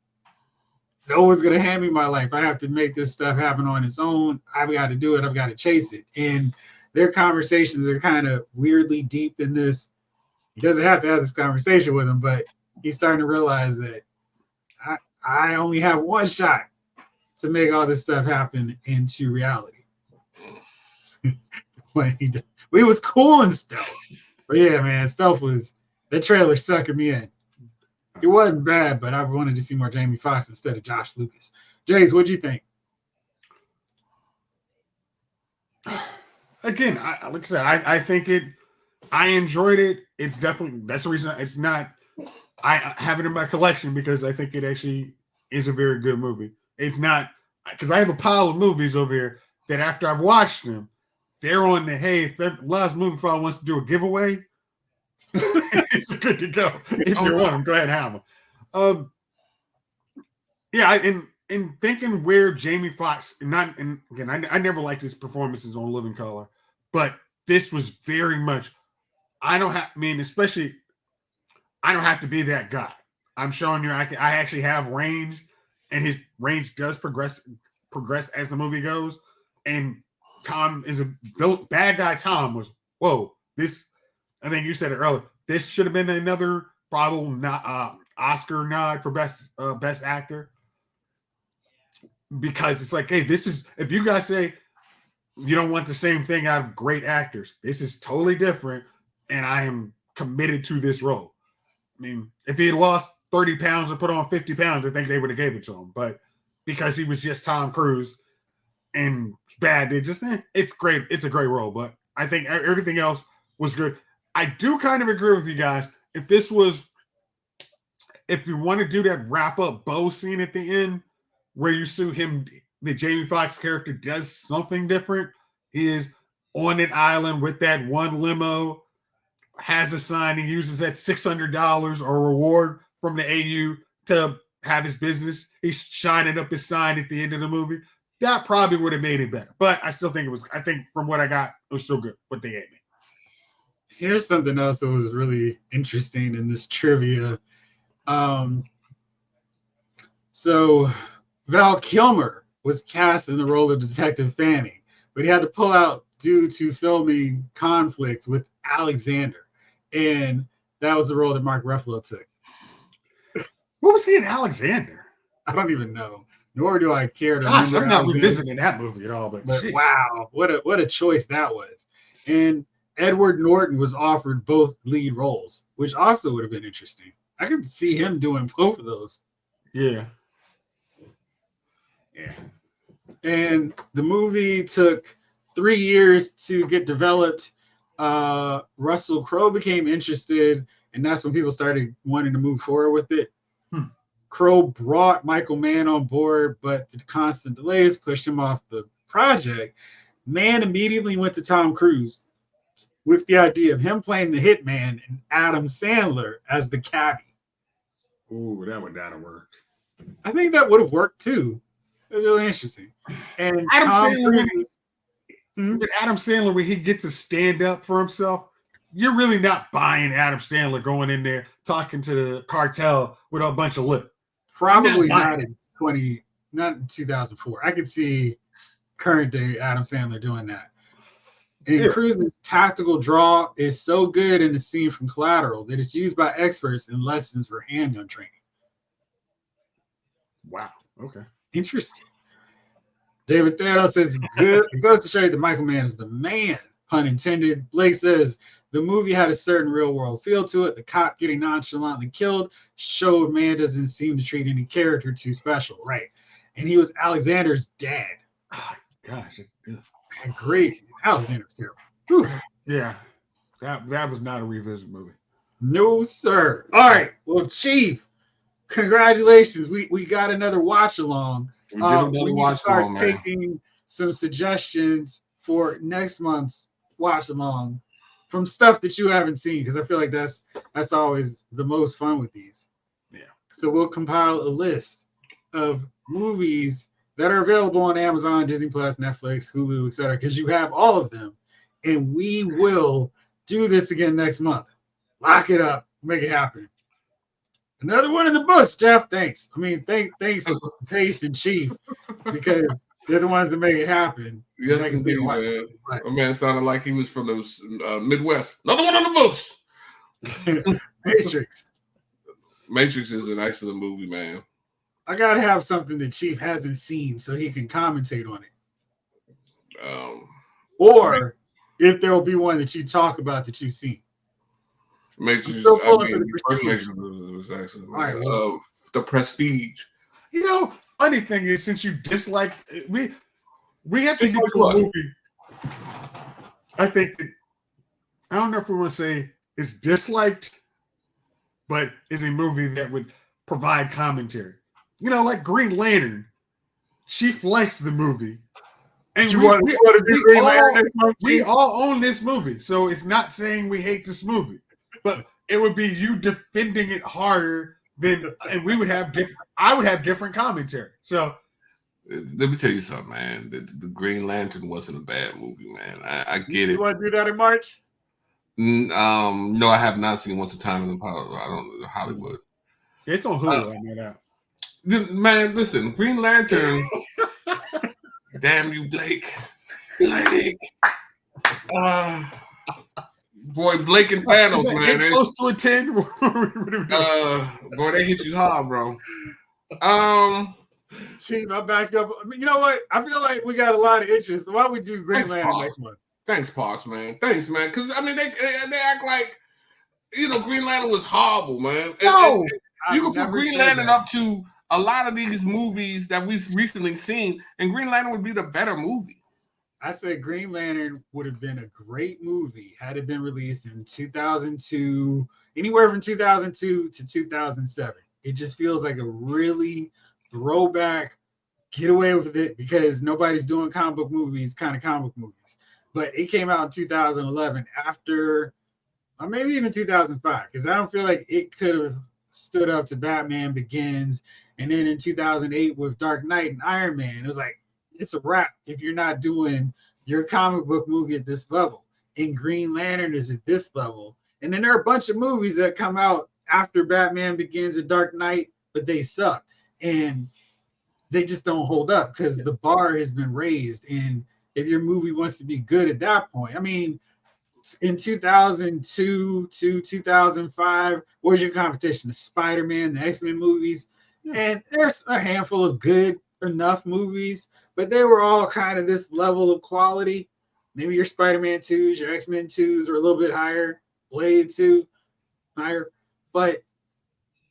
No one's going to hand me my life. I have to make this stuff happen on its own. I've got to do it. I've got to chase it. And their conversations are kind of weirdly deep in this. He doesn't have to have this conversation with him, but he's starting to realize that I only have one shot to make all this stuff happen into reality. When we was cool and stuff. But yeah, man, that trailer suckered me in. It wasn't bad, but I wanted to see more Jamie Foxx instead of Josh Lucas. Jayce, what'd you think? Again, like I said, I think I enjoyed it. It's definitely, that's the reason it's not, I have it in my collection because I think it actually is a very good movie. It's not, because I have a pile of movies over here that after I've watched them, they're on the, hey, if the last movie file wants to do a giveaway, it's good to go. If you want them, go ahead and have them. Yeah, in thinking where Jamie Foxx, again, I never liked his performances on Living Color, but this was very much, especially, I don't have to be that guy. I'm showing you I actually have range, and his range does progress as the movie goes. And Tom is a bad guy. Tom was, whoa, this, I think you said it earlier, this should have been another probable Oscar nod for best actor. Because it's like, hey, this is, if you guys say you don't want the same thing out of great actors, this is totally different, and I am committed to this role. I mean, if he had lost 30 pounds and put on 50 pounds, I think they would have gave it to him. But because he was just Tom Cruise and bad, it's great. It's a great role, but I think everything else was good. I do kind of agree with you guys. If you want to do that wrap up bow scene at the end, where you see him, the Jamie Foxx character does something different. He is on an island with that one limo, has a sign, and uses that $600 or reward from the AU to have his business. He's shining up his sign at the end of the movie. That probably would have made it better. But I still think I think from what I got, it was still good, what they gave me. Here's something else that was really interesting in this trivia. So Val Kilmer was cast in the role of Detective Fanning, but he had to pull out due to filming conflicts with Alexander. And that was the role that Mark Ruffalo took. What was he in Alexander? I don't even know, nor do I care to remember. I'm not Alexander. revisiting that movie at all, but wow, what a choice that was. And Edward Norton was offered both lead roles, which also would have been interesting. I could see him doing both of those. Yeah. And the movie took 3 years to get developed. Russell Crowe became interested, and that's when people started wanting to move forward with it. Crowe brought Michael Mann on board, but the constant delays pushed him off the project. Mann immediately went to Tom Cruise with the idea of him playing the hitman and Adam Sandler as the cabbie. Ooh, that would not have worked. I think that would have worked too. It was really interesting. And Adam Sandler, when he gets to stand up for himself, you're really not buying Adam Sandler going in there talking to the cartel with a bunch of lip. Probably not in 2004. I could see current day Adam Sandler doing that. And Cruise's tactical draw is so good in the scene from Collateral that it's used by experts in lessons for handgun training. Wow. Okay. Interesting. David Thado says, good. It goes to show you that Michael Mann is the man, pun intended. Blake says, the movie had a certain real-world feel to it. The cop getting nonchalantly killed showed Mann doesn't seem to treat any character too special. Right. And he was Alexander's dad. Oh, gosh. I agree. Alexander's terrible. Whew. Yeah. That was not a revisit movie. No, sir. All right. Well, Chief, congratulations. We got another watch-along. We need to start taking some suggestions for next month's watch-along from stuff that you haven't seen, because I feel like that's always the most fun with these. Yeah. So we'll compile a list of movies that are available on Amazon, Disney Plus, Netflix, Hulu, etc., because you have all of them, and we will do this again next month. Lock it up, make it happen. Another one in the books, Jeff. Thanks. I mean, thanks, Pace and Chief, because they're the ones that make it happen. Yes, indeed, man. My man sounded like he was from the Midwest. Another one on the books. Matrix. Matrix is an excellent movie, man. I gotta have something that Chief hasn't seen so he can commentate on it. Or if there will be one that you talk about that you've seen. Matrix. First Matrix was excellent. Right, well. The Prestige. You know, funny thing is, since you dislike we have to get to a movie. I think that, I don't know if we want to say it's disliked, but is a movie that would provide commentary. You know, like Green Lantern. Chief likes the movie. And we all own this movie. So it's not saying we hate this movie. But it would be you defending it harder than, and we would have different, I would have different commentary. So let me tell you something, man. The Green Lantern wasn't a bad movie, man. I get it. You want to do that in March? No, I have not seen Once a Time in Hollywood. It's on Hulu. I know that. Man, listen, Green Lantern. Damn you, Blake. Boy, Blake and Panos, man. It's close to a 10. Boy, they hit you hard, bro. Chief, I backed up. I mean, you know what? I feel like we got a lot of interest. Why don't we do Green Lantern next month? Thanks, Foxx, man. Thanks, man. Because, I mean, they act like, you know, Green Lantern was horrible, man. No. You can put Green Lantern up to a lot of these movies that we've recently seen, and Green Lantern would be the better movie. I said Green Lantern would have been a great movie had it been released in 2002, anywhere from 2002 to 2007. It just feels like a really throwback, get away with it because nobody's doing comic book movies, kind of comic book movies. But it came out in 2011 after, or maybe even 2005, because I don't feel like it could have stood up to Batman Begins. And then in 2008 with Dark Knight and Iron Man, it was like, it's a wrap if you're not doing your comic book movie at this level. And Green Lantern is at this level. And then there are a bunch of movies that come out after Batman Begins and Dark Knight, but they suck. And they just don't hold up because the bar has been raised. And if your movie wants to be good at that point, I mean, in 2002 to 2005, what was your competition? The Spider-Man, the X-Men movies. And there's a handful of good enough movies, but they were all kind of this level of quality. Maybe your Spider-Man 2s, your X-Men 2s are a little bit higher, Blade 2 higher, but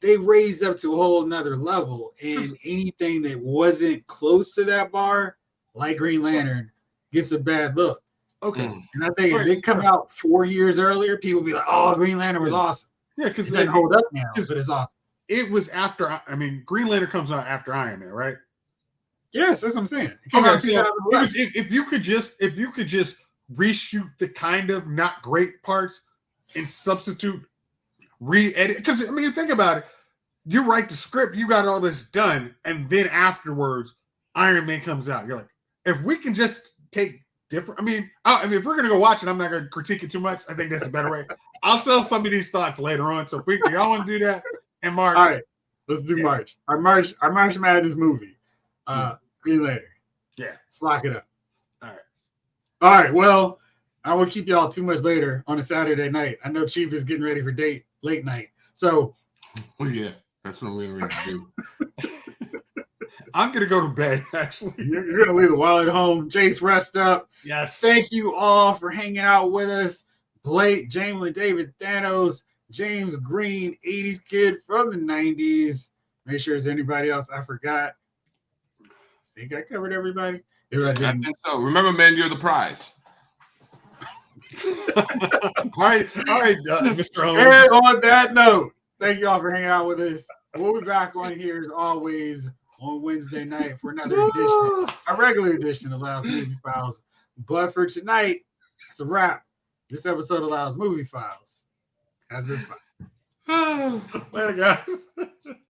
they raised up to a whole nother level. And anything that wasn't close to that bar, like Green Lantern, gets a bad look. Okay. And I think if it come out 4 years earlier, people be like, "Oh, Green Lantern was awesome." Yeah, because it doesn't hold up now, but it's awesome. It was after. I mean, Green Lantern comes out after Iron Man, right? Yes, that's what I'm saying. If you could just reshoot the kind of not great parts and substitute, re-edit. Because I mean, you think about it. You write the script, you got all this done, and then afterwards, Iron Man comes out. You're like, if we can just take different. I mean, if we're gonna go watch it, I'm not gonna critique it too much. I think that's a better way. I'll tell some of these thoughts later on. So if y'all want to do that in March, all right, let's do March. Our March Madness movie, Green Lantern. Yeah, let's lock it up. All right. Well, I won't keep y'all too much later on a Saturday night. I know Chief is getting ready for late night. So, yeah, that's what I'm getting ready to do. I'm going to go to bed, actually. You're going to leave the wallet at home. Jayce, rest up. Yes. Thank you all for hanging out with us. Blake, Jamlin, David, Thanos, James Green, 80s kid from the 90s. Make sure there's anybody else I forgot. I think I covered everybody. I think so. Remember, man, you're the prize. all right, Mr. Holmes. And on that note, thank you all for hanging out with us. We'll be back on here as always on Wednesday night for another edition, a regular edition of Allows Movie Files. But for tonight, it's a wrap. This episode of Allows Movie Files has been fun. Later, guys.